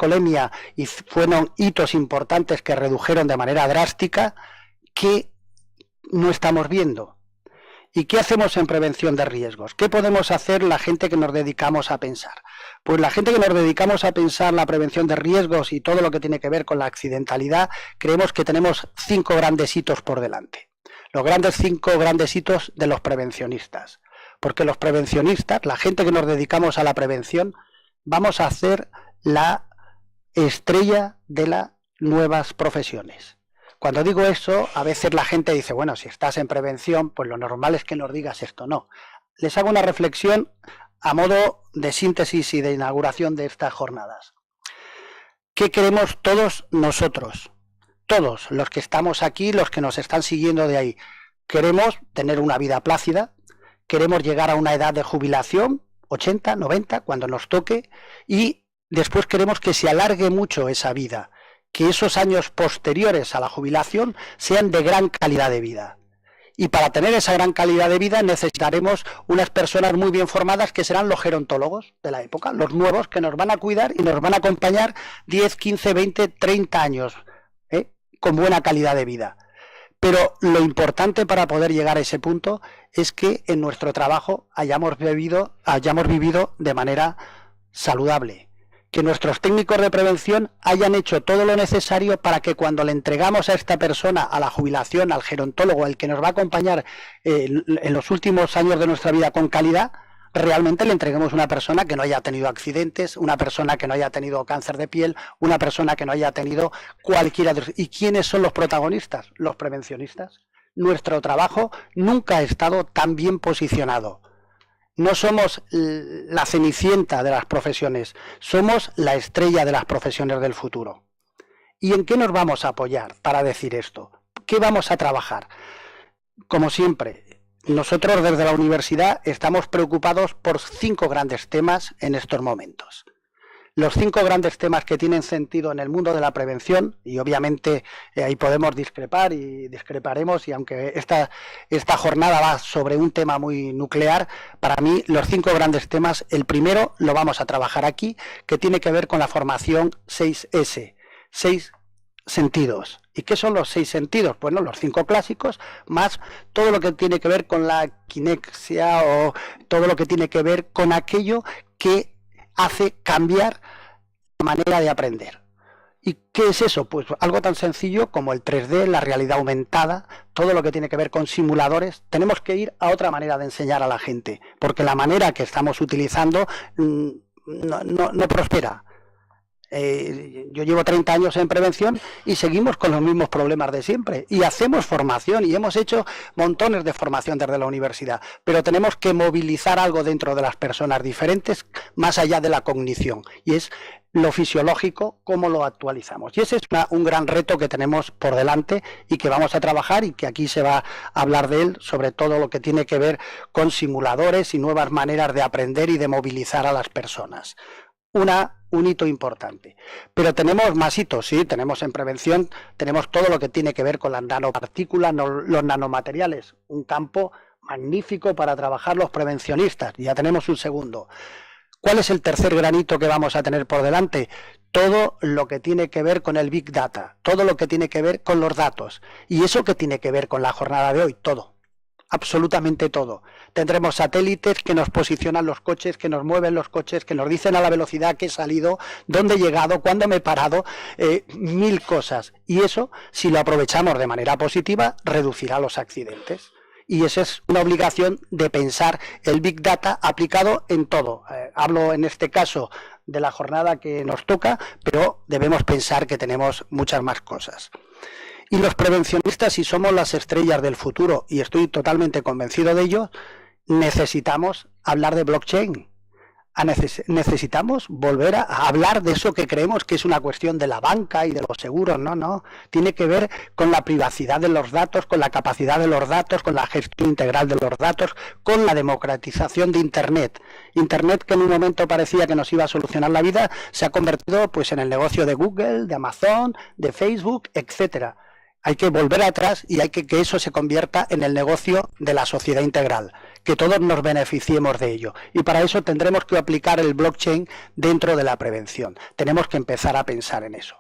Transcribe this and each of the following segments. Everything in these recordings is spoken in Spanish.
alcoholemia y fueron hitos importantes que redujeron de manera drástica, ¿qué no estamos viendo? ¿Y qué hacemos en prevención de riesgos? ¿Qué podemos hacer la gente que nos dedicamos a pensar? Pues la gente que nos dedicamos a pensar la prevención de riesgos y todo lo que tiene que ver con la accidentalidad, creemos que tenemos 5 grandes hitos por delante. Los 5 grandes hitos de los prevencionistas. Porque los prevencionistas, la gente que nos dedicamos a la prevención, vamos a hacer la estrella de las nuevas profesiones. Cuando digo eso, a veces la gente dice, bueno, si estás en prevención, pues lo normal es que nos digas esto. No. Les hago una reflexión a modo de síntesis y de inauguración de estas jornadas. ¿Qué queremos todos nosotros? Todos los que estamos aquí, los que nos están siguiendo de ahí. Queremos tener una vida plácida, queremos llegar a una edad de jubilación, 80, 90, cuando nos toque, y después queremos que se alargue mucho esa vida, que esos años posteriores a la jubilación sean de gran calidad de vida. Y para tener esa gran calidad de vida necesitaremos unas personas muy bien formadas que serán los gerontólogos de la época, los nuevos que nos van a cuidar y nos van a acompañar 10, 15, 20, 30 años, con buena calidad de vida. Pero lo importante para poder llegar a ese punto es que en nuestro trabajo hayamos vivido de manera saludable. Que nuestros técnicos de prevención hayan hecho todo lo necesario para que cuando le entregamos a esta persona a la jubilación, al gerontólogo, el que nos va a acompañar en los últimos años de nuestra vida con calidad, realmente le entreguemos una persona que no haya tenido accidentes, una persona que no haya tenido cáncer de piel, una persona que no haya tenido cualquiera de... ¿Y quiénes son los protagonistas? Los prevencionistas. Nuestro trabajo nunca ha estado tan bien posicionado. No somos la cenicienta de las profesiones, somos la estrella de las profesiones del futuro. ¿Y en qué nos vamos a apoyar para decir esto? ¿Qué vamos a trabajar? Como siempre, nosotros desde la universidad estamos preocupados por 5 grandes temas en estos momentos. Los 5 grandes temas que tienen sentido en el mundo de la prevención, y obviamente ahí podemos discrepar y discreparemos, y aunque esta jornada va sobre un tema muy nuclear, para mí los 5 grandes temas, el primero lo vamos a trabajar aquí, que tiene que ver con la formación 6S, 6 sentidos. ¿Y qué son los 6 sentidos? Bueno, los 5 clásicos, más todo lo que tiene que ver con la kinexia o todo lo que tiene que ver con aquello que hace cambiar la manera de aprender. ¿Y qué es eso? Pues algo tan sencillo como el 3D, la realidad aumentada, todo lo que tiene que ver con simuladores. Tenemos que ir a otra manera de enseñar a la gente, porque la manera que estamos utilizando no prospera. Yo llevo 30 años en prevención y seguimos con los mismos problemas de siempre. Y hacemos formación y hemos hecho montones de formación desde la universidad. Pero tenemos que movilizar algo dentro de las personas diferentes más allá de la cognición. Y es lo fisiológico, cómo lo actualizamos. Y ese es un gran reto que tenemos por delante y que vamos a trabajar y que aquí se va a hablar de él, sobre todo lo que tiene que ver con simuladores y nuevas maneras de aprender y de movilizar a las personas. Un hito importante. Pero tenemos más hitos, sí, tenemos en prevención, tenemos todo lo que tiene que ver con las nanopartículas, los nanomateriales, un campo magnífico para trabajar los prevencionistas. Ya tenemos un segundo. ¿Cuál es el tercer gran hito que vamos a tener por delante? Todo lo que tiene que ver con el Big Data, todo lo que tiene que ver con los datos. ¿Y eso qué tiene que ver con la jornada de hoy? Todo. Absolutamente todo. Tendremos satélites que nos posicionan los coches, que nos mueven los coches, que nos dicen a la velocidad que he salido, dónde he llegado, cuándo me he parado, 1000 cosas. Y eso, si lo aprovechamos de manera positiva, reducirá los accidentes. Y esa es una obligación de pensar el Big Data aplicado en todo. Hablo en este caso de la jornada que nos toca, pero debemos pensar que tenemos muchas más cosas. Y los prevencionistas, si somos las estrellas del futuro, y estoy totalmente convencido de ello, necesitamos hablar de blockchain. Necesitamos volver a hablar de eso que creemos que es una cuestión de la banca y de los seguros. No. Tiene que ver con la privacidad de los datos, con la capacidad de los datos, con la gestión integral de los datos, con la democratización de Internet. Internet, que en un momento parecía que nos iba a solucionar la vida, se ha convertido pues en el negocio de Google, de Amazon, de Facebook, etcétera. Hay que volver atrás y hay que eso se convierta en el negocio de la sociedad integral, que todos nos beneficiemos de ello. Y para eso tendremos que aplicar el blockchain dentro de la prevención. Tenemos que empezar a pensar en eso.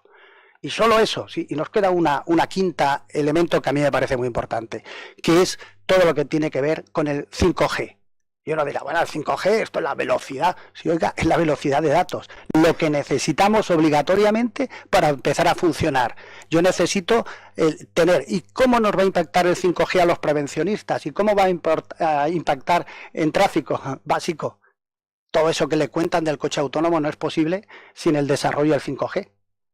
Y solo eso, sí, y nos queda una quinta elemento que a mí me parece muy importante, que es todo lo que tiene que ver con el 5G. Y uno dirá, bueno, el 5G, esto es la velocidad. Sí, oiga, es la velocidad de datos. Lo que necesitamos obligatoriamente para empezar a funcionar. Yo necesito tener, ¿y cómo nos va a impactar el 5G a los prevencionistas? ¿Y cómo va a impactar en tráfico básico? Todo eso que le cuentan del coche autónomo no es posible sin el desarrollo del 5G,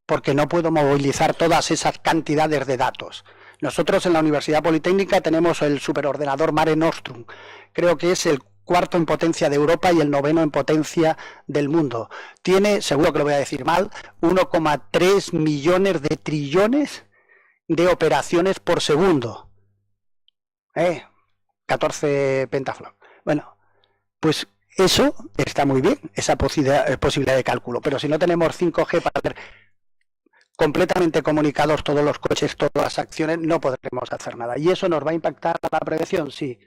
porque no puedo movilizar todas esas cantidades de datos. Nosotros en la Universidad Politécnica tenemos el superordenador Mare Nostrum. Creo que es el cuarto en potencia de Europa y el noveno en potencia del mundo. Tiene, seguro que lo voy a decir mal, 1,3 millones de trillones de operaciones por segundo. 14 petaflops. Bueno, pues eso está muy bien, esa posibilidad de cálculo. Pero si no tenemos 5G para ver completamente comunicados todos los coches, todas las acciones, no podremos hacer nada. ¿Y eso nos va a impactar a la prevención? Sí.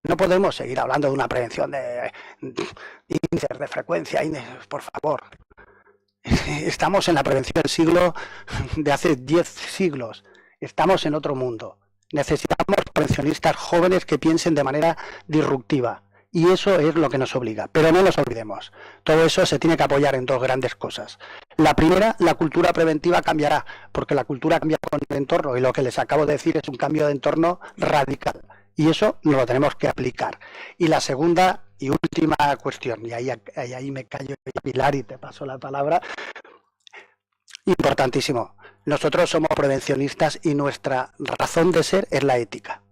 No podemos seguir hablando de una prevención de índices de frecuencia, por favor. Estamos en la prevención del siglo de hace 10 siglos. Estamos en otro mundo. Necesitamos prevencionistas jóvenes que piensen de manera disruptiva. Y eso es lo que nos obliga. Pero no nos olvidemos. Todo eso se tiene que apoyar en dos grandes cosas. La primera, la cultura preventiva cambiará, porque la cultura cambia con el entorno. Y lo que les acabo de decir es un cambio de entorno radical. Y eso nos lo tenemos que aplicar. Y la segunda y última cuestión, y ahí me callo, Pilar, y te paso la palabra, importantísimo. Nosotros somos prevencionistas y nuestra razón de ser es la ética.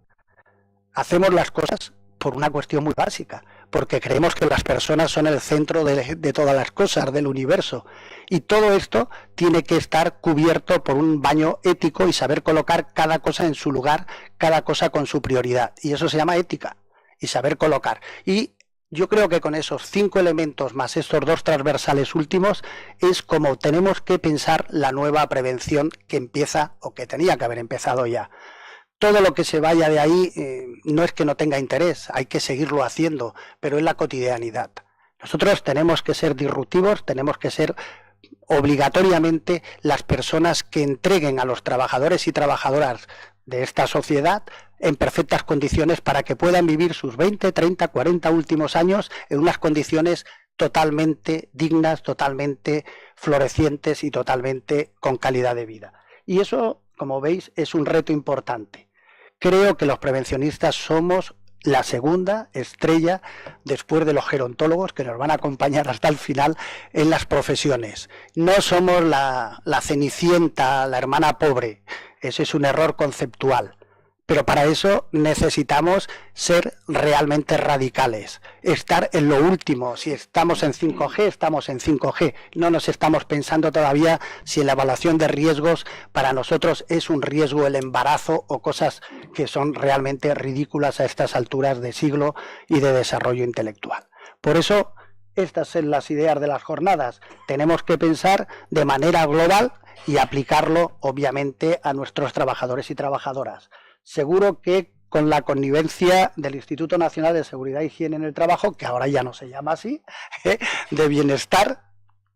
Hacemos las cosas por una cuestión muy básica, porque creemos que las personas son el centro de todas las cosas, del universo. Y todo esto tiene que estar cubierto por un baño ético y saber colocar cada cosa en su lugar, cada cosa con su prioridad. Y eso se llama ética, y saber colocar. Y yo creo que con esos 5 elementos más estos 2 transversales últimos es como tenemos que pensar la nueva prevención que empieza o que tenía que haber empezado ya. Todo lo que se vaya de ahí no es que no tenga interés, hay que seguirlo haciendo, pero es la cotidianidad. Nosotros tenemos que ser disruptivos, tenemos que ser obligatoriamente las personas que entreguen a los trabajadores y trabajadoras de esta sociedad en perfectas condiciones para que puedan vivir sus 20, 30, 40 últimos años en unas condiciones totalmente dignas, totalmente florecientes y totalmente con calidad de vida. Y eso, como veis, es un reto importante. Creo que los prevencionistas somos la segunda estrella después de los gerontólogos que nos van a acompañar hasta el final en las profesiones. No somos la cenicienta, la hermana pobre. Ese es un error conceptual. Pero para eso necesitamos ser realmente radicales, estar en lo último. Si estamos en 5G, estamos en 5G. No nos estamos pensando todavía si en la evaluación de riesgos para nosotros es un riesgo el embarazo o cosas que son realmente ridículas a estas alturas de siglo y de desarrollo intelectual. Por eso, estas son las ideas de las jornadas. Tenemos que pensar de manera global y aplicarlo, obviamente, a nuestros trabajadores y trabajadoras. Seguro que con la connivencia del Instituto Nacional de Seguridad e Higiene en el Trabajo, que ahora ya no se llama así, de bienestar,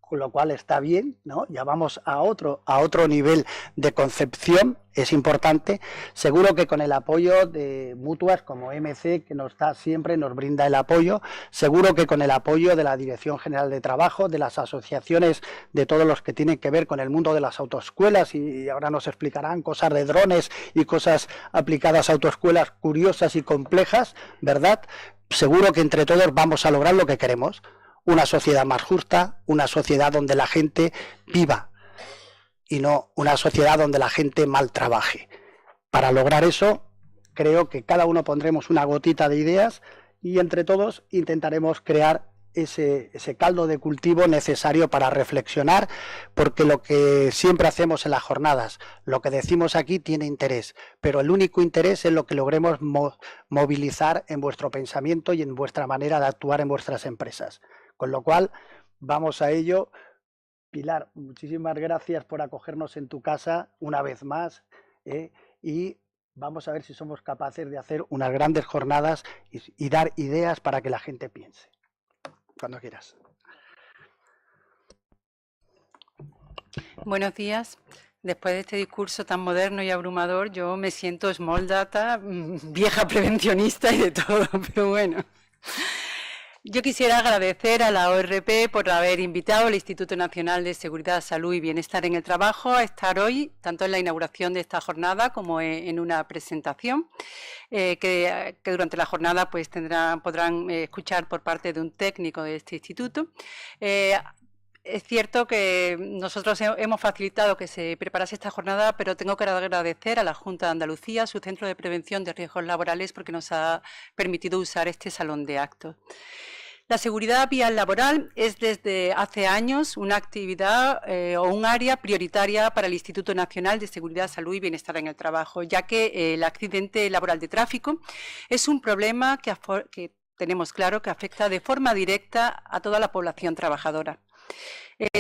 con lo cual está bien, ¿no? Ya vamos a otro nivel de concepción, es importante. Seguro que con el apoyo de mutuas como MC, que nos da siempre, nos brinda el apoyo, seguro que con el apoyo de la Dirección General de Trabajo, de las asociaciones, de todos los que tienen que ver con el mundo de las autoescuelas, y ahora nos explicarán cosas de drones y cosas aplicadas a autoescuelas curiosas y complejas, ¿verdad? Seguro que entre todos vamos a lograr lo que queremos. Una sociedad más justa, una sociedad donde la gente viva y no una sociedad donde la gente mal trabaje. Para lograr eso, creo que cada uno pondremos una gotita de ideas y entre todos intentaremos crear ese caldo de cultivo necesario para reflexionar, porque lo que siempre hacemos en las jornadas, lo que decimos aquí tiene interés, pero el único interés es lo que logremos movilizar en vuestro pensamiento y en vuestra manera de actuar en vuestras empresas. Con lo cual, vamos a ello. Pilar, muchísimas gracias por acogernos en tu casa una vez más y vamos a ver si somos capaces de hacer unas grandes jornadas y dar ideas para que la gente piense. Cuando quieras. Buenos días. Después de este discurso tan moderno y abrumador, yo me siento small data, vieja prevencionista y de todo, pero bueno. Yo quisiera agradecer a la ORP por haber invitado al Instituto Nacional de Seguridad, Salud y Bienestar en el Trabajo a estar hoy, tanto en la inauguración de esta jornada como en una presentación que durante la jornada pues podrán escuchar por parte de un técnico de este instituto. Es cierto que nosotros hemos facilitado que se preparase esta jornada, pero tengo que agradecer a la Junta de Andalucía, su Centro de Prevención de Riesgos Laborales, porque nos ha permitido usar este salón de actos. La seguridad vial laboral es desde hace años una actividad o un área prioritaria para el Instituto Nacional de Seguridad, Salud y Bienestar en el Trabajo, ya que el accidente laboral de tráfico es un problema que tenemos claro que afecta de forma directa a toda la población trabajadora.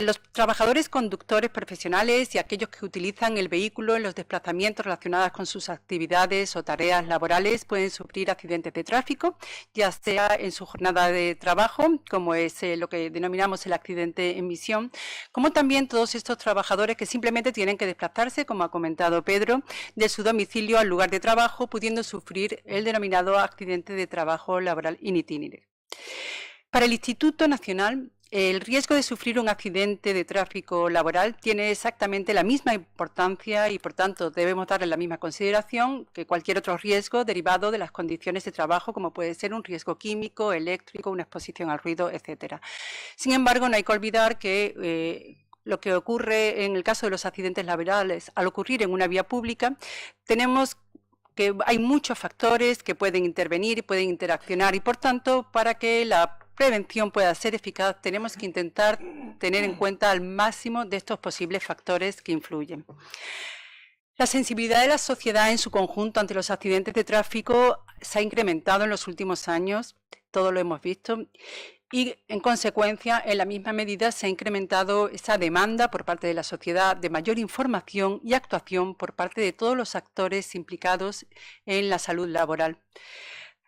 Los trabajadores conductores profesionales y aquellos que utilizan el vehículo en los desplazamientos relacionados con sus actividades o tareas laborales pueden sufrir accidentes de tráfico, ya sea en su jornada de trabajo, como es lo que denominamos el accidente en misión, como también todos estos trabajadores que simplemente tienen que desplazarse, como ha comentado Pedro, de su domicilio al lugar de trabajo, pudiendo sufrir el denominado accidente de trabajo laboral in itinere. Para el Instituto Nacional, el riesgo de sufrir un accidente de tráfico laboral tiene exactamente la misma importancia y, por tanto, debemos darle la misma consideración que cualquier otro riesgo derivado de las condiciones de trabajo, como puede ser un riesgo químico, eléctrico, una exposición al ruido, etc. Sin embargo, no hay que olvidar que lo que ocurre en el caso de los accidentes laborales, al ocurrir en una vía pública, tenemos que hay muchos factores que pueden intervenir y pueden interaccionar y, por tanto, para que la prevención pueda ser eficaz, tenemos que intentar tener en cuenta al máximo de estos posibles factores que influyen. La sensibilidad de la sociedad en su conjunto ante los accidentes de tráfico se ha incrementado en los últimos años, todo lo hemos visto, y en consecuencia, en la misma medida, se ha incrementado esa demanda por parte de la sociedad de mayor información y actuación por parte de todos los actores implicados en la salud laboral.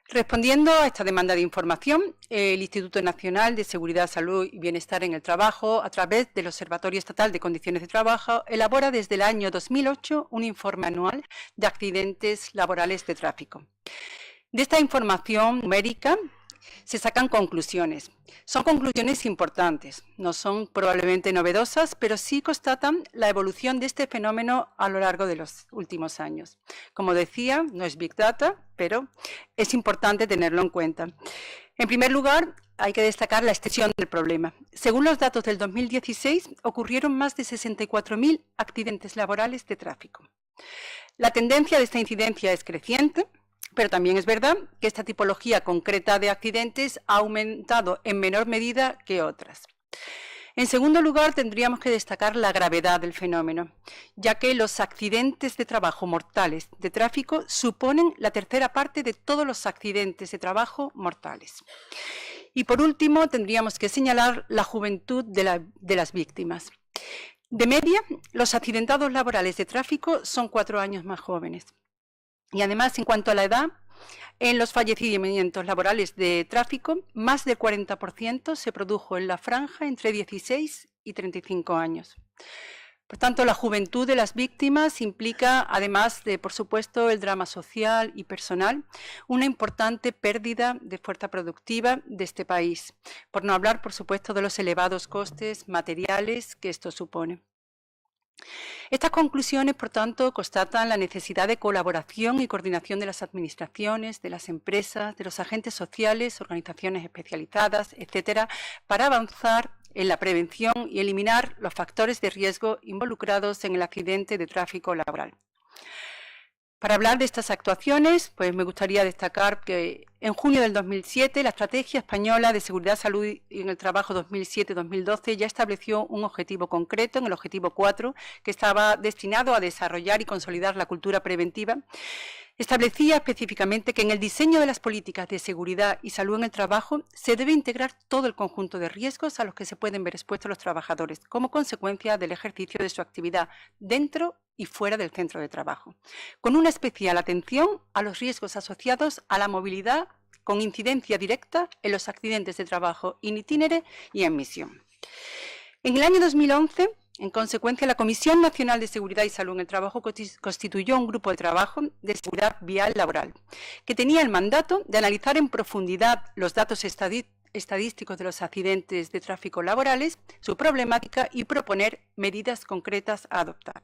Respondiendo a esta demanda de información, el Instituto Nacional de Seguridad, Salud y Bienestar en el Trabajo, a través del Observatorio Estatal de Condiciones de Trabajo, elabora desde el año 2008 un informe anual de accidentes laborales de tráfico. De esta información numérica se sacan conclusiones. Son conclusiones importantes, no son probablemente novedosas, pero sí constatan la evolución de este fenómeno a lo largo de los últimos años. Como decía, no es Big Data, pero es importante tenerlo en cuenta. En primer lugar, hay que destacar la extensión del problema. Según los datos del 2016, ocurrieron más de 64.000 accidentes laborales de tráfico. La tendencia de esta incidencia es creciente, pero también es verdad que esta tipología concreta de accidentes ha aumentado en menor medida que otras. En segundo lugar, tendríamos que destacar la gravedad del fenómeno, ya que los accidentes de trabajo mortales de tráfico suponen la tercera parte de todos los accidentes de trabajo mortales. Y por último, tendríamos que señalar la juventud de las víctimas. De media, los accidentados laborales de tráfico son 4 años más jóvenes. Y además, en cuanto a la edad, en los fallecimientos laborales de tráfico, más del 40% se produjo en la franja entre 16 y 35 años. Por tanto, la juventud de las víctimas implica, además de, por supuesto, el drama social y personal, una importante pérdida de fuerza productiva de este país, por no hablar, por supuesto, de los elevados costes materiales que esto supone. Estas conclusiones, por tanto, constatan la necesidad de colaboración y coordinación de las administraciones, de las empresas, de los agentes sociales, organizaciones especializadas, etcétera, para avanzar en la prevención y eliminar los factores de riesgo involucrados en el accidente de tráfico laboral. Para hablar de estas actuaciones, pues me gustaría destacar que en junio del 2007 la Estrategia Española de Seguridad, Salud y en el Trabajo 2007-2012 ya estableció un objetivo concreto, en el objetivo 4, que estaba destinado a desarrollar y consolidar la cultura preventiva. Establecía específicamente que en el diseño de las políticas de seguridad y salud en el trabajo se debe integrar todo el conjunto de riesgos a los que se pueden ver expuestos los trabajadores como consecuencia del ejercicio de su actividad dentro y fuera del centro de trabajo, con una especial atención a los riesgos asociados a la movilidad con incidencia directa en los accidentes de trabajo in itinere y en misión. En el año 2011, en consecuencia, la Comisión Nacional de Seguridad y Salud en el Trabajo constituyó un grupo de trabajo de seguridad vial laboral, que tenía el mandato de analizar en profundidad los datos estadísticos de los accidentes de tráfico laborales, su problemática y proponer medidas concretas a adoptar.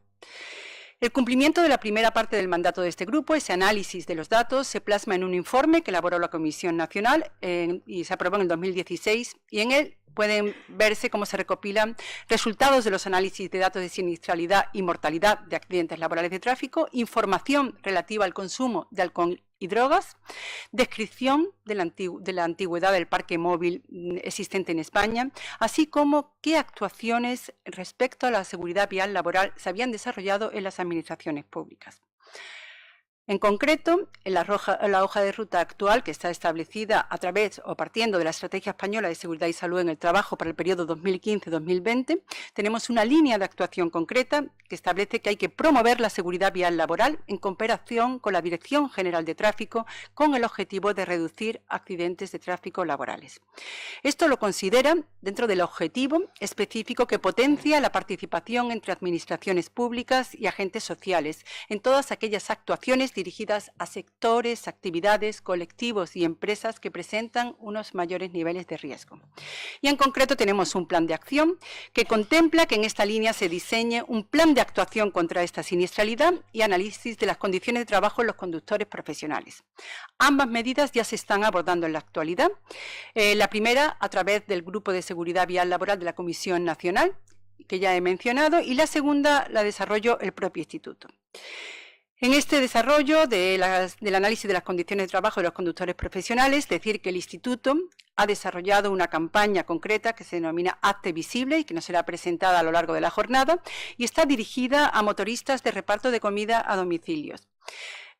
El cumplimiento de la primera parte del mandato de este grupo, ese análisis de los datos, se plasma en un informe que elaboró la Comisión Nacional y se aprobó en el 2016, y en él pueden verse cómo se recopilan resultados de los análisis de datos de siniestralidad y mortalidad de accidentes laborales de tráfico, información relativa al consumo de alcohol y drogas, descripción de la antigüedad del parque móvil existente en España, así como qué actuaciones respecto a la seguridad vial laboral se habían desarrollado en las administraciones públicas. En concreto, en la hoja de ruta actual, que está establecida a través o partiendo de la Estrategia Española de Seguridad y Salud en el Trabajo para el periodo 2015-2020, tenemos una línea de actuación concreta que establece que hay que promover la seguridad vial laboral en cooperación con la Dirección General de Tráfico con el objetivo de reducir accidentes de tráfico laborales. Esto lo considera dentro del objetivo específico que potencia la participación entre administraciones públicas y agentes sociales en todas aquellas actuaciones dirigidas a sectores, actividades, colectivos y empresas que presentan unos mayores niveles de riesgo. Y en concreto tenemos un plan de acción que contempla que en esta línea se diseñe un plan de actuación contra esta siniestralidad y análisis de las condiciones de trabajo en los conductores profesionales. Ambas medidas ya se están abordando en la actualidad. La primera a través del Grupo de Seguridad Vial Laboral de la Comisión Nacional, que ya he mencionado, y la segunda la desarrolló el propio Instituto. En este desarrollo del análisis de las condiciones de trabajo de los conductores profesionales, decir que el Instituto ha desarrollado una campaña concreta que se denomina Hazte Visible y que nos será presentada a lo largo de la jornada y está dirigida a motoristas de reparto de comida a domicilios.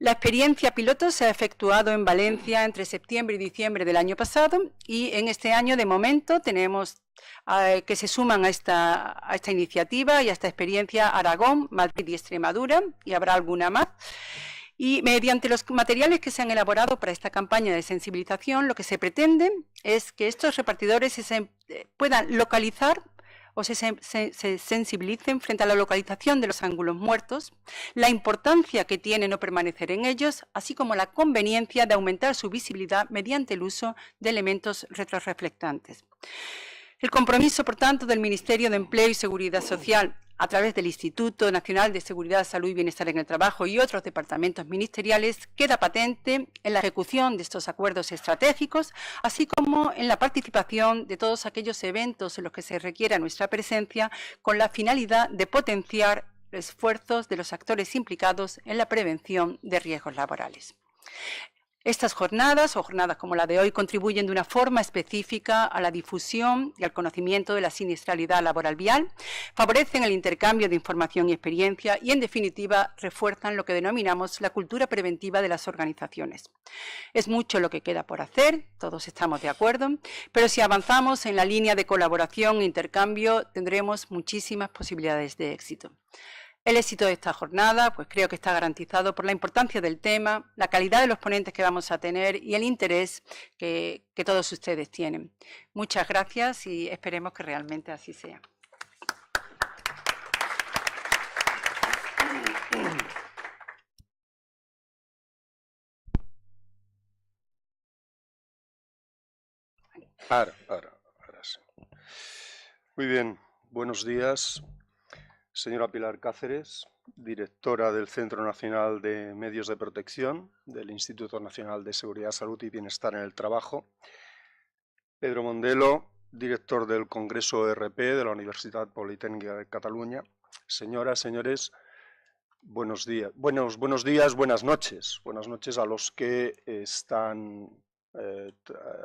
La experiencia piloto se ha efectuado en Valencia entre septiembre y diciembre del año pasado y en este año de momento tenemos que se suman a esta iniciativa y a esta experiencia Aragón, Madrid y Extremadura, y habrá alguna más. Y mediante los materiales que se han elaborado para esta campaña de sensibilización, lo que se pretende es que estos repartidores puedan localizar o se sensibilicen frente a la localización de los ángulos muertos, la importancia que tiene no permanecer en ellos, así como la conveniencia de aumentar su visibilidad mediante el uso de elementos retroreflectantes. El compromiso, por tanto, del Ministerio de Empleo y Seguridad Social, a través del Instituto Nacional de Seguridad, Salud y Bienestar en el Trabajo y otros departamentos ministeriales, queda patente en la ejecución de estos acuerdos estratégicos, así como en la participación de todos aquellos eventos en los que se requiera nuestra presencia, con la finalidad de potenciar los esfuerzos de los actores implicados en la prevención de riesgos laborales. Estas jornadas, o jornadas como la de hoy, contribuyen de una forma específica a la difusión y al conocimiento de la siniestralidad laboral vial, favorecen el intercambio de información y experiencia y, en definitiva, refuerzan lo que denominamos la cultura preventiva de las organizaciones. Es mucho lo que queda por hacer, todos estamos de acuerdo, pero si avanzamos en la línea de colaboración e intercambio, tendremos muchísimas posibilidades de éxito. El éxito de esta jornada, pues creo que está garantizado por la importancia del tema, la calidad de los ponentes que vamos a tener y el interés que todos ustedes tienen. Muchas gracias y esperemos que realmente así sea. Ahora sí. Muy bien, buenos días. Señora Pilar Cáceres, directora del Centro Nacional de Medios de Protección del Instituto Nacional de Seguridad, Salud y Bienestar en el Trabajo. Pedro Mondelo, director del Congreso ERP de la Universidad Politécnica de Cataluña. Señoras, señores, buenos días. Buenos días, buenas noches. Buenas noches a los que están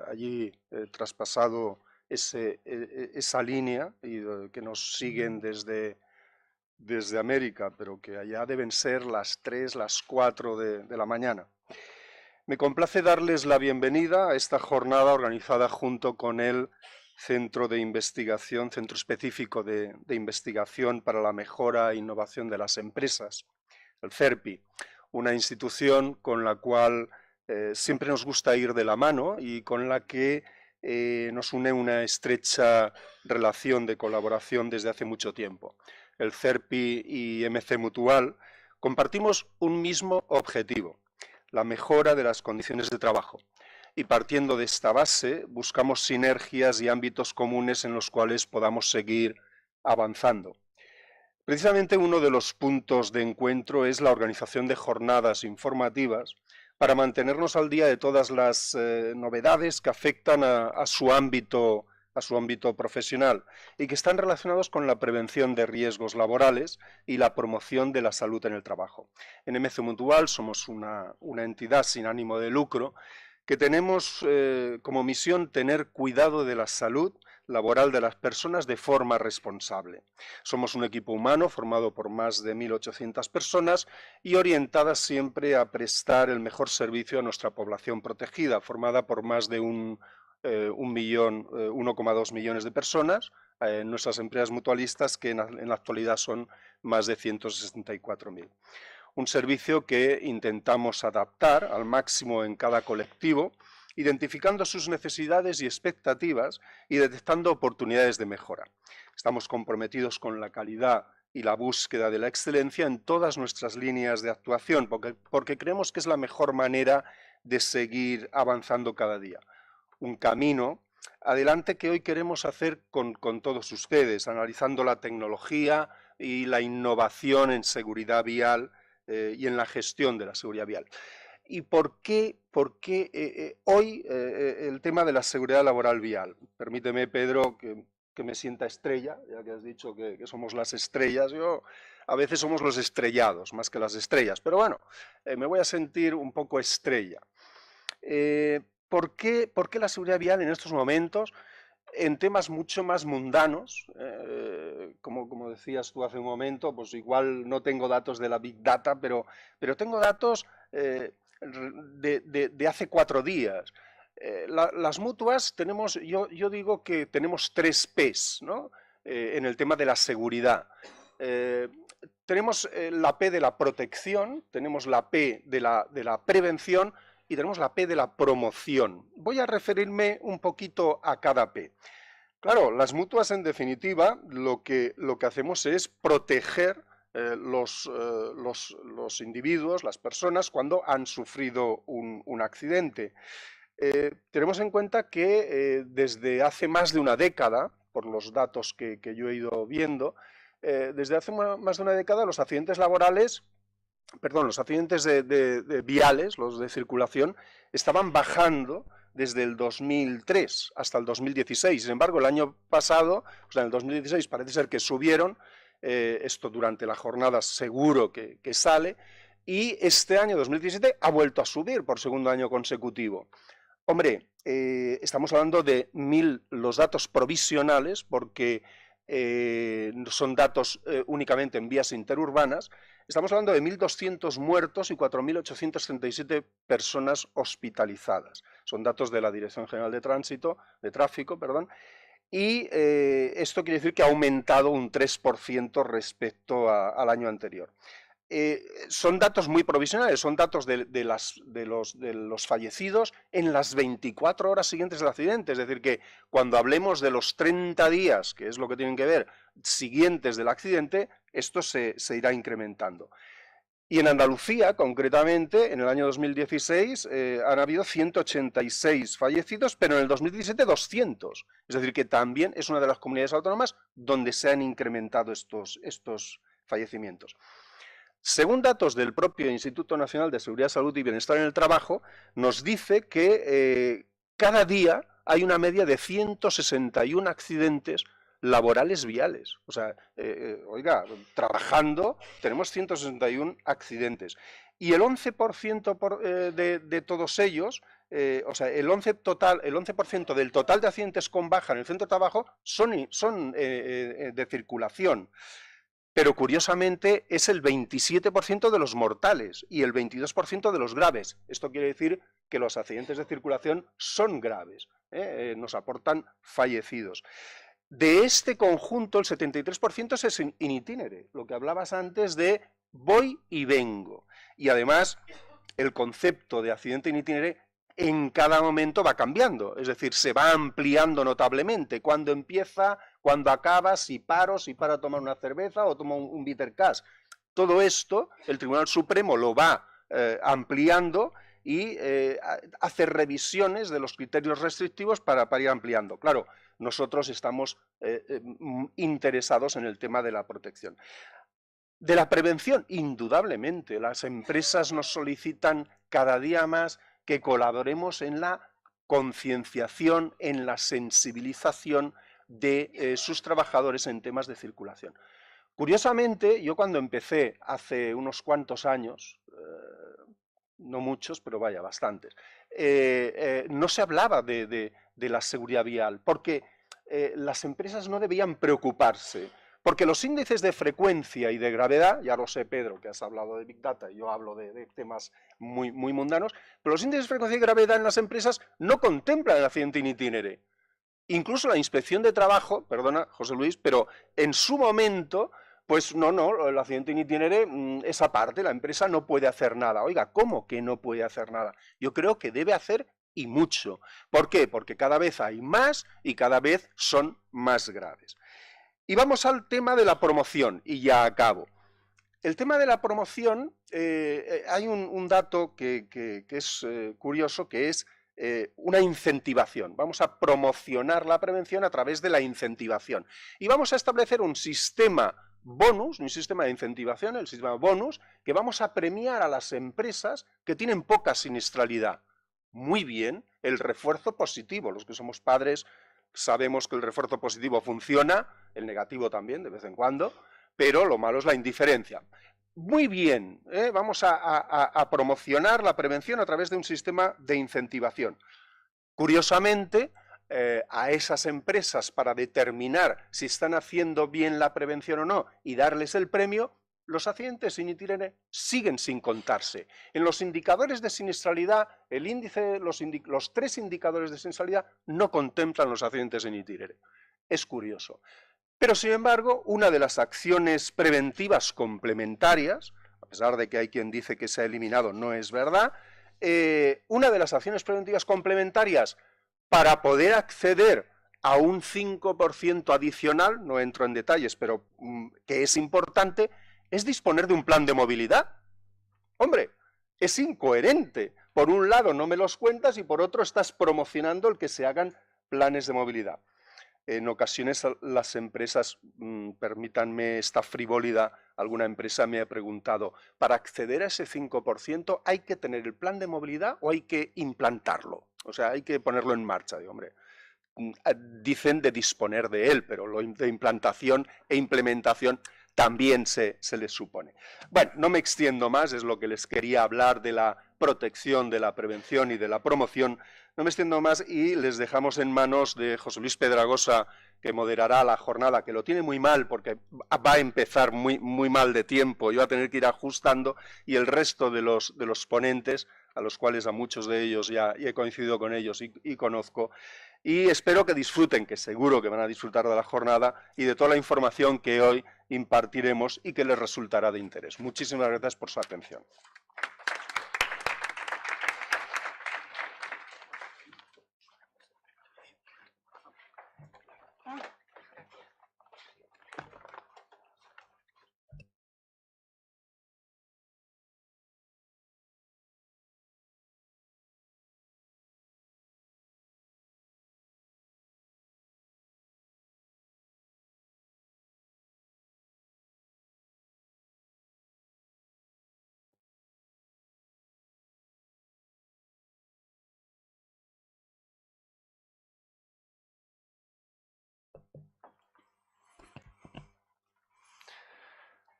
allí traspasado esa línea y que nos siguen desde América, pero que allá deben ser las 3, las 4 de la mañana. Me complace darles la bienvenida a esta jornada organizada junto con el centro de investigación, centro específico de investigación para la mejora e innovación de las empresas, el CERPI, una institución con la cual siempre nos gusta ir de la mano y con la que nos une una estrecha relación de colaboración desde hace mucho tiempo. El CERPI y MC Mutual compartimos un mismo objetivo, la mejora de las condiciones de trabajo. Y partiendo de esta base, buscamos sinergias y ámbitos comunes en los cuales podamos seguir avanzando. Precisamente uno de los puntos de encuentro es la organización de jornadas informativas para mantenernos al día de todas las novedades que afectan a su ámbito profesional y que están relacionados con la prevención de riesgos laborales y la promoción de la salud en el trabajo. En MC Mutual somos una entidad sin ánimo de lucro que tenemos como misión tener cuidado de la salud laboral de las personas de forma responsable. Somos un equipo humano formado por más de 1.800 personas y orientadas siempre a prestar el mejor servicio a nuestra población protegida, formada por más de 1,2 millones de personas, nuestras empresas mutualistas, que en la actualidad son más de 164.000. Un servicio que intentamos adaptar al máximo en cada colectivo, identificando sus necesidades y expectativas y detectando oportunidades de mejora. Estamos comprometidos con la calidad y la búsqueda de la excelencia en todas nuestras líneas de actuación, porque creemos que es la mejor manera de seguir avanzando cada día. Un camino adelante que hoy queremos hacer con todos ustedes, analizando la tecnología y la innovación en seguridad vial y en la gestión de la seguridad vial. ¿Y por qué hoy el tema de la seguridad laboral vial? Permíteme, Pedro, que me sienta estrella, ya que has dicho que somos las estrellas. Yo a veces somos los estrellados más que las estrellas, pero bueno, me voy a sentir un poco estrella. ¿Por qué la seguridad vial en estos momentos, en temas mucho más mundanos, como decías tú hace un momento, pues igual no tengo datos de la Big Data, pero tengo datos de hace 4 días. Las mutuas tenemos, yo digo que tenemos 3 Ps, ¿no? En el tema de la seguridad. Tenemos la P de la protección, tenemos la P de la prevención y tenemos la P de la promoción. Voy a referirme un poquito a cada P. Claro, las mutuas, en definitiva, lo que hacemos es proteger los individuos, las personas, cuando han sufrido un accidente. Tenemos en cuenta que desde hace más de una década, por los datos que yo he ido viendo, desde hace más de una década los accidentes laborales, los accidentes viales, los de circulación, estaban bajando desde el 2003 hasta el 2016. Sin embargo, el año pasado, o sea, en el 2016 parece ser que subieron, esto durante la jornada seguro que sale, y este año 2017 ha vuelto a subir por segundo año consecutivo. Hombre, estamos hablando de los datos provisionales, porque son datos únicamente en vías interurbanas. Estamos hablando de 1.200 muertos y 4.837 personas hospitalizadas. Son datos de la Dirección General de Tráfico, y esto quiere decir que ha aumentado un 3% respecto al año anterior. Son datos muy provisionales, son datos de los fallecidos en las 24 horas siguientes del accidente, es decir, que cuando hablemos de los 30 días, que es lo que tienen que ver, siguientes del accidente, esto se irá incrementando. Y en Andalucía, concretamente, en el año 2016 han habido 186 fallecidos, pero en el 2017 200. Es decir, que también es una de las comunidades autónomas donde se han incrementado estos fallecimientos. Según datos del propio Instituto Nacional de Seguridad, Salud y Bienestar en el Trabajo, nos dice que cada día hay una media de 161 accidentes laborales viales. O sea, oiga, trabajando tenemos 161 accidentes. Y el 11% de todos ellos, o sea, el 11% del total de accidentes con baja en el centro de trabajo son de circulación. pero curiosamente es el 27% de los mortales y el 22% de los graves. Esto quiere decir que los accidentes de circulación son graves, nos aportan fallecidos. De este conjunto, el 73% es in itinere, lo que hablabas antes de voy y vengo. Y además, el concepto de accidente in itinere en cada momento va cambiando, es decir, se va ampliando notablemente. Cuando empieza, cuando acaba, si paro a tomar una cerveza o tomo un bitter cash. Todo esto, el Tribunal Supremo lo va ampliando y hace revisiones de los criterios restrictivos para ir ampliando. Claro, nosotros estamos interesados en el tema de la protección. De la prevención, indudablemente, las empresas nos solicitan cada día más que colaboremos en la concienciación, en la sensibilización de sus trabajadores en temas de circulación. Curiosamente, yo cuando empecé hace unos cuantos años, no muchos, pero vaya, bastantes, no se hablaba de la seguridad vial, porque las empresas no debían preocuparse, porque los índices de frecuencia y de gravedad, ya lo sé, Pedro, que has hablado de Big Data, y yo hablo de temas muy mundanos, pero los índices de frecuencia y gravedad en las empresas no contemplan el accidente in itinere. Incluso la inspección de trabajo, perdona, José Luis, pero en su momento, pues no, el accidente in itinere es aparte, la empresa no puede hacer nada. Oiga, ¿cómo que no puede hacer nada? Yo creo que debe hacer y mucho. ¿Por qué? Porque cada vez hay más y cada vez son más graves. Y vamos al tema de la promoción, y ya acabo. El tema de la promoción, hay un dato que es curioso, que es una incentivación. Vamos a promocionar la prevención a través de la incentivación. Y vamos a establecer un sistema bonus, un sistema de incentivación, el sistema bonus, que vamos a premiar a las empresas que tienen poca siniestralidad. Muy bien, el refuerzo positivo. Los que somos padres sabemos que el refuerzo positivo funciona, el negativo también, de vez en cuando, pero lo malo es la indiferencia. Muy bien, vamos a promocionar la prevención a través de un sistema de incentivación. Curiosamente, a esas empresas, para determinar si están haciendo bien la prevención o no y darles el premio, los accidentes in itinere siguen sin contarse. En los indicadores de siniestralidad, el índice, los 3 indicadores de siniestralidad no contemplan los accidentes in itinere. Es curioso. Pero, sin embargo, una de las acciones preventivas complementarias, a pesar de que hay quien dice que se ha eliminado, no es verdad, una de las acciones preventivas complementarias para poder acceder a un 5% adicional, no entro en detalles, pero que es importante, es disponer de un plan de movilidad. Hombre, es incoherente. Por un lado no me los cuentas y por otro estás promocionando el que se hagan planes de movilidad. En ocasiones las empresas, permítanme esta frivolidad, alguna empresa me ha preguntado, ¿para acceder a ese 5% hay que tener el plan de movilidad o hay que implantarlo? O sea, hay que ponerlo en marcha. Digo, hombre, dicen de disponer de él, pero lo de implantación e implementación también se les supone. Bueno, no me extiendo más, es lo que les quería hablar de la protección, de la prevención y de la promoción. No me extiendo más y les dejamos en manos de José Luis Pedragosa, que moderará la jornada, que lo tiene muy mal porque va a empezar muy mal de tiempo, yo voy a tener que ir ajustando, y el resto de los ponentes, a los cuales a muchos de ellos ya he coincidido con ellos y conozco, y espero que disfruten, que seguro que van a disfrutar de la jornada y de toda la información que hoy impartiremos y que les resultará de interés. Muchísimas gracias por su atención.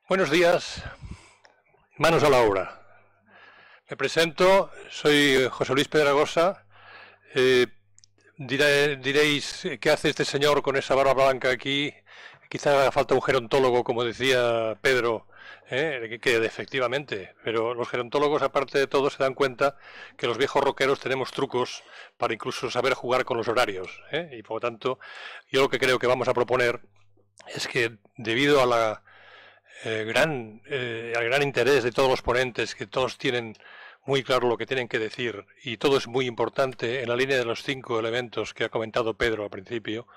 Buenos días, manos a la obra. Me presento, soy José Luis Pedragosa. Diréis, ¿qué hace este señor con esa barba blanca aquí? quizá haga falta un gerontólogo, como decía Pedro, que efectivamente, pero los gerontólogos, aparte de todo, se dan cuenta que los viejos rockeros tenemos trucos para incluso saber jugar con los horarios, y por lo tanto, yo lo que creo que vamos a proponer es que, debido a la al gran interés de todos los ponentes, que todos tienen muy claro lo que tienen que decir y todo es muy importante en la línea de los 5 elementos que ha comentado Pedro al principio,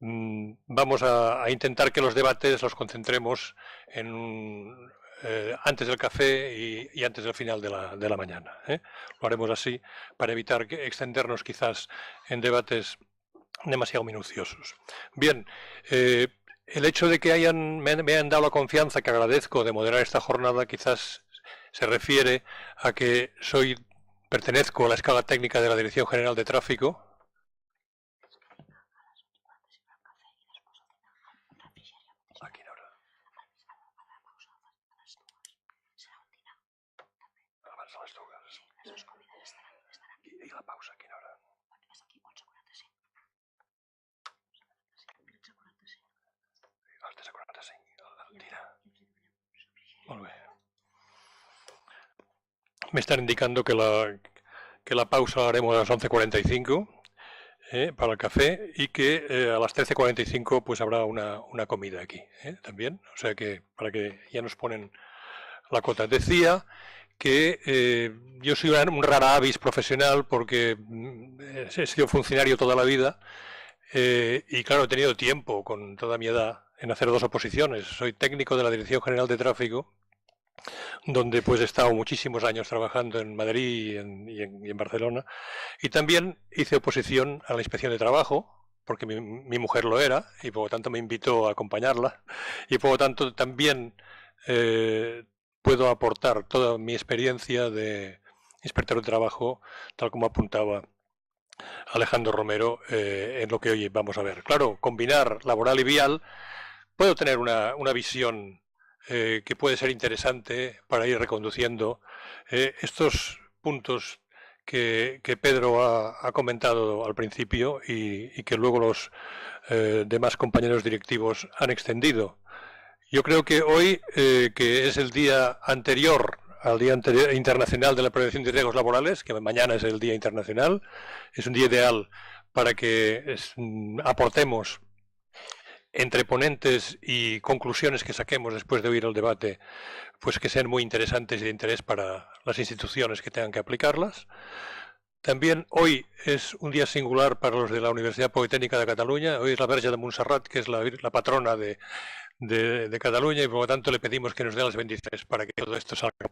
vamos a intentar que los debates los concentremos antes del café y antes del final de la mañana. Lo haremos así para evitar extendernos quizás en debates demasiado minuciosos. Bien, el hecho de que me hayan dado la confianza, que agradezco, de moderar esta jornada, quizás se refiere a que pertenezco a la escala técnica de la Dirección General de Tráfico. ¿A qué hora? Abans de les dues. I la pausa, a quina hora? A les 13:45, al dia. Molt bé. Me están indicando que la pausa la haremos a las 11:45 para el café y que a las 13:45 pues habrá una comida aquí también. O sea que para que ya nos ponen la cota. Decía que yo soy un rara avis profesional porque he sido funcionario toda la vida y claro, he tenido tiempo con toda mi edad en hacer 2 oposiciones. Soy técnico de la Dirección General de Tráfico, donde pues he estado muchísimos años trabajando en Madrid y en Barcelona, y también hice oposición a la Inspección de Trabajo, porque mi mujer lo era, y por lo tanto me invitó a acompañarla, y por lo tanto también puedo aportar toda mi experiencia de inspector de trabajo, tal como apuntaba Alejandro Romero, en lo que hoy vamos a ver. Claro, combinar laboral y vial, puedo tener una visión que puede ser interesante para ir reconduciendo estos puntos que Pedro ha comentado al principio y que luego los demás compañeros directivos han extendido. Yo creo que hoy, que es el día anterior al Día Internacional de la Prevención de Riesgos Laborales, que mañana es el Día Internacional, es un día ideal para que aportemos entre ponentes y conclusiones que saquemos después de oír el debate, pues que sean muy interesantes y de interés para las instituciones que tengan que aplicarlas. También hoy es un día singular para los de la Universidad Politécnica de Cataluña. Hoy es la Verge de Montserrat, que es la patrona de Cataluña, y por lo tanto le pedimos que nos dé las bendiciones para que todo esto salga.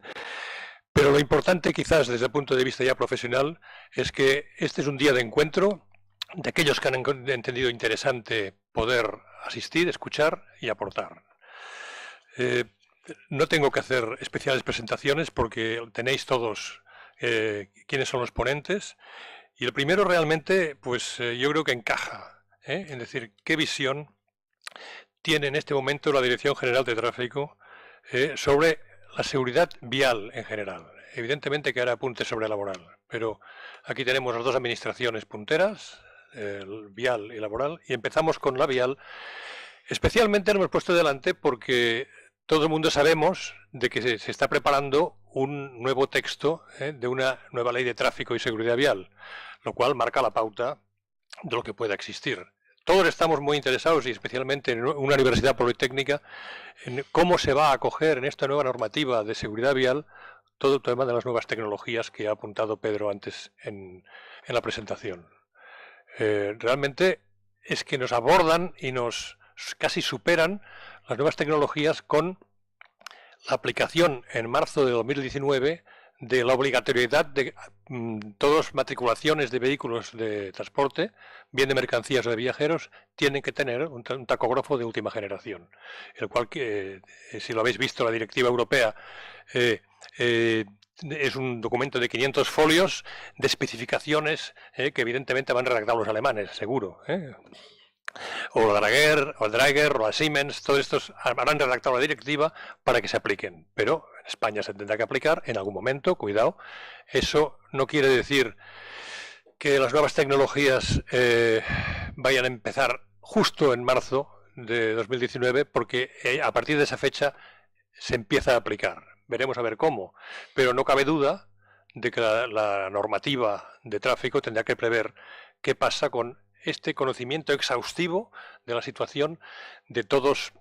Pero lo importante, quizás desde el punto de vista ya profesional, es que este es un día de encuentro de aquellos que han entendido interesante poder asistir, escuchar y aportar. No tengo que hacer especiales presentaciones porque tenéis todos quiénes son los ponentes, y el primero realmente, pues yo creo que encaja, es decir, qué visión tiene en este momento la Dirección General de Tráfico sobre la seguridad vial en general. Evidentemente que hará apuntes sobre laboral, pero aquí tenemos las 2 administraciones punteras, el vial y laboral, y empezamos con la vial. Especialmente lo hemos puesto delante porque todo el mundo sabemos de que se está preparando un nuevo texto de una nueva ley de tráfico y seguridad vial, lo cual marca la pauta de lo que pueda existir. Todos estamos muy interesados, y especialmente en una universidad politécnica, en cómo se va a acoger en esta nueva normativa de seguridad vial todo el tema de las nuevas tecnologías que ha apuntado Pedro antes en la presentación. Realmente es que nos abordan y nos casi superan las nuevas tecnologías con la aplicación en marzo de 2019 de la obligatoriedad de todas matriculaciones de vehículos de transporte, bien de mercancías o de viajeros, tienen que tener un tacógrafo de última generación, el cual, si lo habéis visto, la directiva europea es un documento de 500 folios de especificaciones que evidentemente van redactados los alemanes, seguro. O la Draeger, o la Siemens, todos estos habrán redactado la directiva para que se apliquen. Pero en España se tendrá que aplicar en algún momento, cuidado. Eso no quiere decir que las nuevas tecnologías vayan a empezar justo en marzo, de 2019 porque a partir de esa fecha se empieza a aplicar. Veremos a ver cómo, pero no cabe duda de que la normativa de tráfico tendrá que prever qué pasa con este conocimiento exhaustivo de la situación de todos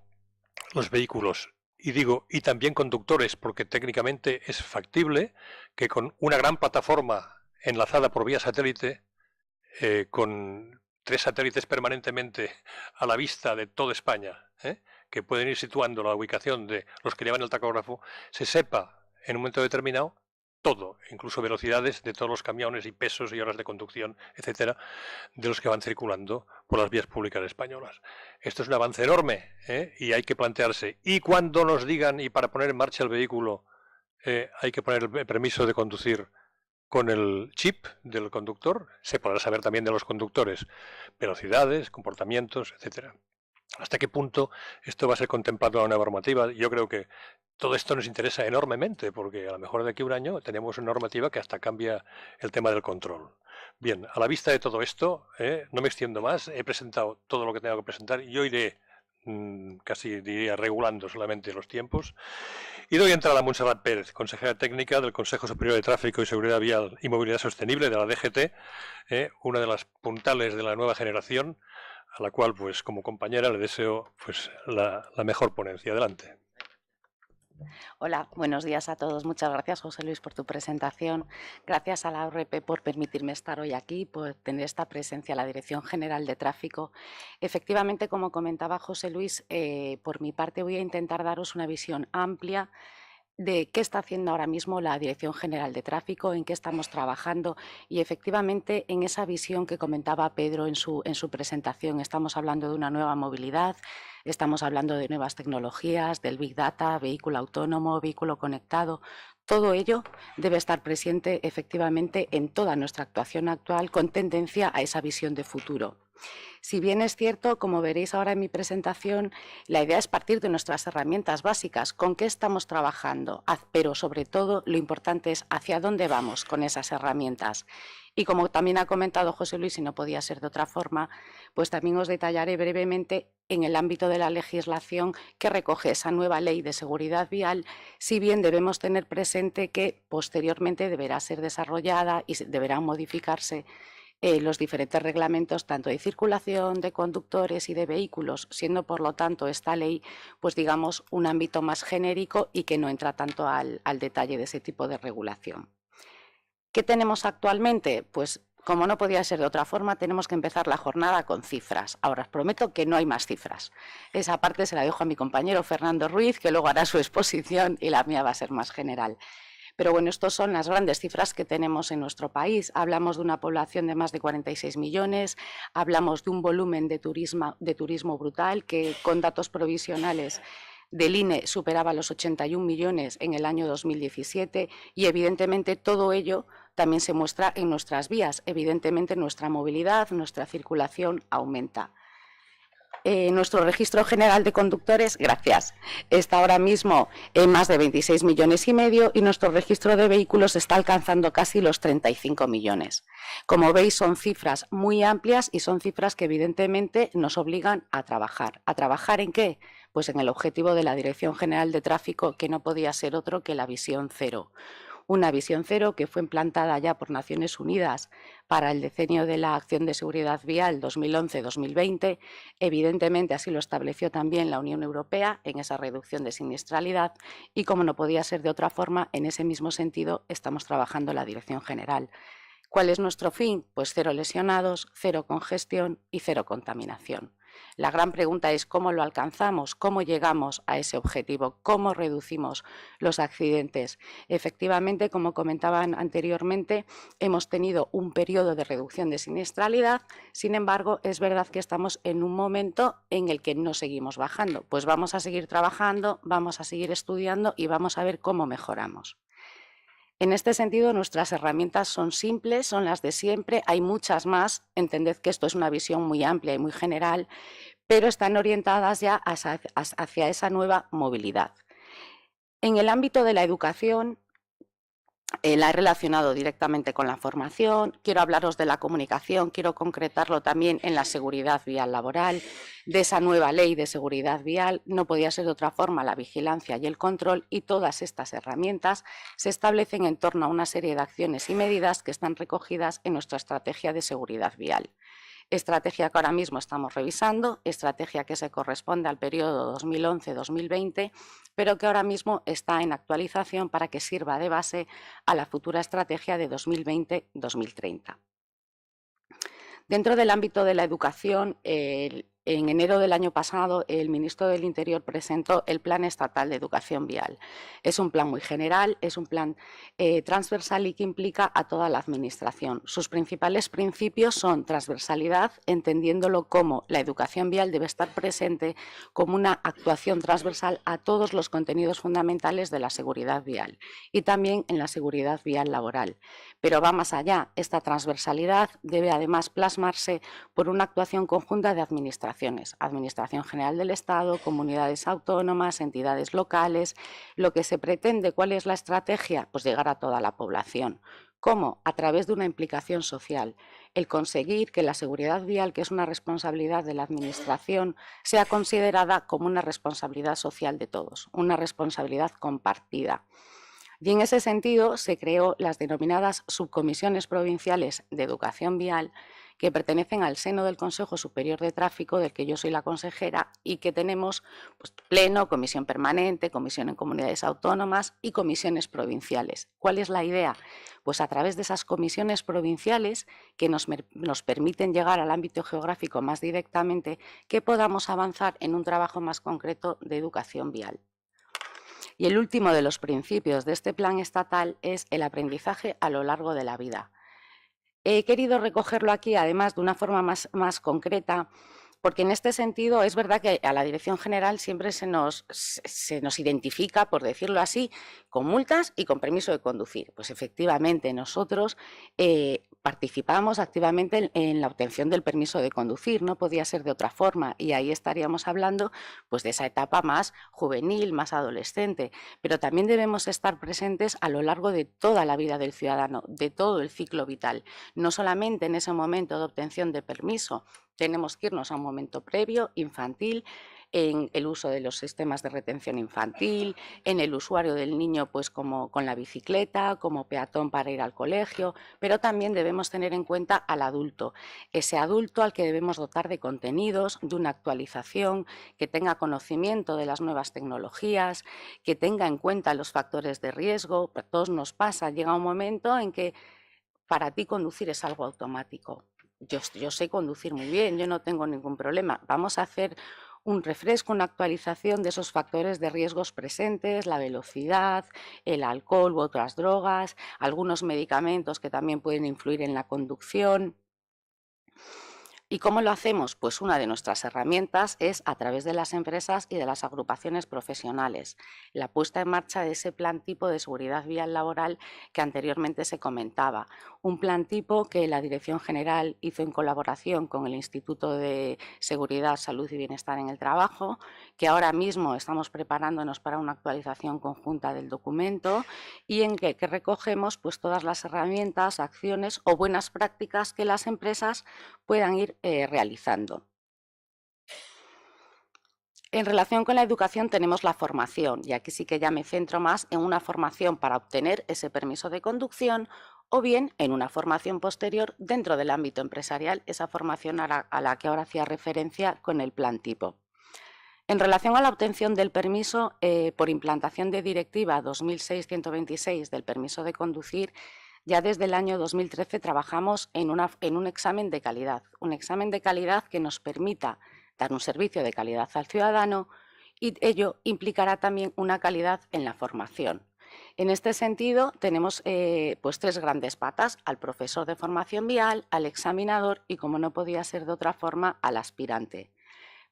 los vehículos. Y digo, y también conductores, porque técnicamente es factible que con una gran plataforma enlazada por vía satélite, con 3 satélites permanentemente a la vista de toda España, que pueden ir situando la ubicación de los que llevan el tacógrafo, se sepa en un momento determinado todo, incluso velocidades de todos los camiones y pesos y horas de conducción, etcétera, de los que van circulando por las vías públicas españolas. Esto es un avance enorme, y hay que plantearse. Y cuando nos digan, y para poner en marcha el vehículo hay que poner el permiso de conducir con el chip del conductor, se podrá saber también de los conductores velocidades, comportamientos, etcétera. ¿Hasta qué punto esto va a ser contemplado en una normativa? Yo creo que todo esto nos interesa enormemente, porque a lo mejor de aquí a un año tenemos una normativa que hasta cambia el tema del control. Bien, a la vista de todo esto, no me extiendo más, he presentado todo lo que tengo que presentar y yo iré casi diría regulando solamente los tiempos. Y doy entrada a Montserrat Pérez, consejera técnica del Consejo Superior de Tráfico y Seguridad Vial y Movilidad Sostenible de la DGT, una de las puntales de la nueva generación, a la cual, pues, como compañera le deseo pues la mejor ponencia. Adelante. Hola, buenos días a todos. Muchas gracias, José Luis, por tu presentación. Gracias a la ORP por permitirme estar hoy aquí, por tener esta presencia en la Dirección General de Tráfico. Efectivamente, como comentaba José Luis, por mi parte voy a intentar daros una visión amplia de qué está haciendo ahora mismo la Dirección General de Tráfico, en qué estamos trabajando y efectivamente en esa visión que comentaba Pedro en su presentación. Estamos hablando de una nueva movilidad, estamos hablando de nuevas tecnologías, del Big Data, vehículo autónomo, vehículo conectado. Todo ello debe estar presente efectivamente en toda nuestra actuación actual con tendencia a esa visión de futuro. Si bien es cierto, como veréis ahora en mi presentación, la idea es partir de nuestras herramientas básicas, con qué estamos trabajando, pero sobre todo lo importante es hacia dónde vamos con esas herramientas. Y como también ha comentado José Luis, y no podía ser de otra forma, pues también os detallaré brevemente en el ámbito de la legislación que recoge esa nueva ley de seguridad vial, si bien debemos tener presente que posteriormente deberá ser desarrollada y deberán modificarse los diferentes reglamentos tanto de circulación, de conductores y de vehículos, siendo por lo tanto esta ley, pues digamos, un ámbito más genérico y que no entra tanto al detalle de ese tipo de regulación. ¿Qué tenemos actualmente? Pues como no podía ser de otra forma, tenemos que empezar la jornada con cifras. Ahora os prometo que no hay más cifras. Esa parte se la dejo a mi compañero Fernando Ruiz, que luego hará su exposición y la mía va a ser más general. Pero bueno, estas son las grandes cifras que tenemos en nuestro país. Hablamos de una población de más de 46 millones, hablamos de un volumen de turismo brutal que con datos provisionales del INE superaba los 81 millones en el año 2017 y evidentemente todo ello también se muestra en nuestras vías. Evidentemente nuestra movilidad, nuestra circulación aumenta. Nuestro registro general de conductores, gracias, está ahora mismo en más de 26 millones y medio y nuestro registro de vehículos está alcanzando casi los 35 millones. Como veis, son cifras muy amplias y son cifras que evidentemente nos obligan a trabajar. ¿A trabajar en qué? Pues en el objetivo de la Dirección General de Tráfico, que no podía ser otro que la visión cero. Una visión cero que fue implantada ya por Naciones Unidas para el decenio de la acción de seguridad vial 2011-2020. Evidentemente así lo estableció también la Unión Europea en esa reducción de siniestralidad y como no podía ser de otra forma, en ese mismo sentido estamos trabajando la Dirección General. ¿Cuál es nuestro fin? Pues cero lesionados, cero congestión y cero contaminación. La gran pregunta es cómo lo alcanzamos, cómo llegamos a ese objetivo, cómo reducimos los accidentes. Efectivamente, como comentaban anteriormente, hemos tenido un periodo de reducción de siniestralidad, sin embargo, es verdad que estamos en un momento en el que no seguimos bajando. Pues vamos a seguir trabajando, vamos a seguir estudiando y vamos a ver cómo mejoramos. En este sentido, nuestras herramientas son simples, son las de siempre, hay muchas más, entended que esto es una visión muy amplia y muy general, pero están orientadas ya hacia esa nueva movilidad. En el ámbito de la educación, la he relacionado directamente con la formación, quiero hablaros de la comunicación, quiero concretarlo también en la seguridad vial laboral, de esa nueva ley de seguridad vial, no podía ser de otra forma la vigilancia y el control, y todas estas herramientas se establecen en torno a una serie de acciones y medidas que están recogidas en nuestra estrategia de seguridad vial. Estrategia que ahora mismo estamos revisando, estrategia que se corresponde al periodo 2011-2020, pero que ahora mismo está en actualización para que sirva de base a la futura estrategia de 2020-2030. Dentro del ámbito de la educación, en enero del año pasado, el ministro del Interior presentó el Plan Estatal de Educación Vial. Es un plan muy general, es un plan transversal y que implica a toda la Administración. Sus principales principios son transversalidad, entendiéndolo como la educación vial debe estar presente como una actuación transversal a todos los contenidos fundamentales de la seguridad vial y también en la seguridad vial laboral. Pero va más allá, esta transversalidad debe además plasmarse por una actuación conjunta de administraciones, Administración General del Estado, comunidades autónomas, entidades locales. Lo que se pretende, ¿cuál es la estrategia? Pues llegar a toda la población. ¿Cómo? A través de una implicación social. El conseguir que la seguridad vial, que es una responsabilidad de la Administración, sea considerada como una responsabilidad social de todos, una responsabilidad compartida. Y en ese sentido se creó las denominadas subcomisiones provinciales de educación vial, que pertenecen al seno del Consejo Superior de Tráfico, del que yo soy la consejera, y que tenemos pues, pleno, comisión permanente, comisión en comunidades autónomas y comisiones provinciales. ¿Cuál es la idea? Pues a través de esas comisiones provinciales que nos permiten llegar al ámbito geográfico más directamente, que podamos avanzar en un trabajo más concreto de educación vial. Y el último de los principios de este plan estatal es el aprendizaje a lo largo de la vida. He querido recogerlo aquí, además, de una forma más concreta, porque en este sentido es verdad que a la Dirección General siempre se nos identifica, por decirlo así, con multas y con permiso de conducir. Pues efectivamente nosotros participamos activamente en la obtención del permiso de conducir, no podía ser de otra forma, y ahí estaríamos hablando pues, de esa etapa más juvenil, más adolescente, pero también debemos estar presentes a lo largo de toda la vida del ciudadano, de todo el ciclo vital, no solamente en ese momento de obtención de permiso. Tenemos que irnos a un momento previo, infantil, en el uso de los sistemas de retención infantil, en el usuario del niño pues como con la bicicleta, como peatón para ir al colegio, pero también debemos tener en cuenta al adulto, ese adulto al que debemos dotar de contenidos, de una actualización, que tenga conocimiento de las nuevas tecnologías, que tenga en cuenta los factores de riesgo. A todos nos pasa, llega un momento en que para ti conducir es algo automático. Yo sé conducir muy bien, yo no tengo ningún problema. Vamos a hacer un refresco, una actualización de esos factores de riesgos presentes, la velocidad, el alcohol u otras drogas, algunos medicamentos que también pueden influir en la conducción. ¿Y cómo lo hacemos? Pues una de nuestras herramientas es a través de las empresas y de las agrupaciones profesionales. La puesta en marcha de ese plan tipo de seguridad vial laboral que anteriormente se comentaba. Un plan tipo que la Dirección General hizo en colaboración con el Instituto de Seguridad, Salud y Bienestar en el Trabajo, que ahora mismo estamos preparándonos para una actualización conjunta del documento y en que recogemos pues, todas las herramientas, acciones o buenas prácticas que las empresas puedan ir realizando. En relación con la educación tenemos la formación, y aquí sí que ya me centro más en una formación para obtener ese permiso de conducción o bien en una formación posterior dentro del ámbito empresarial, esa formación a la que ahora hacía referencia con el plan tipo. En relación a la obtención del permiso, por implantación de Directiva 2006-126 del permiso de conducir, ya desde el año 2013 trabajamos en un examen de calidad que nos permita dar un servicio de calidad al ciudadano y ello implicará también una calidad en la formación. En este sentido tenemos pues tres grandes patas, al profesor de formación vial, al examinador y, como no podía ser de otra forma, al aspirante.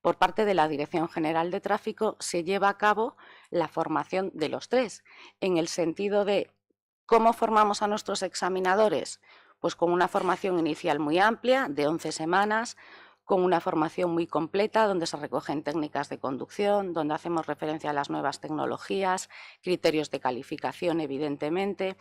Por parte de la Dirección General de Tráfico se lleva a cabo la formación de los tres, en el sentido de ¿cómo formamos a nuestros examinadores? Pues con una formación inicial muy amplia, de 11 semanas, con una formación muy completa, donde se recogen técnicas de conducción, donde hacemos referencia a las nuevas tecnologías, criterios de calificación, evidentemente,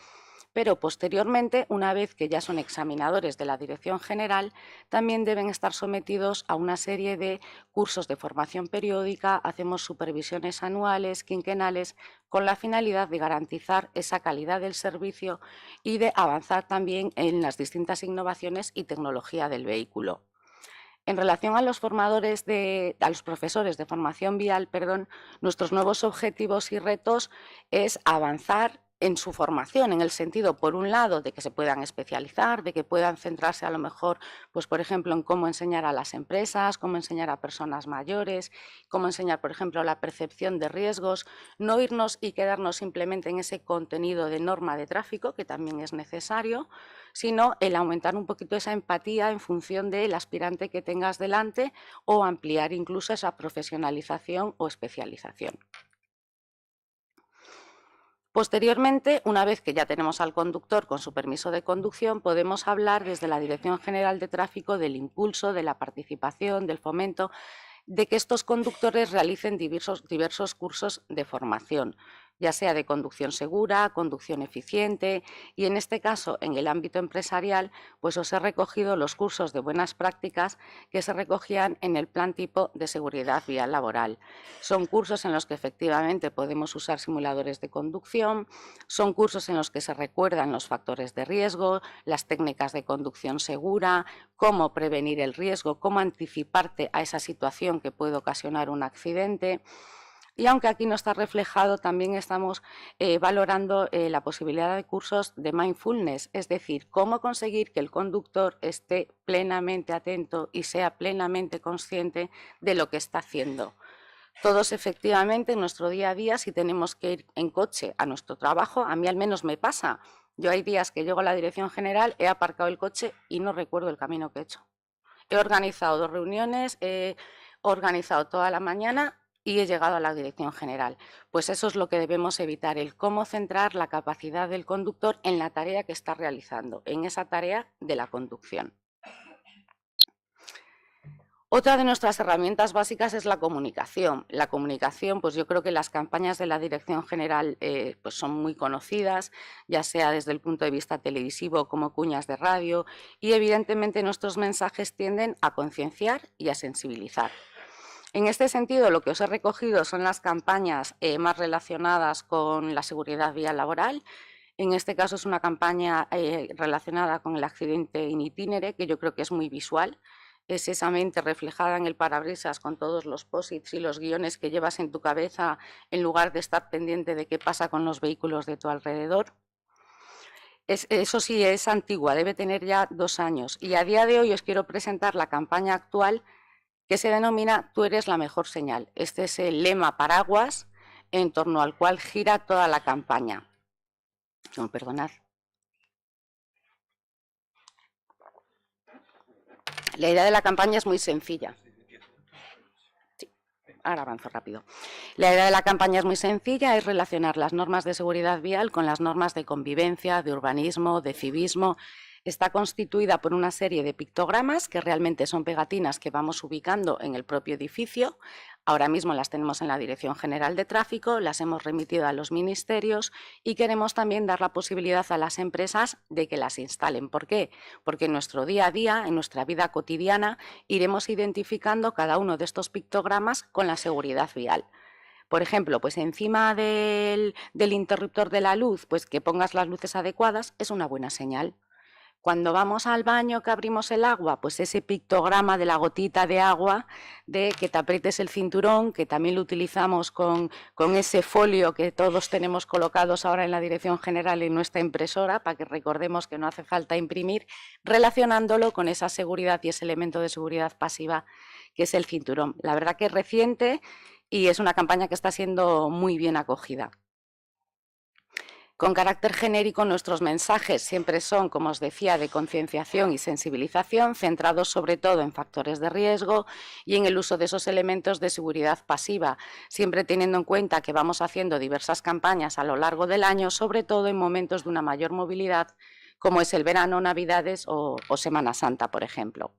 pero posteriormente, una vez que ya son examinadores de la Dirección General, también deben estar sometidos a una serie de cursos de formación periódica, hacemos supervisiones anuales, quinquenales, con la finalidad de garantizar esa calidad del servicio y de avanzar también en las distintas innovaciones y tecnología del vehículo. En relación a los profesores de formación vial, nuestros nuevos objetivos y retos es avanzar en su formación, en el sentido, por un lado, de que se puedan especializar, de que puedan centrarse a lo mejor, pues por ejemplo, en cómo enseñar a las empresas, cómo enseñar a personas mayores, cómo enseñar, por ejemplo, la percepción de riesgos, no irnos y quedarnos simplemente en ese contenido de norma de tráfico, que también es necesario, sino el aumentar un poquito esa empatía en función del aspirante que tengas delante o ampliar incluso esa profesionalización o especialización. Posteriormente, una vez que ya tenemos al conductor con su permiso de conducción, podemos hablar desde la Dirección General de Tráfico del impulso, de la participación, del fomento, de que estos conductores realicen diversos cursos de formación, ya sea de conducción segura, conducción eficiente, y en este caso, en el ámbito empresarial, pues os he recogido los cursos de buenas prácticas que se recogían en el Plan Tipo de Seguridad Vial Laboral. Son cursos en los que efectivamente podemos usar simuladores de conducción, son cursos en los que se recuerdan los factores de riesgo, las técnicas de conducción segura, cómo prevenir el riesgo, cómo anticiparte a esa situación que puede ocasionar un accidente. Y aunque aquí no está reflejado, también estamos valorando la posibilidad de cursos de mindfulness, es decir, cómo conseguir que el conductor esté plenamente atento y sea plenamente consciente de lo que está haciendo. Todos efectivamente en nuestro día a día, si tenemos que ir en coche a nuestro trabajo, a mí al menos me pasa. Yo hay días que llego a la Dirección General, he aparcado el coche y no recuerdo el camino que he hecho. He organizado 2 reuniones, he organizado toda la mañana y he llegado a la Dirección General. Pues eso es lo que debemos evitar, el cómo centrar la capacidad del conductor en la tarea que está realizando, en esa tarea de la conducción. Otra de nuestras herramientas básicas es la comunicación. La comunicación, pues yo creo que las campañas de la Dirección General pues son muy conocidas, ya sea desde el punto de vista televisivo como cuñas de radio, y evidentemente nuestros mensajes tienden a concienciar y a sensibilizar. En este sentido, lo que os he recogido son las campañas más relacionadas con la seguridad vial laboral. En este caso es una campaña relacionada con el accidente in itinere, que yo creo que es muy visual. Es esa mente reflejada en el parabrisas con todos los posits y los guiones que llevas en tu cabeza en lugar de estar pendiente de qué pasa con los vehículos de tu alrededor. Eso sí, es antigua, debe tener ya 2 años. Y a día de hoy os quiero presentar la campaña actual que se denomina Tú eres la mejor señal. Este es el lema paraguas en torno al cual gira toda la campaña. No, perdonad. La idea de la campaña es muy sencilla. Sí, ahora avanzo rápido. La idea de la campaña es muy sencilla, es relacionar las normas de seguridad vial con las normas de convivencia, de urbanismo, de civismo. Está constituida por una serie de pictogramas que realmente son pegatinas que vamos ubicando en el propio edificio. Ahora mismo las tenemos en la Dirección General de Tráfico, las hemos remitido a los ministerios y queremos también dar la posibilidad a las empresas de que las instalen. ¿Por qué? Porque en nuestro día a día, en nuestra vida cotidiana, iremos identificando cada uno de estos pictogramas con la seguridad vial. Por ejemplo, pues encima del interruptor de la luz, pues que pongas las luces adecuadas es una buena señal. Cuando vamos al baño que abrimos el agua, pues ese pictograma de la gotita de agua, de que te aprietes el cinturón, que también lo utilizamos con ese folio que todos tenemos colocados ahora en la Dirección General en nuestra impresora, para que recordemos que no hace falta imprimir, relacionándolo con esa seguridad y ese elemento de seguridad pasiva que es el cinturón. La verdad que es reciente y es una campaña que está siendo muy bien acogida. Con carácter genérico, nuestros mensajes siempre son, como os decía, de concienciación y sensibilización, centrados sobre todo en factores de riesgo y en el uso de esos elementos de seguridad pasiva, siempre teniendo en cuenta que vamos haciendo diversas campañas a lo largo del año, sobre todo en momentos de una mayor movilidad, como es el verano, Navidades o Semana Santa, por ejemplo.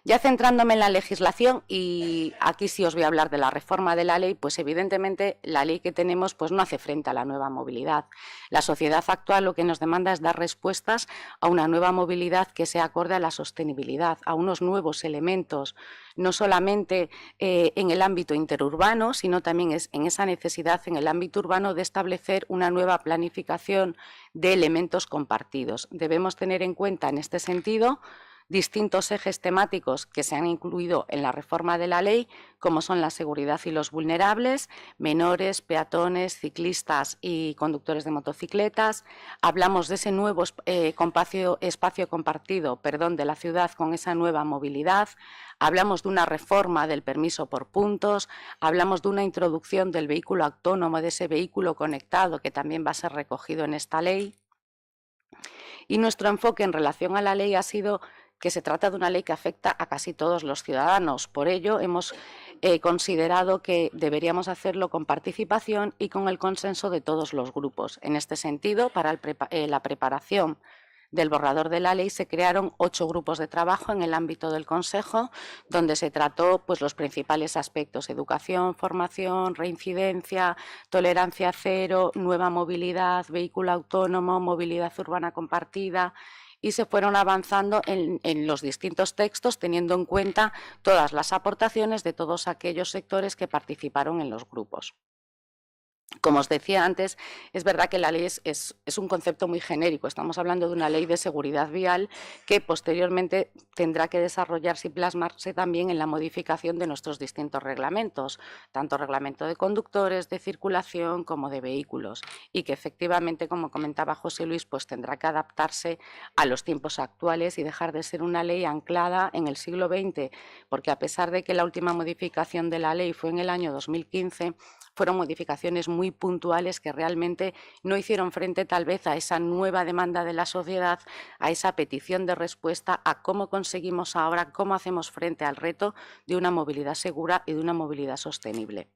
Ya centrándome en la legislación, y aquí sí os voy a hablar de la reforma de la ley, pues evidentemente la ley que tenemos pues no hace frente a la nueva movilidad. La sociedad actual lo que nos demanda es dar respuestas a una nueva movilidad que sea acorde a la sostenibilidad, a unos nuevos elementos, no solamente en el ámbito interurbano, sino también en esa necesidad en el ámbito urbano de establecer una nueva planificación de elementos compartidos. Debemos tener en cuenta en este sentido distintos ejes temáticos que se han incluido en la reforma de la ley, como son la seguridad y los vulnerables, menores, peatones, ciclistas y conductores de motocicletas. Hablamos de ese nuevo espacio compartido de la ciudad con esa nueva movilidad. Hablamos de una reforma del permiso por puntos, hablamos de una introducción del vehículo autónomo, de ese vehículo conectado que también va a ser recogido en esta ley. Y nuestro enfoque en relación a la ley ha sido que se trata de una ley que afecta a casi todos los ciudadanos. Por ello, hemos considerado que deberíamos hacerlo con participación y con el consenso de todos los grupos. En este sentido, para la preparación del borrador de la ley se crearon 8 grupos de trabajo en el ámbito del Consejo, donde se trató pues, los principales aspectos: educación, formación, reincidencia, tolerancia cero, nueva movilidad, vehículo autónomo, movilidad urbana compartida, y se fueron avanzando en los distintos textos teniendo en cuenta todas las aportaciones de todos aquellos sectores que participaron en los grupos. Como os decía antes, es verdad que la ley es un concepto muy genérico. Estamos hablando de una ley de seguridad vial que posteriormente tendrá que desarrollarse y plasmarse también en la modificación de nuestros distintos reglamentos, tanto reglamento de conductores, de circulación como de vehículos, y que efectivamente, como comentaba José Luis, pues tendrá que adaptarse a los tiempos actuales y dejar de ser una ley anclada en el siglo XX, porque a pesar de que la última modificación de la ley fue en el año 2015, fueron modificaciones muy puntuales que realmente no hicieron frente tal vez a esa nueva demanda de la sociedad, a esa petición de respuesta a cómo conseguimos ahora, cómo hacemos frente al reto de una movilidad segura y de una movilidad sostenible.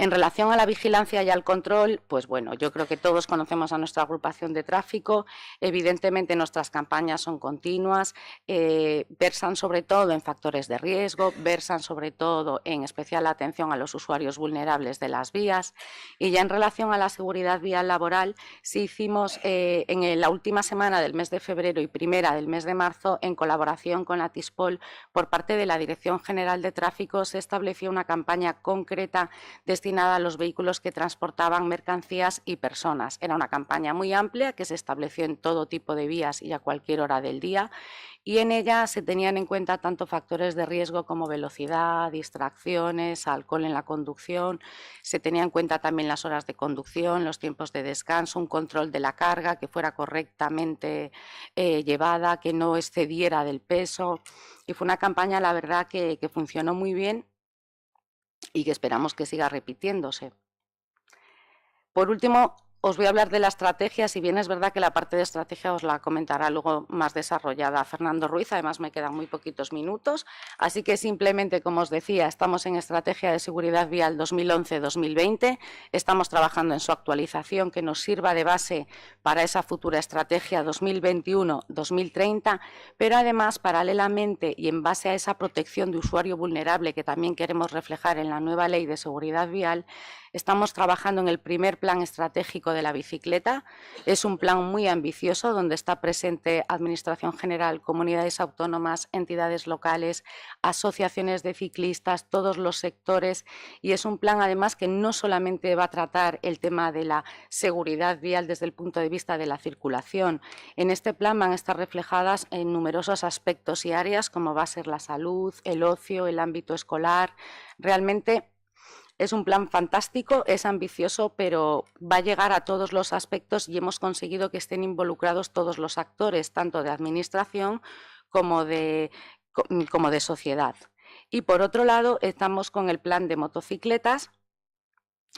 En relación a la vigilancia y al control, pues bueno, yo creo que todos conocemos a nuestra agrupación de tráfico. Evidentemente nuestras campañas son continuas, versan sobre todo en factores de riesgo, versan sobre todo en especial atención a los usuarios vulnerables de las vías. Y ya en relación a la seguridad vial laboral, sí hicimos en la última semana del mes de febrero y primera del mes de marzo, en colaboración con la TISPOL, por parte de la Dirección General de Tráfico, se estableció una campaña concreta destinada a los vehículos que transportaban mercancías y personas. Era una campaña muy amplia que se estableció en todo tipo de vías y a cualquier hora del día, y en ella se tenían en cuenta tanto factores de riesgo como velocidad, distracciones, alcohol en la conducción. Se tenían en cuenta también las horas de conducción, los tiempos de descanso, un control de la carga que fuera correctamente llevada, que no excediera del peso. Y fue una campaña, la verdad, que funcionó muy bien y que esperamos que siga repitiéndose. Por último, os voy a hablar de la estrategia, si bien es verdad que la parte de estrategia os la comentará luego más desarrollada Fernando Ruiz, además me quedan muy poquitos minutos, así que simplemente, como os decía, estamos en Estrategia de Seguridad Vial 2011-2020, estamos trabajando en su actualización que nos sirva de base para esa futura estrategia 2021-2030, pero además, paralelamente y en base a esa protección de usuario vulnerable que también queremos reflejar en la nueva Ley de Seguridad Vial, estamos trabajando en el primer plan estratégico de la bicicleta. Es un plan muy ambicioso donde está presente Administración General, comunidades autónomas, entidades locales, asociaciones de ciclistas, todos los sectores, y es un plan además que no solamente va a tratar el tema de la seguridad vial desde el punto de vista de la circulación. En este plan van a estar reflejadas en numerosos aspectos y áreas como va a ser la salud, el ocio, el ámbito escolar. Realmente es un plan fantástico, es ambicioso, pero va a llegar a todos los aspectos y hemos conseguido que estén involucrados todos los actores, tanto de administración como de sociedad. Y por otro lado, estamos con el plan de motocicletas.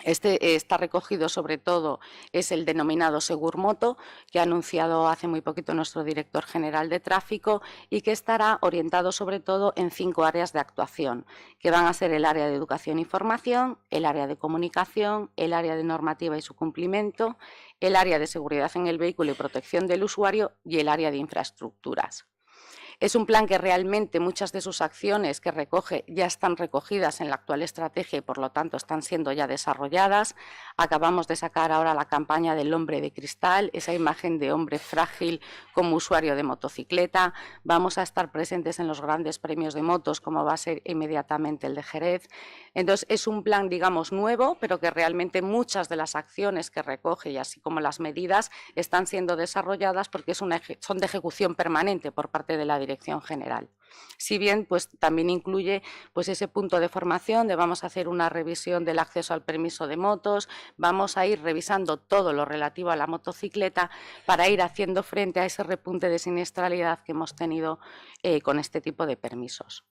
Este está recogido sobre todo, es el denominado Segurmoto, que ha anunciado hace muy poquito nuestro director general de tráfico y que estará orientado sobre todo en 5 áreas de actuación, que van a ser el área de educación y formación, el área de comunicación, el área de normativa y su cumplimiento, el área de seguridad en el vehículo y protección del usuario y el área de infraestructuras. Es un plan que realmente muchas de sus acciones que recoge ya están recogidas en la actual estrategia y por lo tanto están siendo ya desarrolladas. Acabamos de sacar ahora la campaña del hombre de cristal, esa imagen de hombre frágil como usuario de motocicleta. Vamos a estar presentes en los grandes premios de motos como va a ser inmediatamente el de Jerez. Entonces es un plan, digamos, nuevo, pero que realmente muchas de las acciones que recoge y así como las medidas están siendo desarrolladas porque son de ejecución permanente por parte de la Dirección General. Si bien pues, también incluye pues, ese punto de formación de vamos a hacer una revisión del acceso al permiso de motos, vamos a ir revisando todo lo relativo a la motocicleta para ir haciendo frente a ese repunte de siniestralidad que hemos tenido con este tipo de permisos.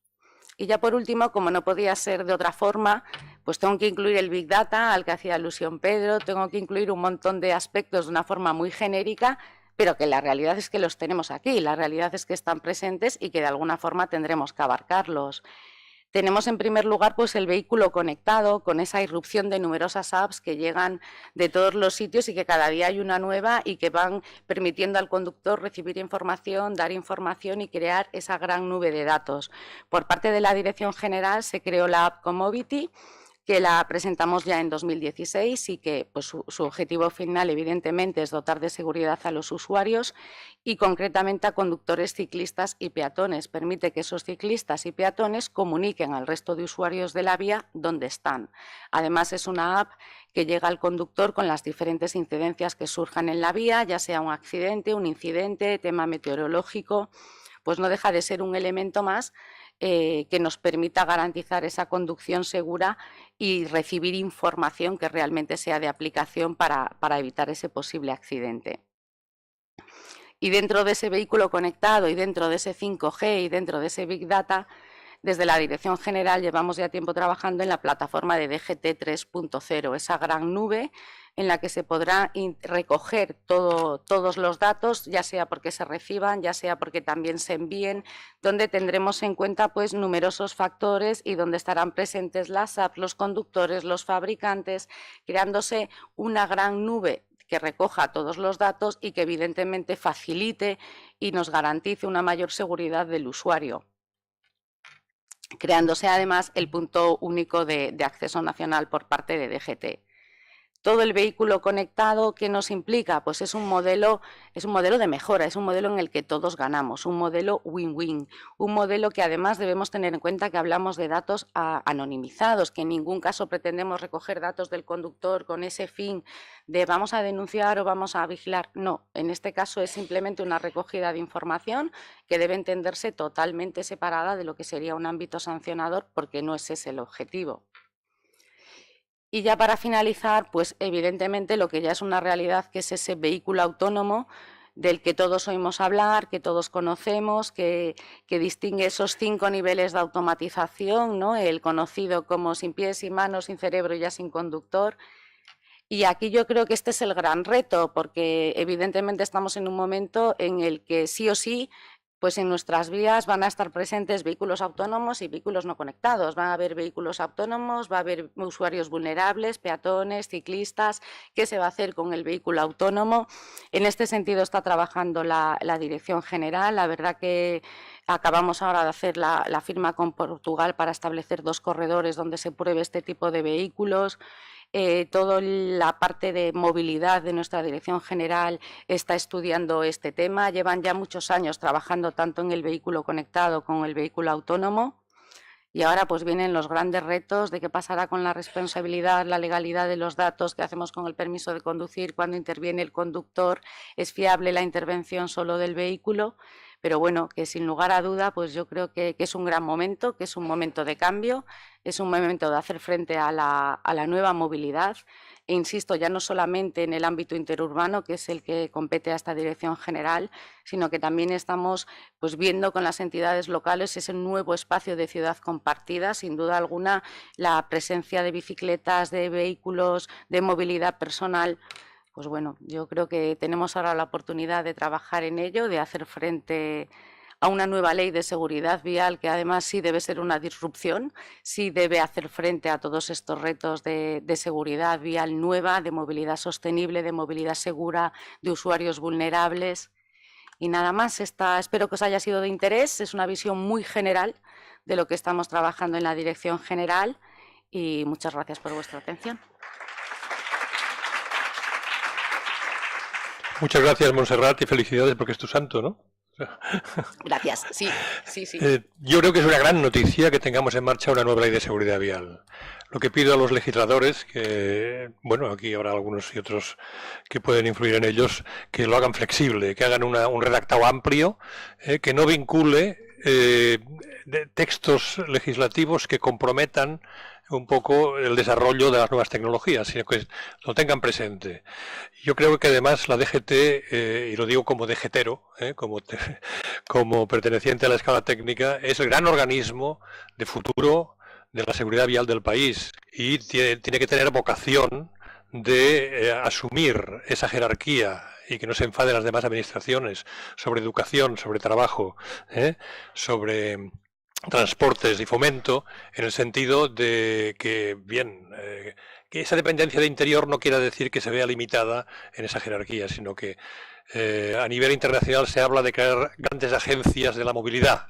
Y ya por último, como no podía ser de otra forma, pues tengo que incluir el Big Data al que hacía alusión Pedro, tengo que incluir un montón de aspectos de una forma muy genérica, pero que la realidad es que los tenemos aquí, la realidad es que están presentes y que de alguna forma tendremos que abarcarlos. Tenemos en primer lugar pues, el vehículo conectado, con esa irrupción de numerosas apps que llegan de todos los sitios y que cada día hay una nueva y que van permitiendo al conductor recibir información, dar información y crear esa gran nube de datos. Por parte de la Dirección General se creó la app Comovity, que la presentamos ya en 2016 y que pues, su objetivo final evidentemente es dotar de seguridad a los usuarios y concretamente a conductores, ciclistas y peatones. Permite que esos ciclistas y peatones comuniquen al resto de usuarios de la vía dónde están. Además es una app que llega al conductor con las diferentes incidencias que surjan en la vía, ya sea un accidente, un incidente, tema meteorológico, pues no deja de ser un elemento más que nos permita garantizar esa conducción segura y recibir información que realmente sea de aplicación para evitar ese posible accidente. Y dentro de ese vehículo conectado y dentro de ese 5G y dentro de ese Big Data, desde la Dirección General llevamos ya tiempo trabajando en la plataforma de DGT 3.0, esa gran nube en la que se podrá recoger todos los datos, ya sea porque se reciban, ya sea porque también se envíen, donde tendremos en cuenta pues, numerosos factores y donde estarán presentes las apps, los conductores, los fabricantes, creándose una gran nube que recoja todos los datos y que evidentemente facilite y nos garantice una mayor seguridad del usuario, creándose además el punto único de acceso nacional por parte de DGT. Todo el vehículo conectado, ¿qué nos implica? Pues es un modelo de mejora, es un modelo en el que todos ganamos, un modelo win-win, un modelo que además debemos tener en cuenta que hablamos de datos anonimizados, que en ningún caso pretendemos recoger datos del conductor con ese fin de vamos a denunciar o vamos a vigilar. No, en este caso es simplemente una recogida de información que debe entenderse totalmente separada de lo que sería un ámbito sancionador, porque no es ese el objetivo. Y ya para finalizar, pues evidentemente lo que ya es una realidad, que es ese vehículo autónomo del que todos oímos hablar, que todos conocemos, que distingue esos 5 niveles de automatización, ¿no? El conocido como sin pies, sin manos, sin cerebro y ya sin conductor. Y aquí yo creo que este es el gran reto, porque evidentemente estamos en un momento en el que sí o sí, pues en nuestras vías van a estar presentes vehículos autónomos y vehículos no conectados. Van a haber vehículos autónomos, va a haber usuarios vulnerables, peatones, ciclistas. ¿Qué se va a hacer con el vehículo autónomo? En este sentido está trabajando la Dirección General. La verdad que acabamos ahora de hacer la firma con Portugal para establecer 2 corredores donde se pruebe este tipo de vehículos. Toda la parte de movilidad de nuestra Dirección General está estudiando este tema. Llevan ya muchos años trabajando tanto en el vehículo conectado como en el vehículo autónomo. Y ahora pues vienen los grandes retos de qué pasará con la responsabilidad, la legalidad de los datos, qué hacemos con el permiso de conducir, cuando interviene el conductor, es fiable la intervención solo del vehículo. Pero bueno, que sin lugar a duda, pues yo creo que es un gran momento, que es un momento de cambio, es un momento de hacer frente a la nueva movilidad. E insisto, ya no solamente en el ámbito interurbano, que es el que compete a esta Dirección General, sino que también estamos pues, viendo con las entidades locales ese nuevo espacio de ciudad compartida. Sin duda alguna, la presencia de bicicletas, de vehículos, de movilidad personal. Pues bueno, yo creo que tenemos ahora la oportunidad de trabajar en ello, de hacer frente a una nueva ley de seguridad vial que además sí debe ser una disrupción, sí debe hacer frente a todos estos retos de seguridad vial nueva, de movilidad sostenible, de movilidad segura, de usuarios vulnerables. Y nada más, espero que os haya sido de interés. Es una visión muy general de lo que estamos trabajando en la Dirección General y muchas gracias por vuestra atención. Muchas gracias, Montserrat, y felicidades porque es tu santo, ¿no? Gracias, sí. Yo creo que es una gran noticia que tengamos en marcha una nueva ley de seguridad vial. Lo que pido a los legisladores, que, bueno, aquí habrá algunos y otros que pueden influir en ellos, que lo hagan flexible, que hagan un redactado amplio, que no vincule textos legislativos que comprometan un poco el desarrollo de las nuevas tecnologías, sino que lo tengan presente. Yo creo que además la DGT, y lo digo como DGTero, como perteneciente a la escala técnica, es el gran organismo de futuro de la seguridad vial del país y tiene que tener vocación de asumir esa jerarquía y que no se enfaden las demás administraciones sobre educación, sobre trabajo, sobre transportes y fomento, en el sentido de que, que esa dependencia de interior no quiera decir que se vea limitada en esa jerarquía, sino que a nivel internacional se habla de crear grandes agencias de la movilidad.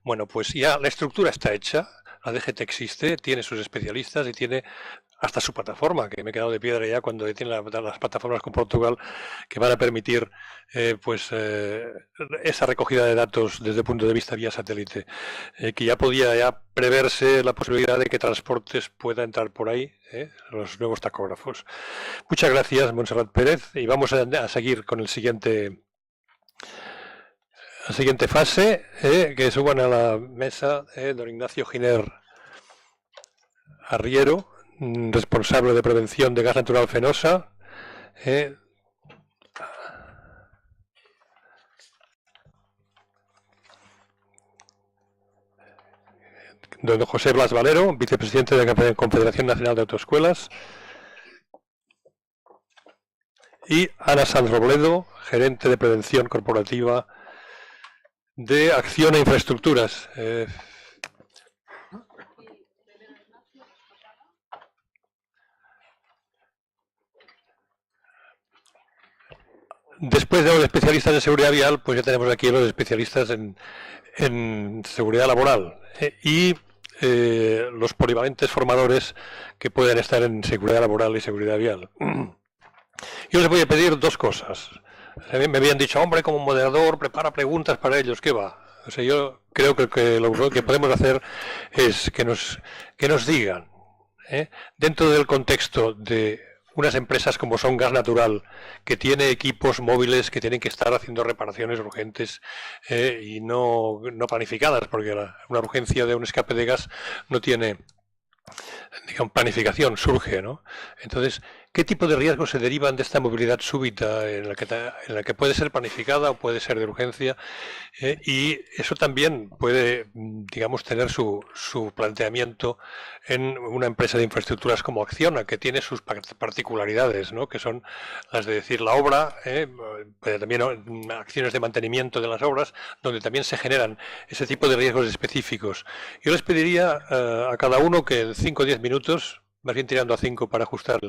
Bueno, pues ya la estructura está hecha, la DGT existe, tiene sus especialistas y tiene hasta su plataforma, que me he quedado de piedra ya cuando tiene las plataformas con Portugal, que van a permitir esa recogida de datos desde el punto de vista vía satélite, que ya podía preverse la posibilidad de que transportes pueda entrar por ahí, los nuevos tacógrafos. Muchas gracias, Montserrat Pérez, y vamos a seguir con la siguiente fase, que suban a la mesa don Ignacio Giner Arriero, responsable de prevención de gas natural Fenosa, don José Blas Valero, vicepresidente de la Confederación Nacional de Autoescuelas, y Ana Sanz Robledo, gerente de prevención corporativa de Acción e Infraestructuras. Después de los especialistas en seguridad vial, pues ya tenemos aquí los especialistas en seguridad laboral y los polivalentes formadores que pueden estar en seguridad laboral y seguridad vial. Yo les voy a pedir dos cosas. Me habían dicho, hombre, como moderador, prepara preguntas para ellos, ¿qué va? O sea, yo creo que lo que podemos hacer es que nos digan, dentro del contexto de unas empresas como son Gas Natural, que tiene equipos móviles que tienen que estar haciendo reparaciones urgentes y no planificadas, porque una urgencia de un escape de gas no tiene, digamos, planificación, surge, ¿no? Entonces, ¿qué tipo de riesgos se derivan de esta movilidad súbita en la que puede ser planificada o puede ser de urgencia? Y eso también puede, digamos, tener su planteamiento en una empresa de infraestructuras como Acciona, que tiene sus particularidades, ¿no? Que son las de decir la obra, pero también acciones de mantenimiento de las obras, donde también se generan ese tipo de riesgos específicos. Yo les pediría a cada uno que en 5 o 10 minutos, más bien tirando a 5 para ajustar,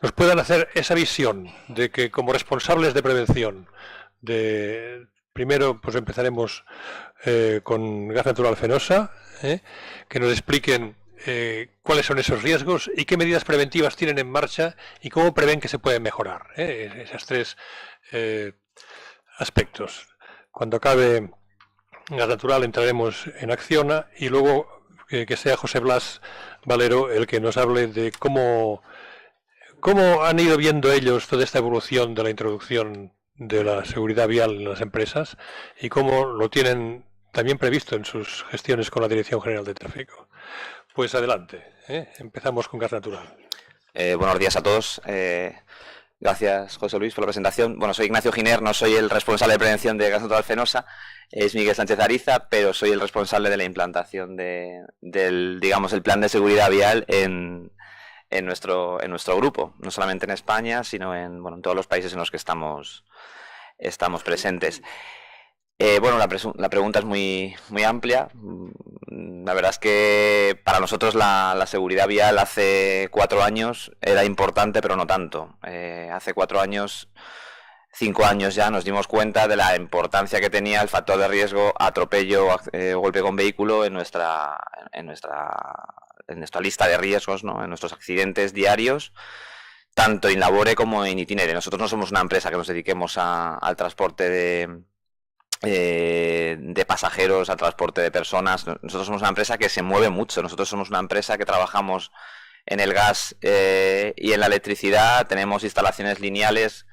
nos puedan hacer esa visión de que como responsables de prevención, primero pues empezaremos con Gas Natural Fenosa, que nos expliquen cuáles son esos riesgos y qué medidas preventivas tienen en marcha y cómo prevén que se pueden mejorar, esos tres aspectos. Cuando acabe Gas Natural entraremos en Acciona y luego que sea José Blas Valero el que nos hable de cómo han ido viendo ellos toda esta evolución de la introducción de la seguridad vial en las empresas y cómo lo tienen también previsto en sus gestiones con la Dirección General de Tráfico. Pues adelante, empezamos con Gas Natural. Buenos días a todos. Gracias, José Luis, por la presentación. Bueno, soy Ignacio Giner, no soy el responsable de prevención de Gas Natural Fenosa, es Miguel Sánchez Ariza, pero soy el responsable de la implantación del plan de seguridad vial en nuestro grupo, no solamente en España, sino en todos los países en los que estamos presentes. La pregunta es muy amplia. La verdad es que para nosotros la seguridad vial hace 4 años era importante, pero no tanto. Hace 4 años 5 años ya nos dimos cuenta de la importancia que tenía el factor de riesgo atropello o golpe con vehículo en nuestra lista de riesgos, ¿no? En nuestros accidentes diarios, tanto in labore como in itinere. Nosotros no somos una empresa que nos dediquemos al transporte de pasajeros, al transporte de personas. Nosotros somos una empresa que se mueve mucho. Nosotros somos una empresa que trabajamos en el gas y en la electricidad. Tenemos instalaciones lineales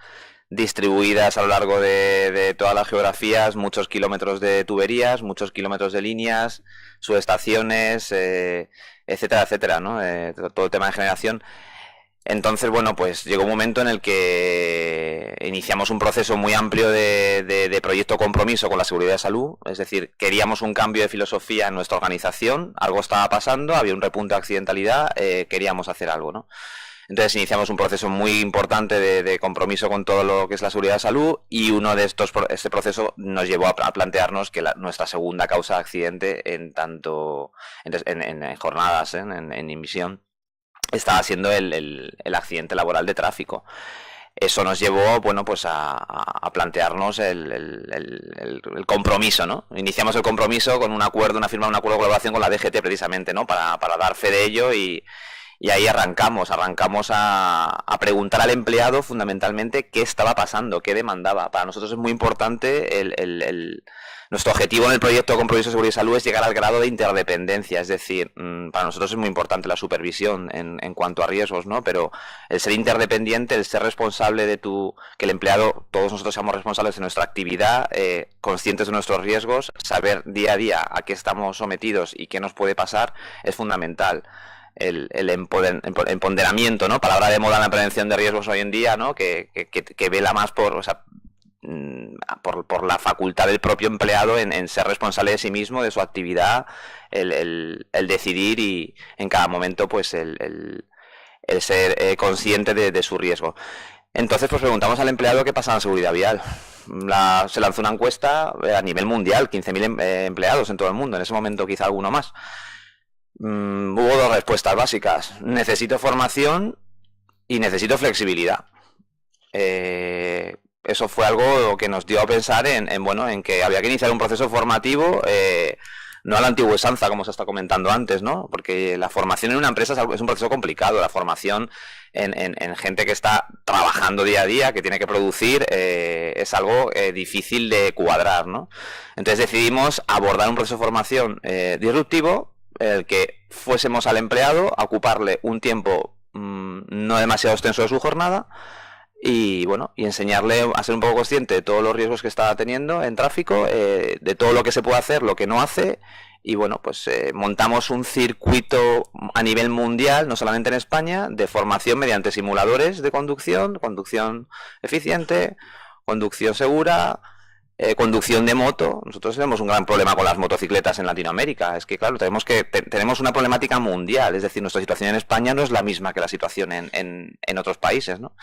distribuidas a lo largo de todas las geografías, muchos kilómetros de tuberías, muchos kilómetros de líneas, subestaciones, etcétera, etcétera, ¿no? Todo el tema de generación. Entonces, bueno, pues llegó un momento en el que iniciamos un proceso muy amplio de proyecto compromiso con la seguridad de salud, es decir, queríamos un cambio de filosofía en nuestra organización, algo estaba pasando, había un repunte de accidentalidad, queríamos hacer algo, ¿no? Entonces iniciamos un proceso muy importante de compromiso con todo lo que es la seguridad de salud, y este proceso nos llevó a plantearnos que nuestra segunda causa de accidente en jornadas, en emisión, estaba siendo el accidente laboral de tráfico. Eso nos llevó, bueno, pues a plantearnos el compromiso, ¿no? Iniciamos el compromiso con una firma de un acuerdo de colaboración con la DGT, precisamente, ¿no? Para dar fe de ello, y ahí arrancamos a preguntar al empleado fundamentalmente qué estaba pasando, qué demandaba. Para nosotros es muy importante nuestro objetivo en el proyecto de compromiso de seguridad y salud es llegar al grado de interdependencia, es decir, para nosotros es muy importante la supervisión en cuanto a riesgos, ¿no? Pero el ser interdependiente, el ser responsable que el empleado, todos nosotros seamos responsables de nuestra actividad, conscientes de nuestros riesgos, saber día a día a qué estamos sometidos y qué nos puede pasar, es fundamental. El empoderamiento, ¿no? Palabra de moda en la prevención de riesgos hoy en día, ¿no? Que vela más por la facultad del propio empleado en ser responsable de sí mismo, de su actividad, el decidir, y en cada momento pues el ser consciente de su riesgo. Entonces pues preguntamos al empleado qué pasa en seguridad vial. Se lanzó una encuesta a nivel mundial, 15.000 empleados en todo el mundo, en ese momento quizá alguno más. Hubo 2 respuestas básicas: necesito formación y necesito flexibilidad. Eso fue algo que nos dio a pensar en que había que iniciar un proceso formativo, no a la antigua usanza, como se está comentando antes, ¿no? Porque la formación en una empresa es un proceso complicado. La formación en gente que está trabajando día a día, que tiene que producir, es algo difícil de cuadrar, ¿no? Entonces decidimos abordar un proceso de formación disruptivo, el que fuésemos al empleado a ocuparle un tiempo no demasiado extenso de su jornada, y enseñarle a ser un poco consciente de todos los riesgos que está teniendo en tráfico, de todo lo que se puede hacer, lo que no hace, y montamos un circuito a nivel mundial, no solamente en España, de formación mediante simuladores de conducción eficiente, conducción segura, conducción de moto. Nosotros tenemos un gran problema con las motocicletas en Latinoamérica. Es que, claro, tenemos una problemática mundial. Es decir, nuestra situación en España no es la misma que la situación en otros países, ¿no?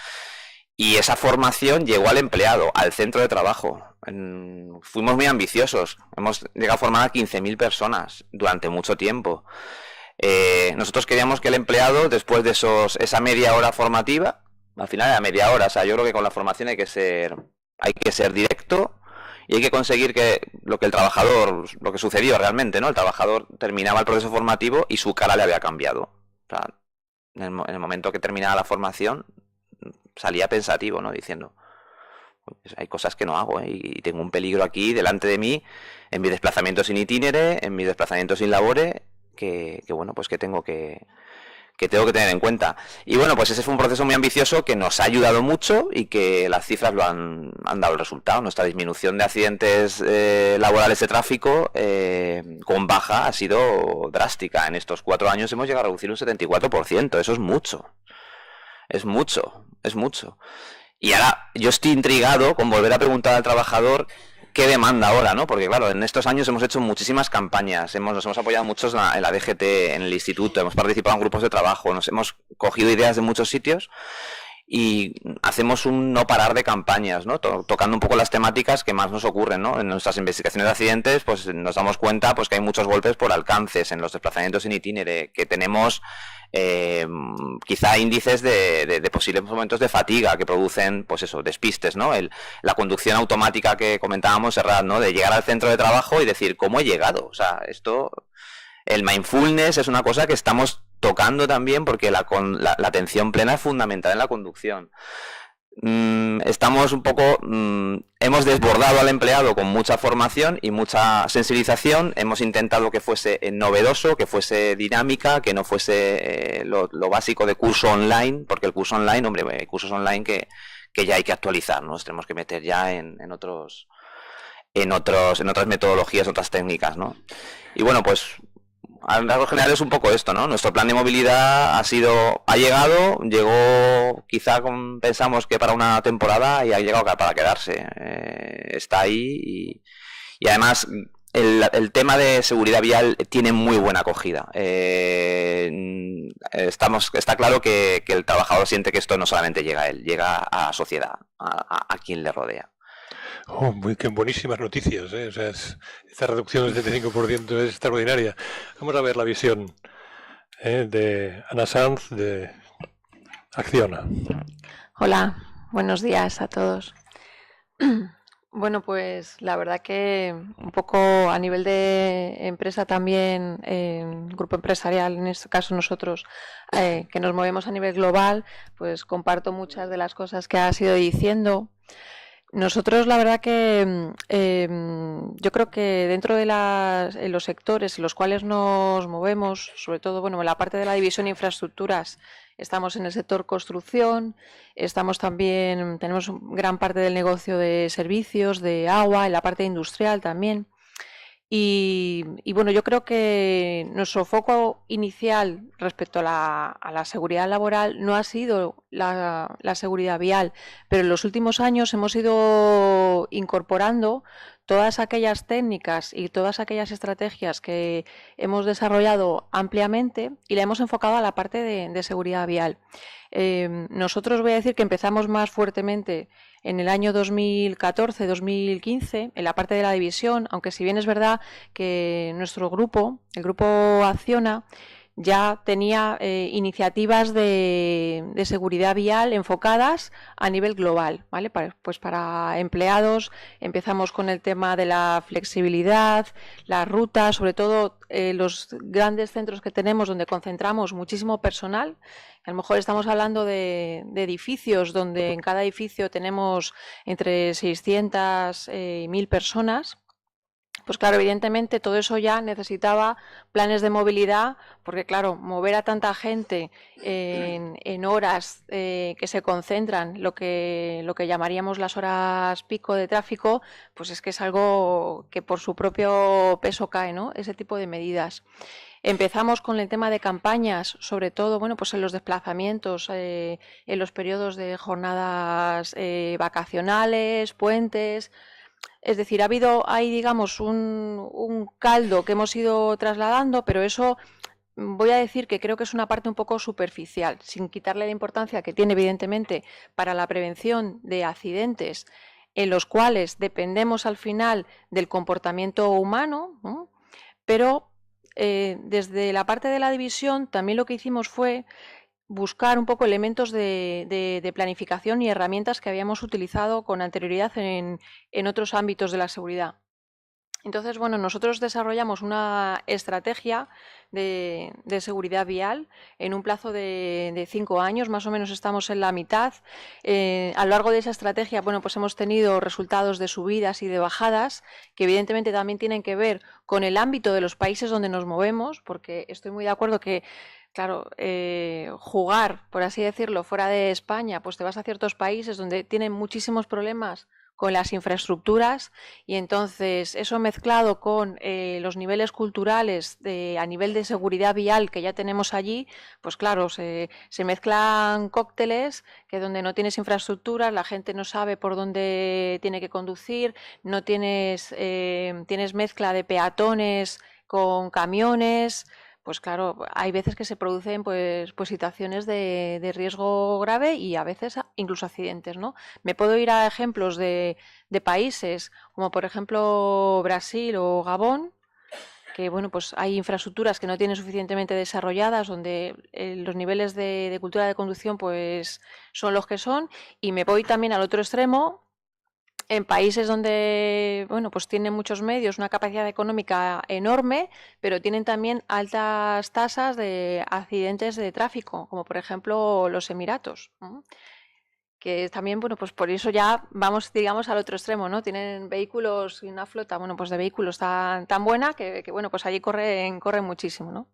Y esa formación llegó al empleado, al centro de trabajo. Fuimos muy ambiciosos. Hemos llegado a formar a 15.000 personas durante mucho tiempo. Nosotros queríamos que el empleado, después de esa media hora formativa, al final era media hora, o sea, yo creo que con la formación hay que ser directo, y hay que conseguir lo que sucedió realmente, ¿no? El trabajador terminaba el proceso formativo y su cara le había cambiado. O sea, en el momento que terminaba la formación, salía pensativo, ¿no? Diciendo, pues hay cosas que no hago, y tengo un peligro aquí delante de mí, en mis desplazamientos in itinere, en mis desplazamientos in labore, que tengo que tener en cuenta. Y pues ese fue un proceso muy ambicioso que nos ha ayudado mucho, y que las cifras lo han dado el resultado. Nuestra disminución de accidentes laborales de tráfico con baja ha sido drástica. En estos 4 años hemos llegado a reducir un 74%. Eso es mucho. Es mucho. Y ahora yo estoy intrigado con volver a preguntar al trabajador qué demanda ahora, ¿no? Porque claro, en estos años hemos hecho muchísimas campañas, nos hemos apoyado mucho en la DGT, en el instituto, hemos participado en grupos de trabajo, nos hemos cogido ideas de muchos sitios, y hacemos un no parar de campañas, ¿no? Tocando un poco las temáticas que más nos ocurren, ¿no? En nuestras investigaciones de accidentes, pues nos damos cuenta pues que hay muchos golpes por alcances en los desplazamientos en itinere, que tenemos quizá índices de posibles momentos de fatiga que producen, pues eso, despistes, ¿no? La conducción automática que comentábamos, Serrat, ¿no? De llegar al centro de trabajo y decir, ¿cómo he llegado? O sea, el mindfulness es una cosa que estamos tocando también porque la atención plena es fundamental en la conducción. Estamos un poco, hemos desbordado al empleado con mucha formación y mucha sensibilización, hemos intentado que fuese novedoso, que fuese dinámica, que no fuese lo básico de curso online, porque el curso online, hombre, hay cursos online que ya hay que actualizar, ¿no? Nos tenemos que meter ya en otras metodologías, otras técnicas, ¿no? Y bueno, pues a rasgos generales es un poco esto, ¿no? Nuestro plan de movilidad llegó quizá pensamos que para una temporada y ha llegado para quedarse. Está ahí y además el tema de seguridad vial tiene muy buena acogida. Está claro que el trabajador siente que esto no solamente llega a él, llega a la sociedad, a quien le rodea. Oh, qué buenísimas noticias, ¿eh? O sea, esta reducción del 75% es extraordinaria. Vamos a ver la visión de Ana Sanz de Acciona. Hola, buenos días a todos. Bueno, pues la verdad que un poco a nivel de empresa también, grupo empresarial, en este caso nosotros, que nos movemos a nivel global, pues comparto muchas de las cosas que has ido diciendo. Nosotros, la verdad que yo creo que dentro de los sectores en los cuales nos movemos, sobre todo, bueno, en la parte de la división de infraestructuras, estamos en el sector construcción, tenemos gran parte del negocio de servicios, de agua, en la parte industrial también. Y bueno, yo creo que nuestro foco inicial respecto a la seguridad laboral no ha sido la seguridad vial, pero en los últimos años hemos ido incorporando todas aquellas técnicas y todas aquellas estrategias que hemos desarrollado ampliamente y la hemos enfocado a la parte de seguridad vial. Nosotros voy a decir que empezamos más fuertemente en el año 2014-2015 en la parte de la división, aunque si bien es verdad que nuestro grupo, el grupo Acciona, ya tenía iniciativas de seguridad vial enfocadas a nivel global, ¿vale? Pues para empleados empezamos con el tema de la flexibilidad, las rutas, sobre todo los grandes centros que tenemos donde concentramos muchísimo personal. A lo mejor estamos hablando de edificios donde en cada edificio tenemos entre 600 y 1000 personas. Pues claro, evidentemente todo eso ya necesitaba planes de movilidad, porque claro, mover a tanta gente en horas que se concentran, lo que llamaríamos las horas pico de tráfico, pues es que es algo que por su propio peso cae, ¿no? Ese tipo de medidas. Empezamos con el tema de campañas, sobre todo, bueno, pues en los desplazamientos, en los periodos de jornadas vacacionales, puentes. Es decir, hay, digamos, un caldo que hemos ido trasladando, pero eso voy a decir que creo que es una parte un poco superficial, sin quitarle la importancia que tiene, evidentemente, para la prevención de accidentes en los cuales dependemos al final del comportamiento humano, ¿no? Pero desde la parte de la división también lo que hicimos fue buscar un poco elementos de planificación y herramientas que habíamos utilizado con anterioridad en otros ámbitos de la seguridad. Entonces, bueno, nosotros desarrollamos una estrategia de seguridad vial en un plazo de 5 años, más o menos estamos en la mitad. A lo largo de esa estrategia, bueno, pues hemos tenido resultados de subidas y de bajadas, que evidentemente también tienen que ver con el ámbito de los países donde nos movemos, porque estoy muy de acuerdo que, claro, jugar, por así decirlo, fuera de España, pues te vas a ciertos países donde tienen muchísimos problemas con las infraestructuras y entonces eso mezclado con los niveles culturales a nivel de seguridad vial que ya tenemos allí, pues claro, se mezclan cócteles que donde no tienes infraestructuras, la gente no sabe por dónde tiene que conducir, no tienes mezcla de peatones con camiones. pues claro, hay veces que se producen pues situaciones de riesgo grave y a veces incluso accidentes, ¿no? Me puedo ir a ejemplos de países como por ejemplo Brasil o Gabón, que bueno, pues hay infraestructuras que no tienen suficientemente desarrolladas, donde los niveles de cultura de conducción pues son los que son, y me voy también al otro extremo, en países donde bueno, pues tienen muchos medios, una capacidad económica enorme, pero tienen también altas tasas de accidentes de tráfico, como por ejemplo los Emiratos, ¿no? Que también, bueno, pues por eso ya vamos, digamos, al otro extremo, ¿no? Tienen vehículos y una flota, bueno, pues de vehículos tan buena que bueno, pues allí corren muchísimo, ¿no?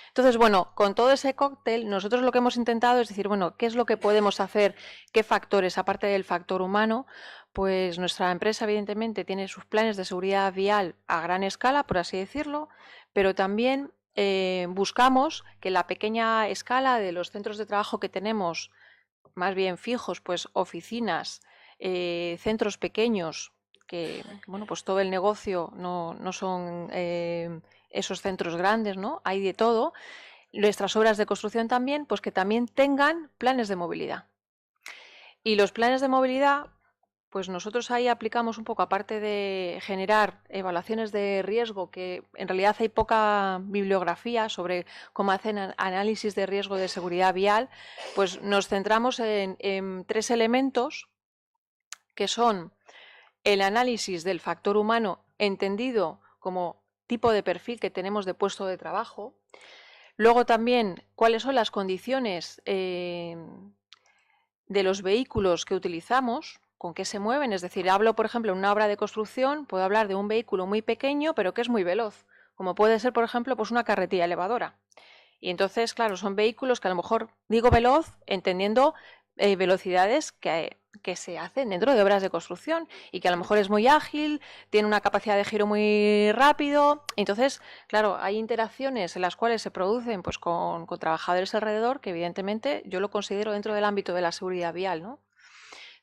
Entonces, bueno, con todo ese cóctel, nosotros lo que hemos intentado es decir, bueno, ¿qué es lo que podemos hacer? ¿Qué factores, aparte del factor humano? Pues nuestra empresa, evidentemente, tiene sus planes de seguridad vial a gran escala, por así decirlo, pero también buscamos que la pequeña escala de los centros de trabajo que tenemos, más bien fijos, pues oficinas, centros pequeños, que bueno, pues todo el negocio no son esos centros grandes, ¿no? Hay de todo. Nuestras obras de construcción también, pues que también tengan planes de movilidad. Y los planes de movilidad, pues nosotros ahí aplicamos un poco, aparte de generar evaluaciones de riesgo, que en realidad hay poca bibliografía sobre cómo hacen análisis de riesgo de seguridad vial, pues nos centramos en 3 elementos, que son el análisis del factor humano entendido como tipo de perfil que tenemos de puesto de trabajo, luego también cuáles son las condiciones de los vehículos que utilizamos, con qué se mueven, es decir, hablo por ejemplo en una obra de construcción, puedo hablar de un vehículo muy pequeño pero que es muy veloz, como puede ser por ejemplo pues una carretilla elevadora. Y entonces, claro, son vehículos que a lo mejor digo veloz entendiendo velocidades que se hacen dentro de obras de construcción y que a lo mejor es muy ágil, tiene una capacidad de giro muy rápido. Entonces, claro, hay interacciones en las cuales se producen pues con trabajadores alrededor que evidentemente yo lo considero dentro del ámbito de la seguridad vial, ¿no?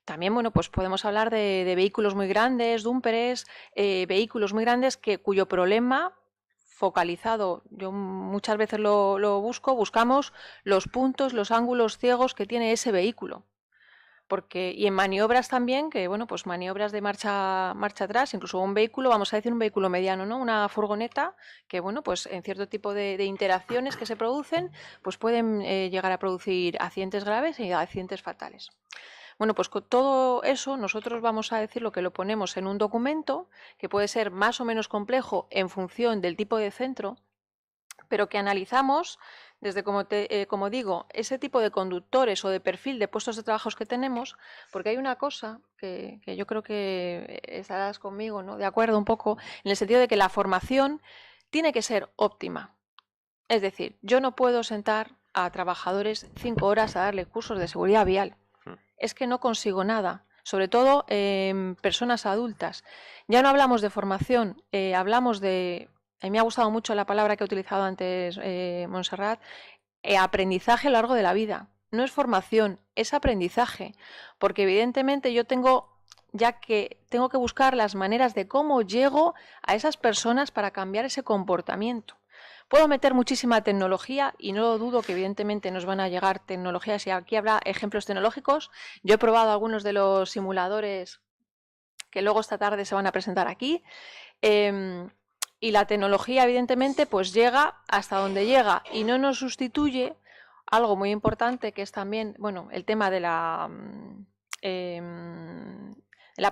También, bueno, pues podemos hablar de vehículos muy grandes, dúmperes, vehículos muy grandes cuyo problema focalizado, yo muchas veces lo buscamos los puntos, los ángulos ciegos que tiene ese vehículo. Porque, y en maniobras también, que bueno, pues maniobras de marcha atrás, incluso un vehículo, vamos a decir un vehículo mediano, ¿no? Una furgoneta, que bueno, pues en cierto tipo de interacciones que se producen, pues pueden llegar a producir accidentes graves y accidentes fatales. Bueno, pues con todo eso nosotros vamos a decir lo que lo ponemos en un documento que puede ser más o menos complejo en función del tipo de centro, pero que analizamos desde, como digo, ese tipo de conductores o de perfil de puestos de trabajo que tenemos, porque hay una cosa que yo creo que estarás conmigo, ¿no? De acuerdo un poco, en el sentido de que la formación tiene que ser óptima. Es decir, yo no puedo sentar a trabajadores 5 horas a darle cursos de seguridad vial. Es que no consigo nada, sobre todo en personas adultas. Ya no hablamos de formación, hablamos de, a mí me ha gustado mucho la palabra que ha utilizado antes Montserrat, aprendizaje a lo largo de la vida. No es formación, es aprendizaje, porque evidentemente yo tengo que buscar las maneras de cómo llego a esas personas para cambiar ese comportamiento. Puedo meter muchísima tecnología y no dudo que evidentemente nos van a llegar tecnologías y aquí habrá ejemplos tecnológicos. Yo he probado algunos de los simuladores que luego esta tarde se van a presentar aquí y la tecnología evidentemente pues llega hasta donde llega y no nos sustituye algo muy importante que es también, bueno, el tema de la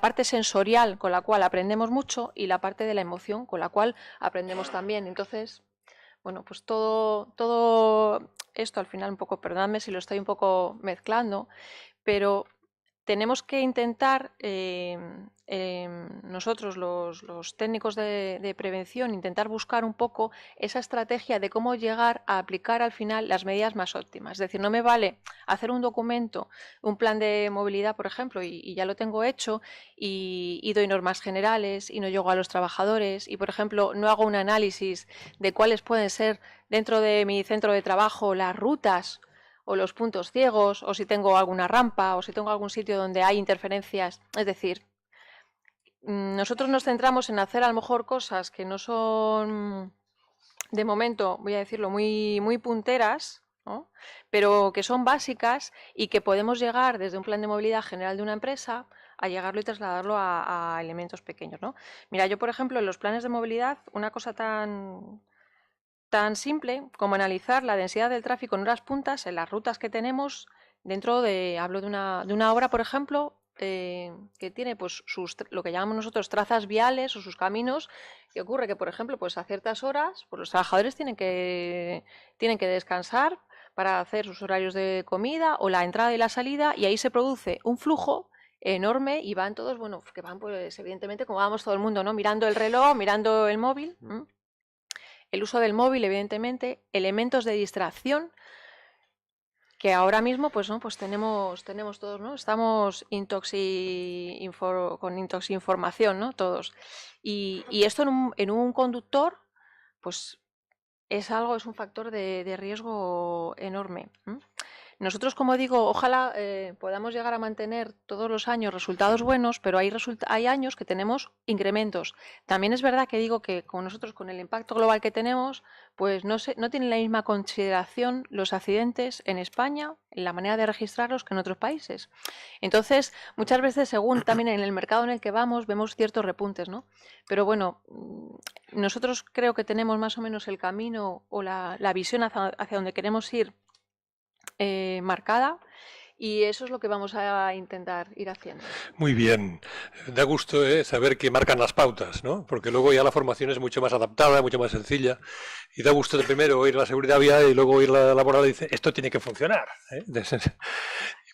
parte sensorial con la cual aprendemos mucho y la parte de la emoción con la cual aprendemos también. Entonces, bueno, pues todo esto al final un poco, perdóname si lo estoy un poco mezclando, pero tenemos que intentar, nosotros los técnicos de prevención, intentar buscar un poco esa estrategia de cómo llegar a aplicar al final las medidas más óptimas. Es decir, no me vale hacer un documento, un plan de movilidad, por ejemplo, y ya lo tengo hecho y doy normas generales y no llego a los trabajadores y, por ejemplo, no hago un análisis de cuáles pueden ser dentro de mi centro de trabajo las rutas o los puntos ciegos, o si tengo alguna rampa, o si tengo algún sitio donde hay interferencias. Es decir, nosotros nos centramos en hacer a lo mejor cosas que no son de momento, voy a decirlo, muy, muy punteras, ¿no? Pero que son básicas y que podemos llegar desde un plan de movilidad general de una empresa a llegarlo y trasladarlo a elementos pequeños, ¿no? Mira, yo, por ejemplo, en los planes de movilidad, una cosa tan simple como analizar la densidad del tráfico en horas puntas, en las rutas que tenemos, hablo de una obra, por ejemplo, que tiene pues lo que llamamos nosotros trazas viales o sus caminos, que ocurre que, por ejemplo, pues a ciertas horas pues los trabajadores tienen que descansar para hacer sus horarios de comida o la entrada y la salida, y ahí se produce un flujo enorme y van todos, bueno, que van pues evidentemente como vamos todo el mundo, ¿no? Mirando el reloj, mirando el móvil. El uso del móvil, evidentemente, elementos de distracción que ahora mismo pues no, pues tenemos todos, ¿no? Estamos con intoxinformación, ¿no? Todos. Y esto en un conductor, pues es un factor de riesgo enorme. Nosotros, como digo, ojalá podamos llegar a mantener todos los años resultados buenos, pero hay años que tenemos incrementos. También es verdad que digo que con nosotros, con el impacto global que tenemos, pues no tienen la misma consideración los accidentes en España, en la manera de registrarlos, que en otros países. Entonces, muchas veces, según también en el mercado en el que vamos, vemos ciertos repuntes, ¿no? Pero bueno, nosotros creo que tenemos más o menos el camino o la visión hacia donde queremos ir marcada, y eso es lo que vamos a intentar ir haciendo. Muy bien, da gusto saber que marcan las pautas, ¿no? Porque luego ya la formación es mucho más adaptada, mucho más sencilla, y da gusto de primero oír la seguridad vial y luego oír la laboral y dice, esto tiene que funcionar, ¿eh?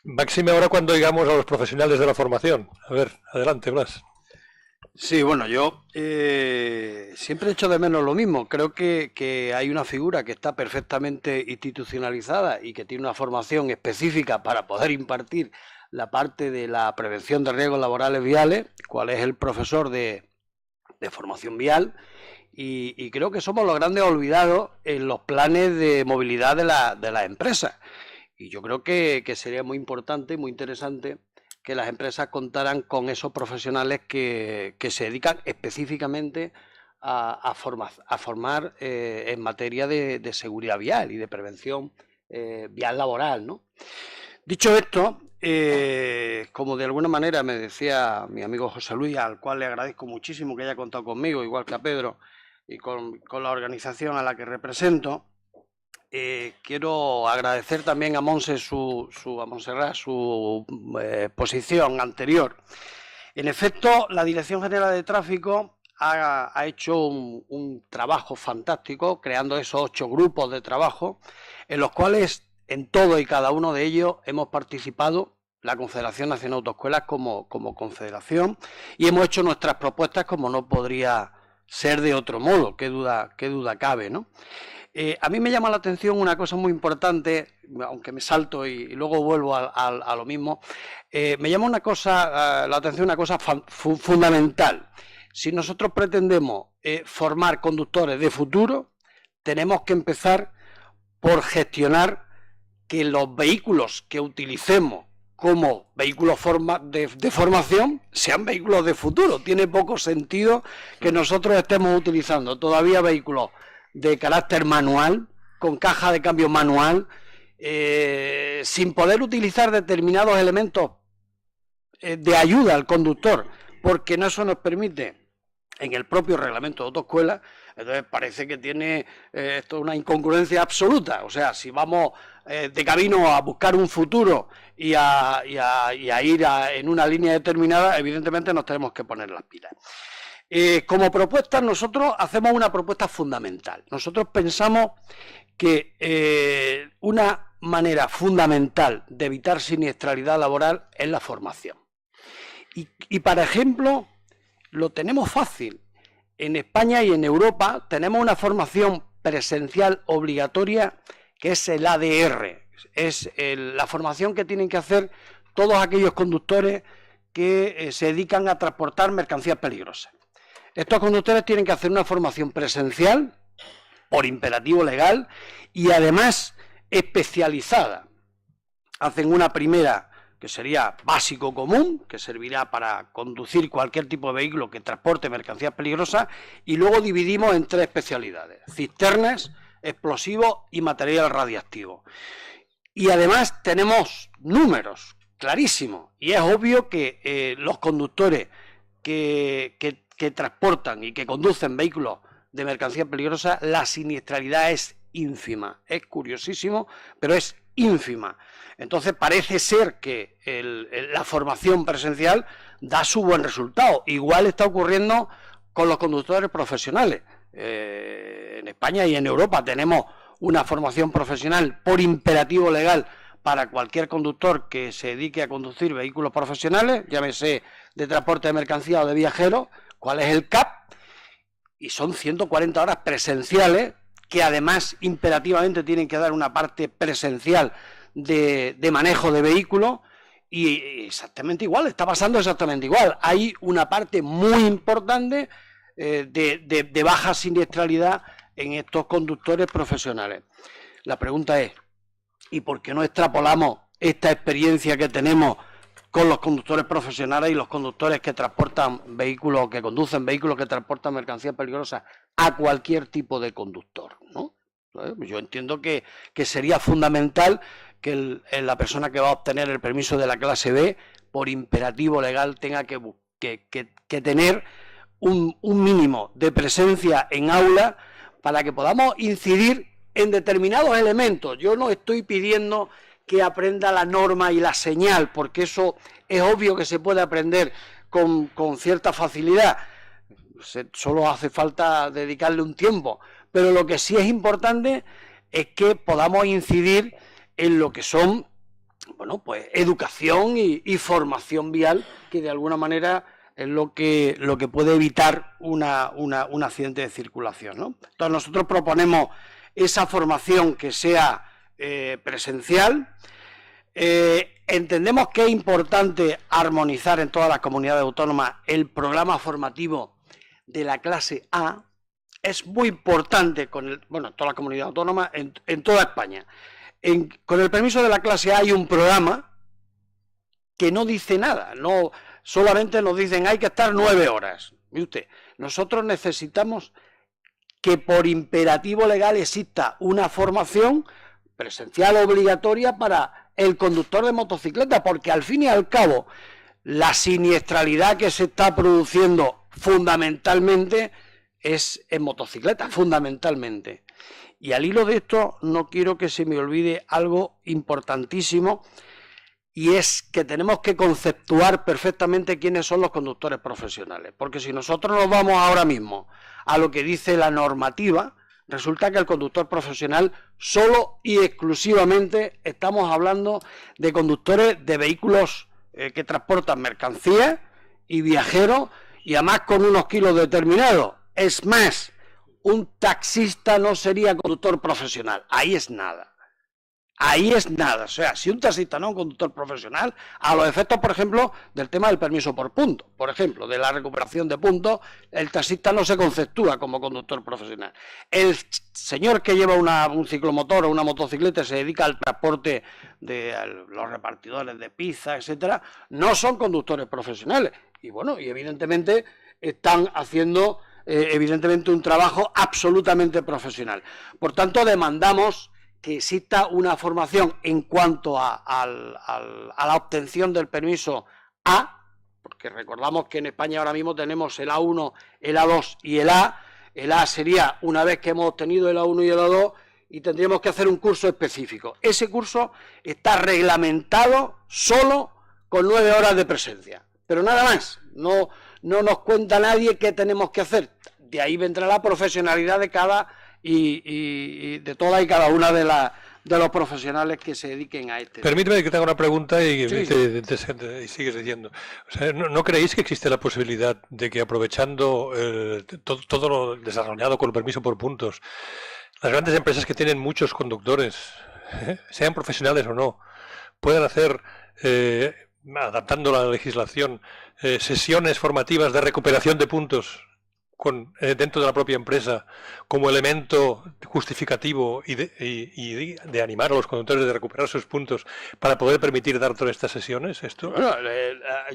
Máxime ahora cuando oigamos a los profesionales de la formación. A ver, adelante, Blas. Sí, bueno, yo siempre echo de menos lo mismo. Creo que hay una figura que está perfectamente institucionalizada y que tiene una formación específica para poder impartir la parte de la prevención de riesgos laborales viales, cual es el profesor de formación vial, y creo que somos los grandes olvidados en los planes de movilidad de las empresas. Y yo creo que sería muy importante, muy interesante que las empresas contaran con esos profesionales que se dedican específicamente a formar en materia de seguridad vial y de prevención vial laboral, ¿no? Dicho esto, como de alguna manera me decía mi amigo José Luis, al cual le agradezco muchísimo que haya contado conmigo, igual que a Pedro, y con la organización a la que represento, quiero agradecer también a Montserrat su posición anterior. En efecto, la Dirección General de Tráfico ha hecho un trabajo fantástico, creando esos 8 grupos de trabajo, en los cuales en todo y cada uno de ellos hemos participado la Confederación Nacional de Autoescuelas como confederación, y hemos hecho nuestras propuestas como no podría ser de otro modo, qué duda cabe, ¿no? A mí me llama la atención una cosa muy importante, aunque me salto y luego vuelvo a lo mismo. Me llama la atención una cosa fundamental. Si nosotros pretendemos formar conductores de futuro, tenemos que empezar por gestionar que los vehículos que utilicemos como vehículos de formación sean vehículos de futuro. Tiene poco sentido que nosotros estemos utilizando todavía vehículos de carácter manual, con caja de cambio manual, sin poder utilizar determinados elementos de ayuda al conductor, porque no eso nos permite en el propio reglamento de autoescuela. Entonces parece que tiene esto una incongruencia absoluta. O sea, si vamos de camino a buscar un futuro y a ir en una línea determinada, evidentemente nos tenemos que poner las pilas. Como propuesta, nosotros hacemos una propuesta fundamental. Nosotros pensamos que una manera fundamental de evitar siniestralidad laboral es la formación. Y para ejemplo, lo tenemos fácil. En España y en Europa tenemos una formación presencial obligatoria que es el ADR. Es la formación que tienen que hacer todos aquellos conductores que se dedican a transportar mercancías peligrosas. Estos conductores tienen que hacer una formación presencial por imperativo legal y además especializada. Hacen una primera que sería básico común, que servirá para conducir cualquier tipo de vehículo que transporte mercancías peligrosas, y luego dividimos en 3 especialidades: cisternas, explosivos y material radiactivo. Y además tenemos números clarísimos, y es obvio que los conductores que transportan y que conducen vehículos de mercancías peligrosas, la siniestralidad es ínfima. Es curiosísimo, pero es ínfima. Entonces parece ser que la formación presencial da su buen resultado. Igual está ocurriendo con los conductores profesionales. En España y en Europa tenemos una formación profesional por imperativo legal para cualquier conductor que se dedique a conducir vehículos profesionales, llámese de transporte de mercancía o de viajeros. ¿Cuál es el CAP? Y son 140 horas presenciales, que además imperativamente tienen que dar una parte presencial de manejo de vehículos, y exactamente igual, está pasando exactamente igual. Hay una parte muy importante de baja siniestralidad en estos conductores profesionales. La pregunta es, ¿y por qué no extrapolamos esta experiencia que tenemos con los conductores profesionales y los conductores que transportan vehículos, que conducen vehículos que transportan mercancías peligrosas a cualquier tipo de conductor, ¿no? Yo entiendo que sería fundamental que la persona que va a obtener el permiso de la clase B, por imperativo legal, tenga que tener un mínimo de presencia en aula para que podamos incidir en determinados elementos. Yo no estoy pidiendo que aprenda la norma y la señal, porque eso es obvio que se puede aprender con cierta facilidad. Solo hace falta dedicarle un tiempo. Pero lo que sí es importante es que podamos incidir en lo que son, bueno, pues educación y formación vial, que de alguna manera es lo que puede evitar un accidente de circulación, ¿no? Entonces nosotros proponemos esa formación que sea presencial. Entendemos que es importante armonizar en todas las comunidades autónomas el programa formativo de la clase A. Es muy importante en todas las comunidades autónomas, en toda España. Con el permiso de la clase A hay un programa que no dice nada, no solamente nos dicen hay que estar 9 horas. ¿Ve usted? Nosotros necesitamos que por imperativo legal exista una formación presencial obligatoria para el conductor de motocicleta, porque al fin y al cabo la siniestralidad que se está produciendo fundamentalmente es en motocicleta, fundamentalmente. Y al hilo de esto no quiero que se me olvide algo importantísimo, y es que tenemos que conceptuar perfectamente quiénes son los conductores profesionales, porque si nosotros nos vamos ahora mismo a lo que dice la normativa, resulta que el conductor profesional solo y exclusivamente estamos hablando de conductores de vehículos que transportan mercancías y viajeros, y además con unos kilos determinados. Es más, un taxista no sería conductor profesional. Ahí es nada. Ahí es nada. O sea, si un taxista no es un conductor profesional, a los efectos, por ejemplo, del tema del permiso por puntos, por ejemplo, de la recuperación de puntos, el taxista no se conceptúa como conductor profesional. El señor que lleva un ciclomotor o una motocicleta y se dedica al transporte de los repartidores de pizza, etcétera, no son conductores profesionales. Y bueno, y evidentemente están haciendo un trabajo absolutamente profesional. Por tanto, demandamos que exista una formación en cuanto a la obtención del permiso A, porque recordamos que en España ahora mismo tenemos el A1, el A2 y el A. El A sería una vez que hemos obtenido el A1 y el A2, y tendríamos que hacer un curso específico. Ese curso está reglamentado solo con 9 horas de presencia, pero nada más. No nos cuenta nadie qué tenemos que hacer. De ahí vendrá la profesionalidad de cada y de toda y cada una de los profesionales que se dediquen a este. Permíteme que te haga una pregunta y, sí. y sigues diciendo. O sea, ¿no creéis que existe la posibilidad de que, aprovechando todo lo desarrollado con el permiso por puntos, las grandes empresas que tienen muchos conductores, sean profesionales o no, puedan hacer, adaptando la legislación, sesiones formativas de recuperación de puntos dentro de la propia empresa como elemento justificativo y de animar a los conductores de recuperar sus puntos para poder permitir dar todas estas sesiones? ¿Esto? Bueno,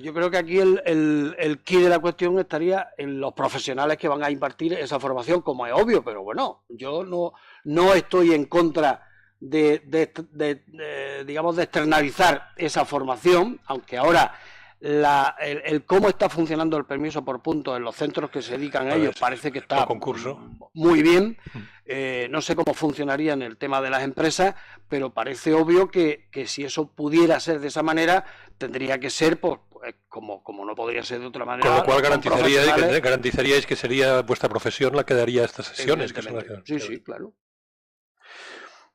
yo creo que aquí el quid de la cuestión estaría en los profesionales que van a impartir esa formación, como es obvio, pero bueno, yo no estoy en contra digamos, de externalizar esa formación, aunque ahora el cómo está funcionando el permiso por puntos en los centros que se dedican a ellos parece que está muy bien. No sé cómo funcionaría en el tema de las empresas, pero parece obvio que si eso pudiera ser de esa manera, tendría que ser pues, como no podría ser de otra manera. Con lo cual garantizaríais que sería vuestra profesión la que daría estas sesiones. Sí, claro.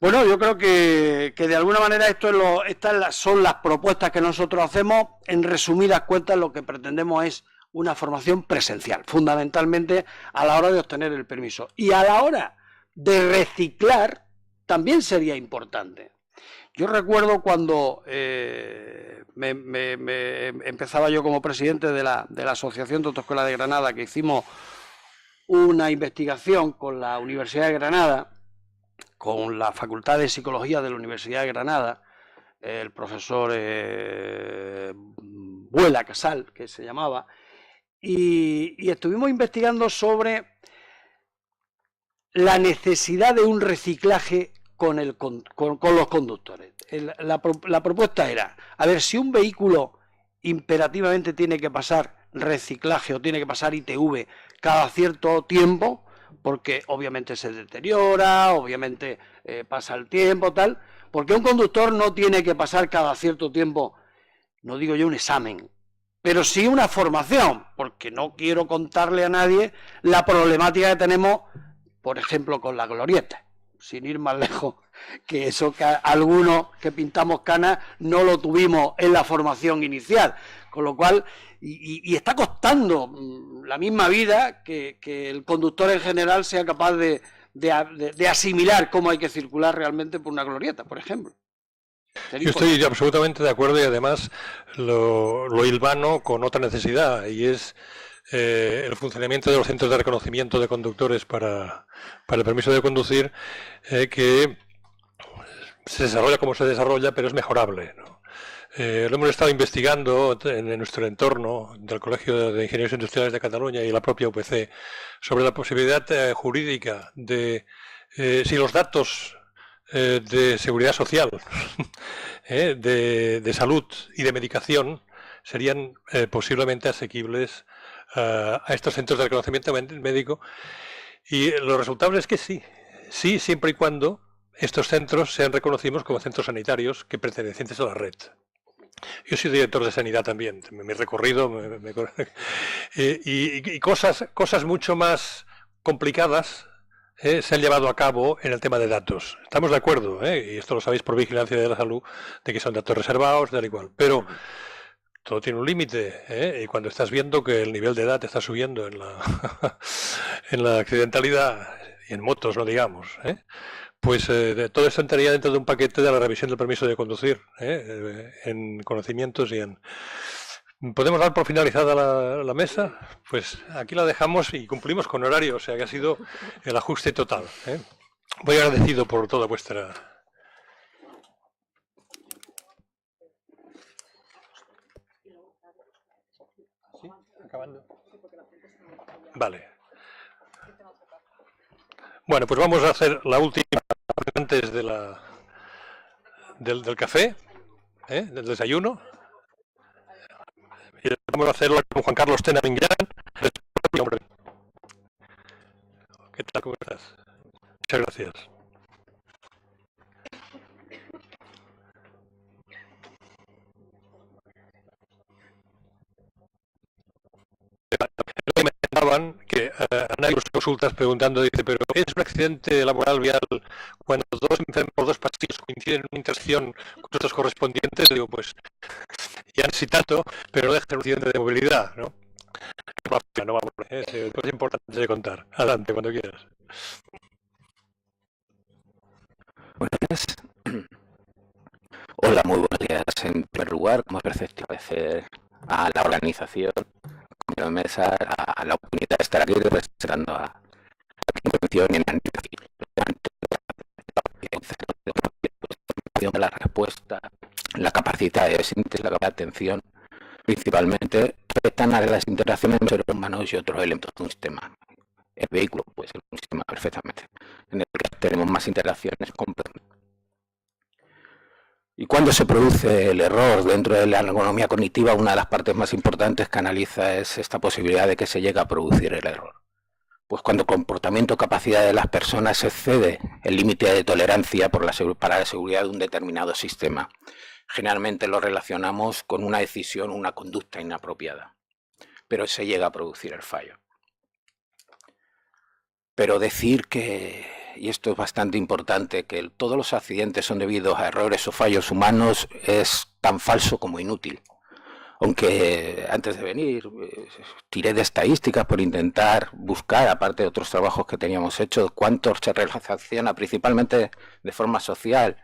Bueno, yo creo que de alguna manera estas son las propuestas que nosotros hacemos. En resumidas cuentas, lo que pretendemos es una formación presencial, fundamentalmente a la hora de obtener el permiso. Y a la hora de reciclar, también sería importante. Yo recuerdo cuando empezaba yo como presidente de la Asociación de Autoescuelas de Granada, que hicimos una investigación con la Universidad de Granada, con la Facultad de Psicología de la Universidad de Granada, el profesor Buela Casal, que se llamaba, y estuvimos investigando sobre la necesidad de un reciclaje con los conductores. La propuesta era, a ver, si un vehículo imperativamente tiene que pasar reciclaje o tiene que pasar ITV cada cierto tiempo, porque obviamente se deteriora, obviamente pasa el tiempo, tal, porque un conductor no tiene que pasar cada cierto tiempo, no digo yo un examen, pero sí una formación, porque no quiero contarle a nadie la problemática que tenemos, por ejemplo, con la glorieta, sin ir más lejos, que eso que algunos que pintamos canas no lo tuvimos en la formación inicial, con lo cual, y está costando la misma vida que el conductor en general sea capaz de asimilar cómo hay que circular realmente por una glorieta, por ejemplo. Yo estoy absolutamente de acuerdo y además lo hilvano con otra necesidad, y es el funcionamiento de los centros de reconocimiento de conductores para el permiso de conducir, que se desarrolla como se desarrolla, pero es mejorable, ¿no? Lo hemos estado investigando en nuestro entorno del Colegio de Ingenieros Industriales de Cataluña y la propia UPC sobre la posibilidad jurídica de, si los datos de seguridad social, de salud y de medicación serían posiblemente asequibles a estos centros de reconocimiento médico, y lo resultable es que sí, siempre y cuando estos centros sean reconocidos como centros sanitarios que pertenecientes a la red. Yo soy director de sanidad también, mi recorrido y cosas mucho más complicadas se han llevado a cabo en el tema de datos. Estamos de acuerdo, y esto lo sabéis por Vigilancia de la Salud, de que son datos reservados, tal y cual, pero todo tiene un límite, y cuando estás viendo que el nivel de edad está subiendo en la accidentalidad, y en motos, no digamos, pues todo esto entraría dentro de un paquete de la revisión del permiso de conducir, en conocimientos y en... ¿Podemos dar por finalizada la mesa? Pues aquí la dejamos y cumplimos con horario, o sea que ha sido el ajuste total. Muy agradecido por toda vuestra... ¿Sí? ¿Acabando? Vale. Bueno, pues vamos a hacer la última antes de del café, del desayuno. Y vamos a hacerlo con Juan Carlos Tena Minguillán. ¿Qué tal? ¿Cómo estás? Muchas gracias. Me comentaban que nadie nos consultas preguntando, dice, pero ¿es un accidente laboral vial cuando dos enfermos, dos pastillos coinciden en una intersección con los correspondientes? Digo, pues ya sí tanto, pero no deja de ser un accidente de movilidad, ¿no? No vamos, es importante de contar. Adelante, cuando quieras. Buenos días. Hola, muy buenos días. En primer lugar, como es perceptible a la organización, compañero de mesa, a la oportunidad de estar aquí representando a la intervención y en la respuesta, la capacidad de síntesis, la capacidad de atención, principalmente afectan a las interacciones entre seres humanos y otros elementos de un sistema. El vehículo puede ser un sistema perfectamente, en el que tenemos más interacciones complejas. Y cuando se produce el error dentro de la ergonomía cognitiva, una de las partes más importantes que analiza es esta posibilidad de que se llegue a producir el error. Pues cuando el comportamiento o capacidad de las personas excede el límite de tolerancia para la seguridad de un determinado sistema. Generalmente lo relacionamos con una decisión o una conducta inapropiada, pero se llega a producir el fallo. Pero decir que, y esto es bastante importante, que todos los accidentes son debidos a errores o fallos humanos es tan falso como inútil. Aunque antes de venir tiré de estadísticas por intentar buscar, aparte de otros trabajos que teníamos hecho, cuánto se relaciona principalmente de forma social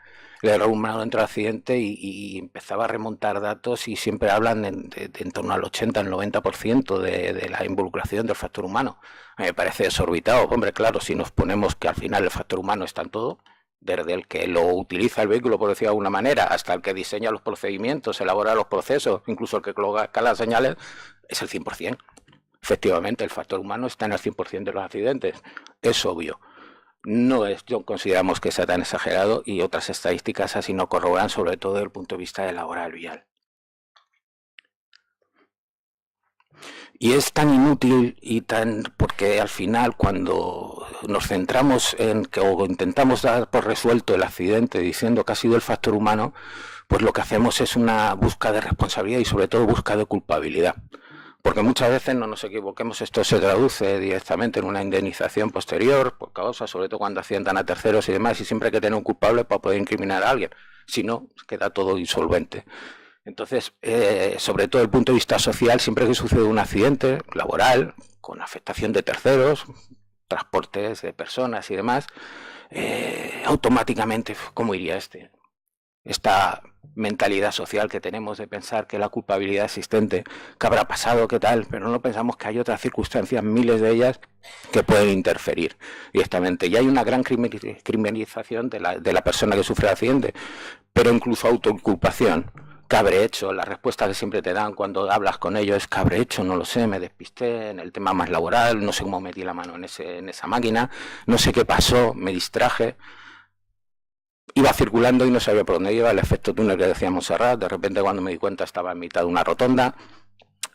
el error humano dentro del accidente y empezaba a remontar datos y siempre hablan de en torno al 80, al 90% de la involucración del factor humano. A mí me parece desorbitado. Hombre, claro, si nos ponemos que al final el factor humano está en todo, desde el que lo utiliza el vehículo, por decirlo de alguna manera, hasta el que diseña los procedimientos, elabora los procesos, incluso el que coloca las señales, es el 100%. Efectivamente, el factor humano está en el 100% de los accidentes. Es obvio. Yo consideramos que sea tan exagerado y otras estadísticas así no corroboran, sobre todo desde el punto de vista de la hora vial. Y es tan inútil y porque al final cuando nos centramos en que o intentamos dar por resuelto el accidente diciendo que ha sido el factor humano, pues lo que hacemos es una búsqueda de responsabilidad y sobre todo búsqueda de culpabilidad. Porque muchas veces, no nos equivoquemos, esto se traduce directamente en una indemnización posterior por causa, sobre todo cuando accidentan a terceros y demás, y siempre hay que tener un culpable para poder incriminar a alguien, si no, queda todo insolvente. Entonces, sobre todo desde el punto de vista social, siempre que sucede un accidente laboral, con afectación de terceros, transportes de personas y demás, automáticamente, ¿cómo iría esta mentalidad social que tenemos de pensar que la culpabilidad existente, que habrá pasado, qué tal, pero no pensamos que hay otras circunstancias, miles de ellas, que pueden interferir directamente. Y hay una gran criminalización de la persona que sufre el accidente, pero incluso autoculpación. ¿Qué habré hecho? La respuesta que siempre te dan cuando hablas con ellos es ¿qué habré hecho? No lo sé, me despisté en el tema más laboral, no sé cómo metí la mano en esa máquina, no sé qué pasó, me distraje. Iba circulando y no sabía por dónde iba, el efecto túnel que decíamos Serrat, de repente cuando me di cuenta estaba en mitad de una rotonda.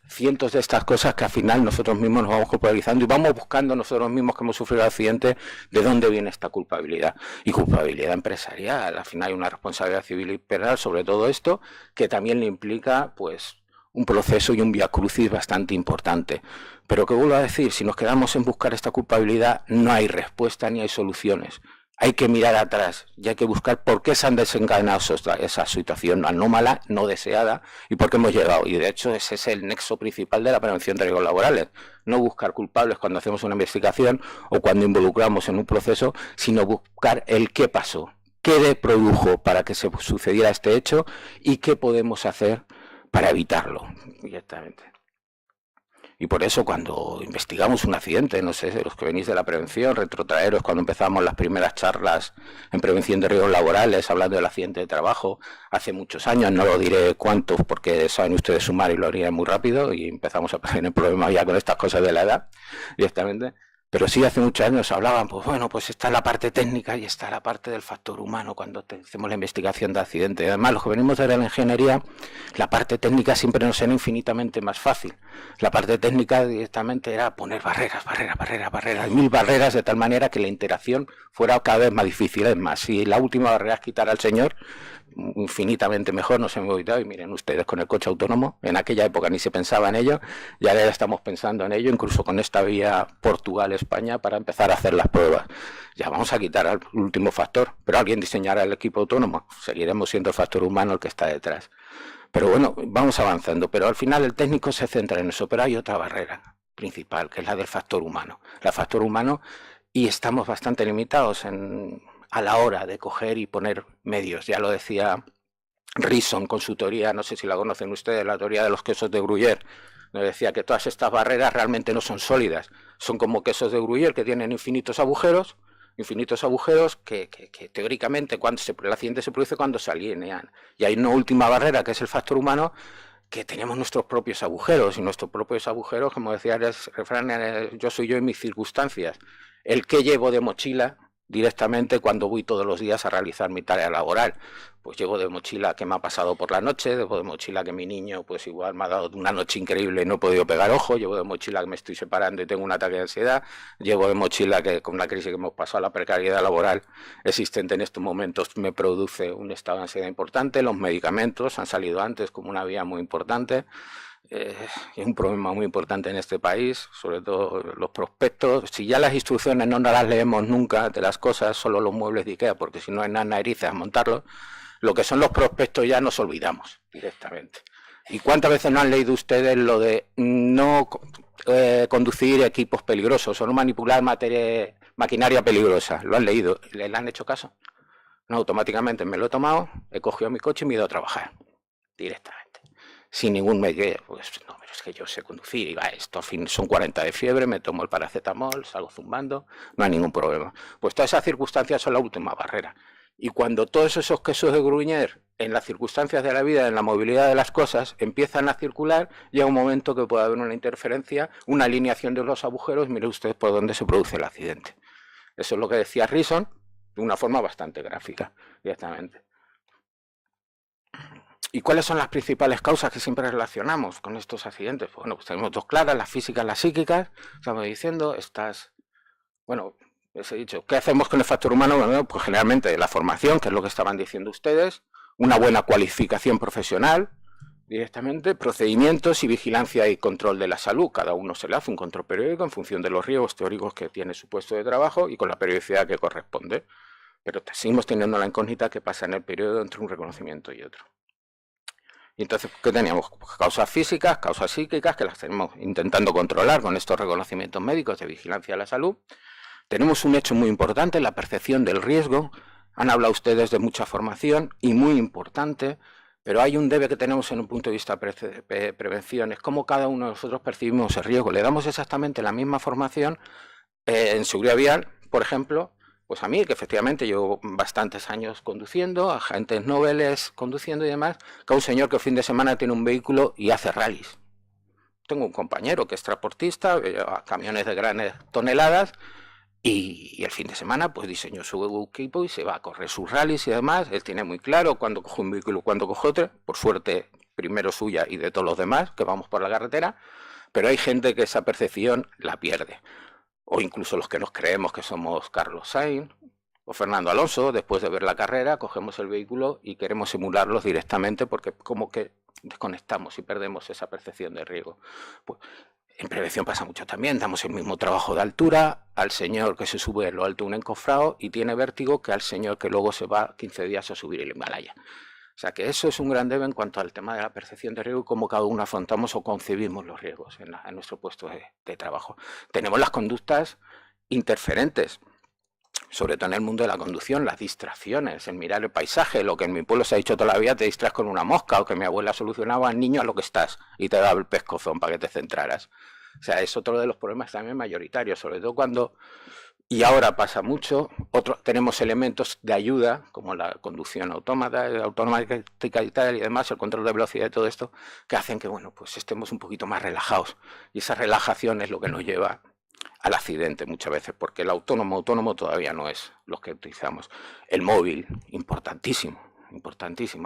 Cientos de estas cosas que al final nosotros mismos nos vamos culpabilizando y vamos buscando nosotros mismos que hemos sufrido el accidente de dónde viene esta culpabilidad. Y culpabilidad empresarial, al final hay una responsabilidad civil y penal sobre todo esto, que también le implica pues un proceso y un vía crucis bastante importante. Pero que vuelvo a decir, si nos quedamos en buscar esta culpabilidad, no hay respuesta ni hay soluciones. Hay que mirar atrás y hay que buscar por qué se han desencadenado esa situación anómala, no deseada, y por qué hemos llegado. Y de hecho ese es el nexo principal de la prevención de riesgos laborales. No buscar culpables cuando hacemos una investigación o cuando involucramos en un proceso, sino buscar el qué pasó, qué produjo para que se sucediera este hecho y qué podemos hacer para evitarlo directamente. Y por eso cuando investigamos un accidente, no sé, los que venís de la prevención, retrotraeros cuando empezamos las primeras charlas en prevención de riesgos laborales, hablando del accidente de trabajo, hace muchos años, no lo diré cuántos porque saben ustedes sumar y lo harían muy rápido y empezamos a tener problemas ya con estas cosas de la edad directamente. Pero sí, hace muchos años hablaban, pues bueno, pues está la parte técnica y está la parte del factor humano cuando hacemos la investigación de accidente. Además, los que venimos de la ingeniería, la parte técnica siempre nos era infinitamente más fácil. La parte técnica directamente era poner barreras, 1000 barreras, de tal manera que la interacción fuera cada vez más difícil. Es más, si la última barrera es quitar al señor, infinitamente mejor, nos hemos evitado. Y miren ustedes, con el coche autónomo, en aquella época ni se pensaba en ello, y ahora ya estamos pensando en ello, incluso con esta vía Portugal-España para empezar a hacer las pruebas. Ya vamos a quitar al último factor, pero alguien diseñará el equipo autónomo, seguiremos siendo el factor humano el que está detrás. Pero bueno, vamos avanzando, pero al final el técnico se centra en eso, pero hay otra barrera principal, que es la del factor humano. Y estamos bastante limitados a la hora de coger y poner medios. Ya lo decía Rison con su teoría, no sé si la conocen ustedes, la teoría de los quesos de Gruyère, Nos decía que todas estas barreras realmente no son sólidas, son como quesos de Gruyère que tienen infinitos agujeros que teóricamente el accidente se produce cuando se alinean. Y hay una última barrera que es el factor humano, que tenemos nuestros propios agujeros, y nuestros propios agujeros, como decía el refrán, yo soy yo en mis circunstancias. El que llevo de mochila directamente cuando voy todos los días a realizar mi tarea laboral. Pues llevo de mochila que me ha pasado por la noche, llevo de mochila que mi niño pues igual me ha dado una noche increíble y no he podido pegar ojo, llevo de mochila que me estoy separando y tengo un ataque de ansiedad, llevo de mochila que con la crisis que hemos pasado, la precariedad laboral existente en estos momentos me produce un estado de ansiedad importante, los medicamentos han salido antes como una vía muy importante. Es un problema muy importante en este país, sobre todo los prospectos. Si ya las instrucciones no las leemos nunca de las cosas, solo los muebles de IKEA, porque si no hay nada narices a montarlos, lo que son los prospectos ya nos olvidamos directamente. ¿Y cuántas veces no han leído ustedes lo de no conducir equipos peligrosos o no manipular maquinaria peligrosa? ¿Lo han leído? ¿Le han hecho caso? No, automáticamente me lo he tomado, he cogido mi coche y me he ido a trabajar directamente. Sin ningún medio, pues no, pero es que yo sé conducir y va, esto al fin son 40 de fiebre, me tomo el paracetamol, salgo zumbando, no hay ningún problema. Pues todas esas circunstancias son la última barrera. Y cuando todos esos quesos de Gruyère, en las circunstancias de la vida, en la movilidad de las cosas, empiezan a circular, llega un momento que puede haber una interferencia, una alineación de los agujeros, mire usted por dónde se produce el accidente. Eso es lo que decía Rison, de una forma bastante gráfica, directamente. ¿Y cuáles son las principales causas que siempre relacionamos con estos accidentes? Bueno, pues tenemos dos claras, las físicas, las psíquicas. Estamos diciendo bueno, les he dicho, ¿qué hacemos con el factor humano? Bueno, pues generalmente la formación, que es lo que estaban diciendo ustedes, una buena cualificación profesional, directamente, procedimientos y vigilancia y control de la salud. Cada uno se le hace un control periódico en función de los riesgos teóricos que tiene su puesto de trabajo y con la periodicidad que corresponde. Pero seguimos teniendo la incógnita que pasa en el periodo entre un reconocimiento y otro. Y entonces, ¿qué teníamos? Causas físicas, causas psíquicas, que las tenemos intentando controlar con estos reconocimientos médicos de vigilancia de la salud. Tenemos un hecho muy importante, la percepción del riesgo. Han hablado ustedes de mucha formación y muy importante, pero hay un debe que tenemos en un punto de vista prevención, es cómo cada uno de nosotros percibimos el riesgo. Le damos exactamente la misma formación en seguridad vial, por ejemplo, pues a mí, que efectivamente llevo bastantes años conduciendo, agentes noveles conduciendo y demás, que a un señor que el fin de semana tiene un vehículo y hace rallies. Tengo un compañero que es transportista, lleva camiones de grandes toneladas y el fin de semana pues diseñó su equipo y se va a correr sus rallies y demás. Él tiene muy claro cuándo coge un vehículo y cuándo coge otro, por suerte primero suya y de todos los demás que vamos por la carretera, pero hay gente que esa percepción la pierde. O incluso los que nos creemos que somos Carlos Sainz o Fernando Alonso, después de ver la carrera, cogemos el vehículo y queremos simularlos directamente porque como que desconectamos y perdemos esa percepción de riesgo. Pues, en prevención pasa mucho también, damos el mismo trabajo de altura al señor que se sube a lo alto de un encofrado y tiene vértigo que al señor que luego se va 15 días a subir el Himalaya. O sea que eso es un gran debe en cuanto al tema de la percepción de riesgo y cómo cada uno afrontamos o concebimos los riesgos en nuestro puesto de trabajo. Tenemos las conductas interferentes, sobre todo en el mundo de la conducción, las distracciones, el mirar el paisaje, lo que en mi pueblo se ha dicho toda la vida, te distraes con una mosca, o que mi abuela solucionaba al niño a lo que estás y te daba el pescozón para que te centraras. O sea, es otro de los problemas también mayoritarios, sobre todo cuando... Y ahora pasa mucho, tenemos elementos de ayuda, como la conducción automática y tal, y demás, el control de velocidad y todo esto, que hacen que, bueno, pues estemos un poquito más relajados. Y esa relajación es lo que nos lleva al accidente muchas veces, porque el autónomo todavía no es lo que utilizamos. El móvil, importantísimo,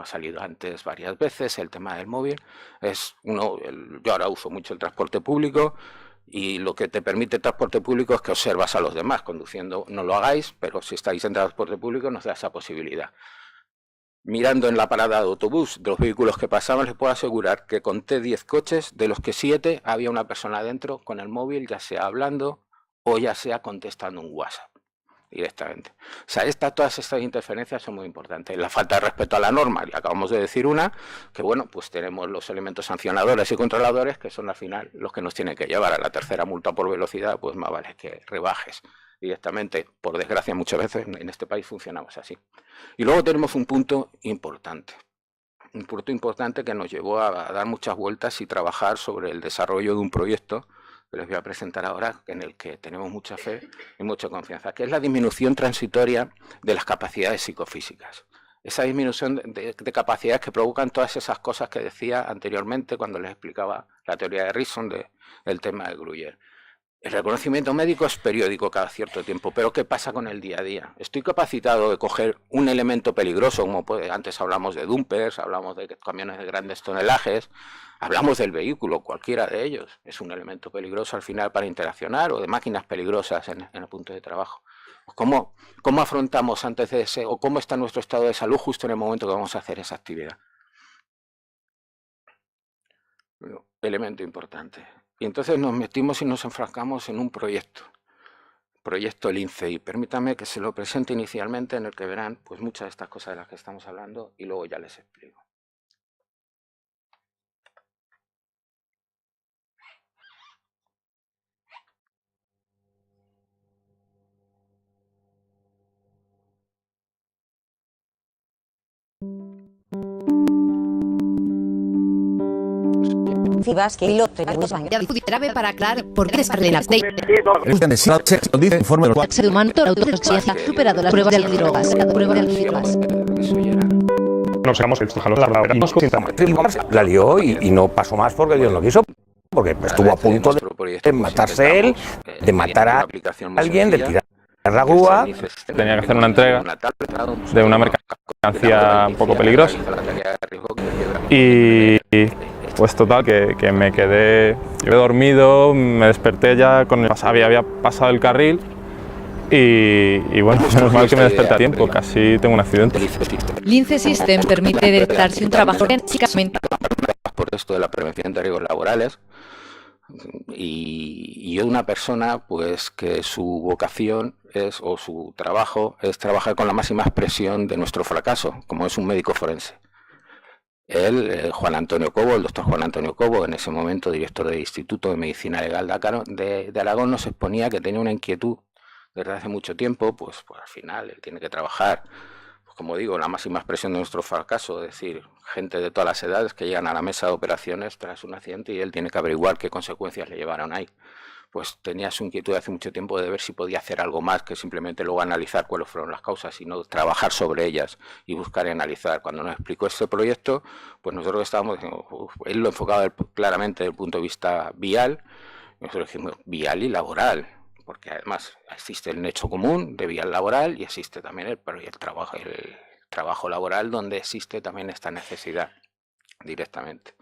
ha salido antes varias veces, el tema del móvil, yo ahora uso mucho el transporte público, y lo que te permite el transporte público es que observas a los demás conduciendo. No lo hagáis, pero si estáis en transporte público nos da esa posibilidad. Mirando en la parada de autobús de los vehículos que pasaban, les puedo asegurar que conté 10 coches, de los que 7 había una persona dentro con el móvil, ya sea hablando o ya sea contestando un WhatsApp directamente. O sea, todas estas interferencias son muy importantes. La falta de respeto a la norma, y acabamos de decir una, que bueno, pues tenemos los elementos sancionadores y controladores que son al final los que nos tienen que llevar a la tercera multa por velocidad, pues más vale que rebajes directamente. Por desgracia, muchas veces en este país funcionamos así. Y luego tenemos un punto importante. un punto importante que nos llevó a dar muchas vueltas y trabajar sobre el desarrollo de un proyecto que les voy a presentar ahora, en el que tenemos mucha fe y mucha confianza, que es la disminución transitoria de las capacidades psicofísicas. Esa disminución de capacidades que provocan todas esas cosas que decía anteriormente cuando les explicaba la teoría de Rison del tema de Gruyère. El reconocimiento médico es periódico cada cierto tiempo, pero ¿qué pasa con el día a día? Estoy capacitado de coger un elemento peligroso, como antes hablamos de dumpers, hablamos de camiones de grandes tonelajes, hablamos del vehículo, cualquiera de ellos es un elemento peligroso al final para interaccionar, o de máquinas peligrosas en el punto de trabajo. ¿Cómo afrontamos antes de ese, o cómo está nuestro estado de salud justo en el momento que vamos a hacer esa actividad? Elemento importante. Y entonces nos metimos y nos enfrascamos en un proyecto Lince, y permítame que se lo presente inicialmente, en el que verán pues muchas de estas cosas de las que estamos hablando y luego ya les explico. Que lo grave para aclarar por qué descarrilas de el ser humano ha superado las pruebas de drogas. Nos sacamos el la lió y no pasó más porque Dios no quiso, porque estuvo a punto de matarse él, de matar a alguien, de tirar la grúa. Tenía que hacer una entrega de una mercancía un poco peligrosa y pues total, que me quedé dormido, me desperté ya, había pasado el carril y bueno, menos mal que me desperté a tiempo, casi tengo un accidente. Lince System permite detectar si un trabajador físicamente... Por esto de la prevención de riesgos laborales, y yo una persona pues que su vocación es, o su trabajo es trabajar con la máxima expresión de nuestro fracaso, como es un médico forense. Él, Juan Antonio Cobo, el doctor Juan Antonio Cobo, en ese momento director del Instituto de Medicina Legal de Aragón, nos exponía que tenía una inquietud desde hace mucho tiempo, pues al final él tiene que trabajar, pues como digo, la máxima expresión de nuestro fracaso, es decir, gente de todas las edades que llegan a la mesa de operaciones tras un accidente y él tiene que averiguar qué consecuencias le llevaron ahí. Pues tenía su inquietud hace mucho tiempo de ver si podía hacer algo más que simplemente luego analizar cuáles fueron las causas, sino trabajar sobre ellas y buscar y analizar. Cuando nos explicó este proyecto, pues nosotros estábamos diciendo, él lo enfocaba claramente desde el punto de vista vial, nosotros dijimos vial y laboral, porque además existe el nexo común de vial laboral y existe también el trabajo laboral, donde existe también esta necesidad directamente.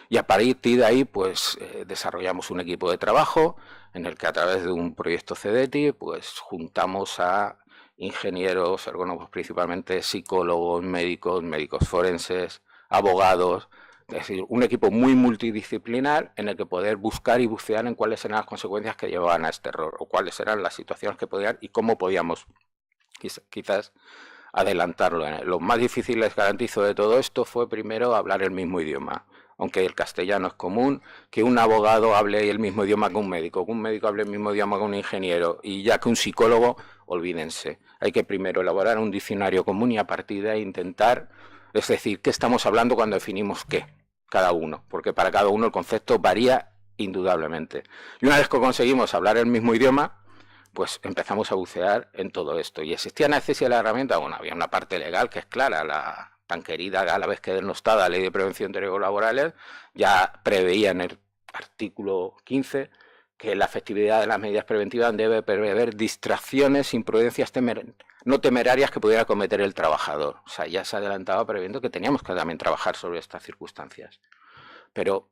Y a partir de ahí pues desarrollamos un equipo de trabajo en el que a través de un proyecto CEDETI pues juntamos a ingenieros, ergónomos principalmente, psicólogos, médicos forenses, abogados, es decir, un equipo muy multidisciplinar en el que poder buscar y bucear en cuáles eran las consecuencias que llevaban a este error, o cuáles eran las situaciones que podían y cómo podíamos quizás adelantarlo. Lo más difícil, les garantizo, de todo esto fue primero hablar el mismo idioma. Aunque el castellano es común, que un abogado hable el mismo idioma que un médico hable el mismo idioma que un ingeniero, y ya que un psicólogo, olvídense. Hay que primero elaborar un diccionario común y a partir de ahí intentar, es decir, qué estamos hablando cuando definimos qué, cada uno, porque para cada uno el concepto varía indudablemente. Y una vez que conseguimos hablar el mismo idioma, pues empezamos a bucear en todo esto. ¿Y existía necesidad de la herramienta? Bueno, había una parte legal que es clara, la tan querida, a la vez que denostada, la Ley de Prevención de Riesgos Laborales, ya preveía en el artículo 15 que la efectividad de las medidas preventivas debe prever distracciones, imprudencias no temerarias que pudiera cometer el trabajador. O sea, ya se adelantaba previendo que teníamos que también trabajar sobre estas circunstancias. Pero,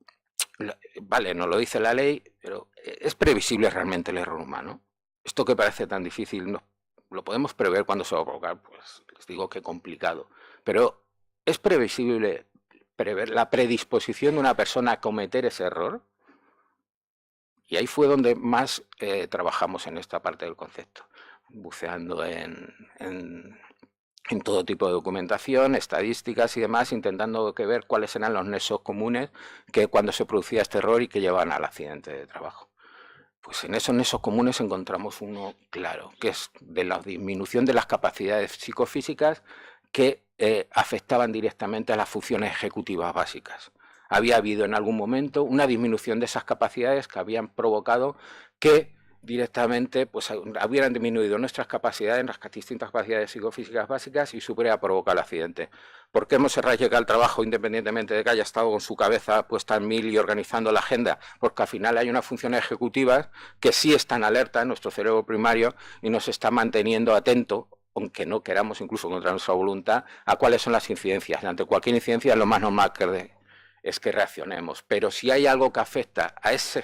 vale, no lo dice la ley, pero ¿es previsible realmente el error humano? Esto que parece tan difícil, ¿no? ¿Lo podemos prever cuándo se va a provocar? Pues les digo que complicado. Pero ¿es previsible prever la predisposición de una persona a cometer ese error? Y ahí fue donde más trabajamos en esta parte del concepto, buceando en todo tipo de documentación, estadísticas y demás, intentando ver cuáles eran los nexos comunes que cuando se producía este error y que llevaban al accidente de trabajo. Pues en esos nexos comunes encontramos uno claro, que es de la disminución de las capacidades psicofísicas que afectaban directamente a las funciones ejecutivas básicas. Había habido en algún momento una disminución de esas capacidades que habían provocado que directamente pues, hubieran disminuido nuestras capacidades, nuestras distintas capacidades psicofísicas básicas y eso hubiera provocado el accidente. ¿Por qué Montserrat llega al trabajo independientemente de que haya estado con su cabeza puesta en mil y organizando la agenda? Porque al final hay unas funciones ejecutivas que sí están alerta en nuestro cerebro primario y nos está manteniendo atento, aunque no queramos incluso contra nuestra voluntad, a cuáles son las incidencias. Ante cualquier incidencia lo más normal es que reaccionemos, pero si hay algo que afecta a esas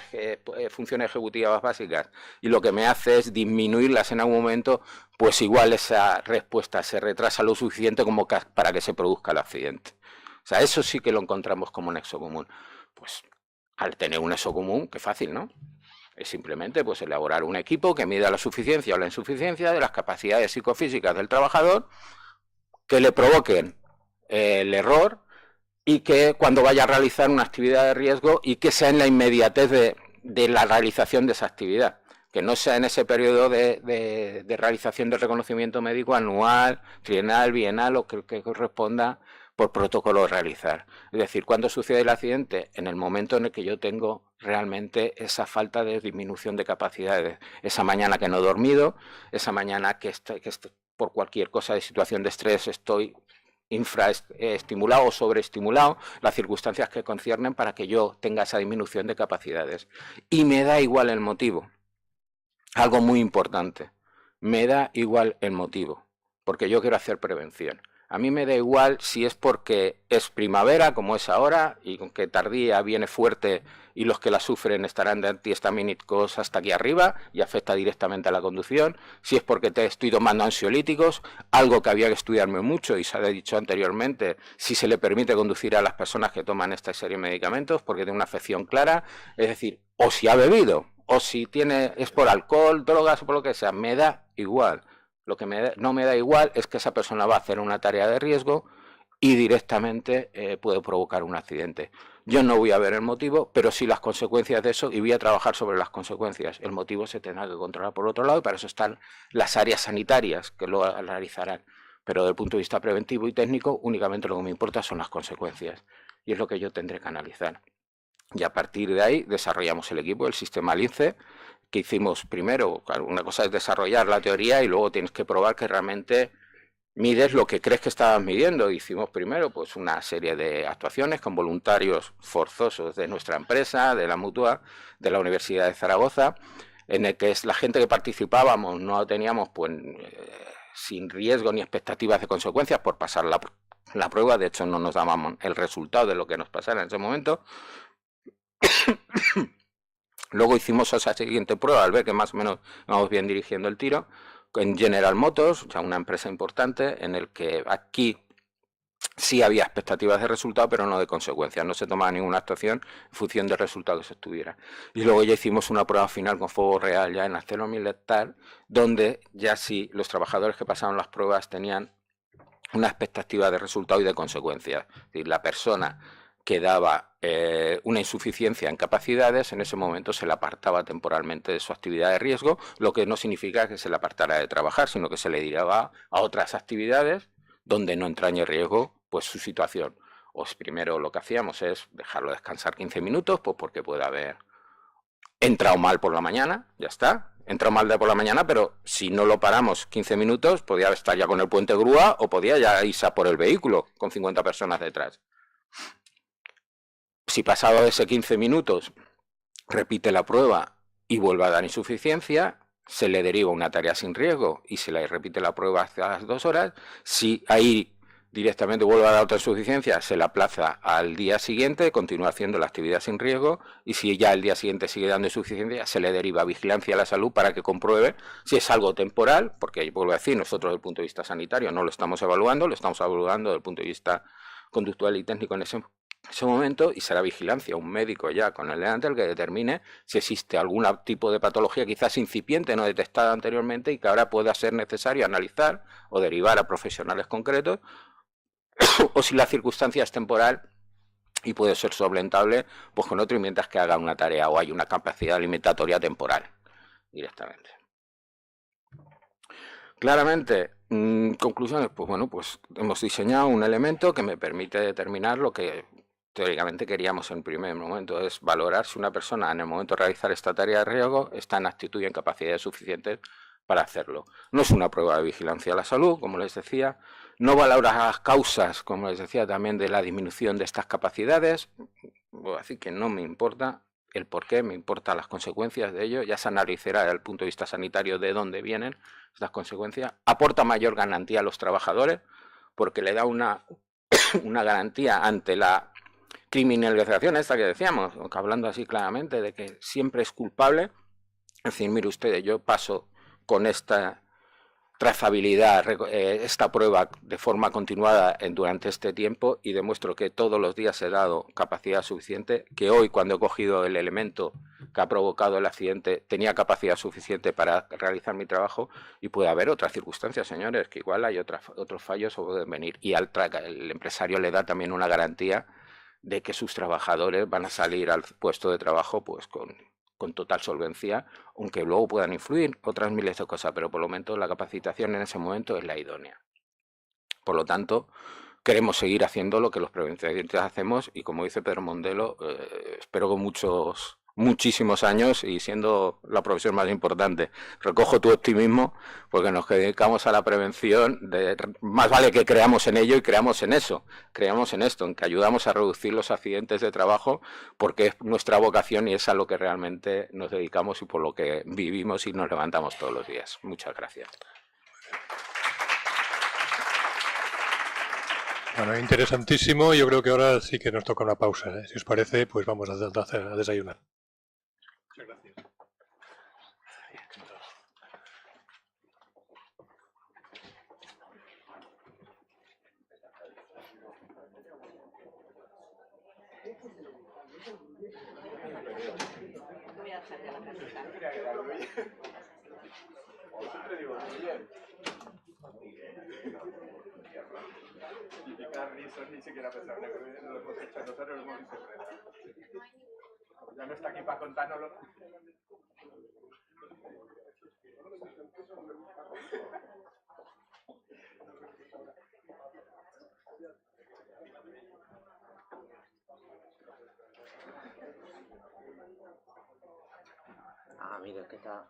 funciones ejecutivas básicas y lo que me hace es disminuirlas en algún momento, pues igual esa respuesta se retrasa lo suficiente como para que se produzca el accidente. O sea, eso sí que lo encontramos como nexo común. Pues al tener un nexo común, qué fácil, ¿no? Es simplemente pues, elaborar un equipo que mida la suficiencia o la insuficiencia de las capacidades psicofísicas del trabajador que le provoquen el error y que cuando vaya a realizar una actividad de riesgo y que sea en la inmediatez de la realización de esa actividad, que no sea en ese periodo de realización del reconocimiento médico anual, trienal, bienal o que corresponda por protocolo realizar. Es decir, ¿cuándo sucede el accidente? En el momento en el que yo tengo realmente esa falta de disminución de capacidades, esa mañana que no he dormido, esa mañana que por cualquier cosa de situación de estrés estoy infraestimulado o sobreestimulado, las circunstancias que conciernen para que yo tenga esa disminución de capacidades. Y me da igual el motivo. Algo muy importante. Me da igual el motivo, porque yo quiero hacer prevención. A mí me da igual si es porque es primavera, como es ahora, y con que tardía viene fuerte y los que la sufren estarán de antihistamínicos hasta aquí arriba y afecta directamente a la conducción, si es porque te estoy tomando ansiolíticos, algo que había que estudiarme mucho y se ha dicho anteriormente, si se le permite conducir a las personas que toman esta serie de medicamentos porque tiene una afección clara, es decir, o si ha bebido, o si es por alcohol, drogas o por lo que sea, me da igual. Lo que no me da igual es que esa persona va a hacer una tarea de riesgo y directamente puede provocar un accidente. Yo no voy a ver el motivo, pero sí las consecuencias de eso y voy a trabajar sobre las consecuencias. El motivo se tendrá que controlar por otro lado y para eso están las áreas sanitarias que lo analizarán. Pero desde el punto de vista preventivo y técnico, únicamente lo que me importa son las consecuencias y es lo que yo tendré que analizar. Y a partir de ahí desarrollamos el equipo, el sistema LINCE, que hicimos primero. Claro, una cosa es desarrollar la teoría y luego tienes que probar que realmente mides lo que crees que estabas midiendo. Hicimos primero pues una serie de actuaciones con voluntarios forzosos de nuestra empresa, de la Mutua, de la Universidad de Zaragoza, en el que la gente que participábamos no teníamos pues sin riesgo ni expectativas de consecuencias por pasar la prueba. De hecho, no nos dábamos el resultado de lo que nos pasara en ese momento. Luego hicimos esa siguiente prueba, al ver que más o menos vamos bien dirigiendo el tiro, en General Motors, ya una empresa importante, en el que aquí sí había expectativas de resultado, pero no de consecuencias. No se tomaba ninguna actuación en función del resultado que se obtuviera. Y luego ya hicimos una prueba final con fuego real ya en ArcelorMittal, donde ya sí los trabajadores que pasaron las pruebas tenían una expectativa de resultado y de consecuencias. Es decir, la persona que daba una insuficiencia en capacidades, en ese momento se le apartaba temporalmente de su actividad de riesgo, lo que no significa que se le apartara de trabajar, sino que se le dirigía a otras actividades donde no entrañe riesgo pues su situación. Primero lo que hacíamos es dejarlo descansar 15 minutos, pues porque puede haber entrado mal por la mañana, ya está, entrado mal por la mañana, pero si no lo paramos 15 minutos, podía estar ya con el puente grúa o podía ya irse a por el vehículo con 50 personas detrás. Si pasado ese 15 minutos repite la prueba y vuelve a dar insuficiencia, se le deriva una tarea sin riesgo y se le repite la prueba hasta las 2 horas. Si ahí directamente vuelve a dar otra insuficiencia, se la aplaza al día siguiente, continúa haciendo la actividad sin riesgo y si ya el día siguiente sigue dando insuficiencia, se le deriva vigilancia a la salud para que compruebe si es algo temporal, porque vuelvo a decir, nosotros desde el punto de vista sanitario no lo estamos evaluando, lo estamos evaluando desde el punto de vista conductual y técnico en ese momento, y será vigilancia, un médico ya con el delante el que determine si existe algún tipo de patología quizás incipiente, no detectada anteriormente y que ahora pueda ser necesario analizar o derivar a profesionales concretos, o si la circunstancia es temporal y puede ser solventable pues con otro mientras que haga una tarea o hay una capacidad limitatoria temporal directamente. Claramente, conclusiones, pues bueno, pues hemos diseñado un elemento que me permite determinar lo que teóricamente queríamos en primer momento, es valorar si una persona en el momento de realizar esta tarea de riesgo está en actitud y en capacidades suficientes para hacerlo. No es una prueba de vigilancia a la salud, como les decía, no valora las causas, como les decía también, de la disminución de estas capacidades, así que no me importa el por qué, me importan las consecuencias de ello, ya se analizará desde el punto de vista sanitario de dónde vienen estas consecuencias, aporta mayor garantía a los trabajadores, porque le da una garantía ante la criminalización esta que decíamos, hablando así claramente de que siempre es culpable, es decir, mire ustedes, yo paso con esta trazabilidad, esta prueba de forma continuada durante este tiempo y demuestro que todos los días he dado capacidad suficiente, que hoy cuando he cogido el elemento que ha provocado el accidente tenía capacidad suficiente para realizar mi trabajo y puede haber otras circunstancias, señores, que igual hay otros fallos o pueden venir y el empresario le da también una garantía de que sus trabajadores van a salir al puesto de trabajo pues con total solvencia, aunque luego puedan influir otras miles de cosas, pero por lo menos la capacitación en ese momento es la idónea. Por lo tanto, queremos seguir haciendo lo que los prevencionistas hacemos y, como dice Pedro Mondelo, espero con muchísimos años y siendo la profesión más importante. Recojo tu optimismo porque nos dedicamos a la prevención, más vale que creamos en ello y creamos en eso, creamos en esto, en que ayudamos a reducir los accidentes de trabajo porque es nuestra vocación y es a lo que realmente nos dedicamos y por lo que vivimos y nos levantamos todos los días. Muchas gracias. Bueno, interesantísimo. Yo creo que ahora sí que nos toca una pausa, ¿eh? Si os parece, pues vamos a desayunar. Muchas gracias. Ni siquiera pensaron en lo hemos hecho nosotros, lo hemos interpretado. Ya no está aquí para contárnoslo. Ah, mira, que está...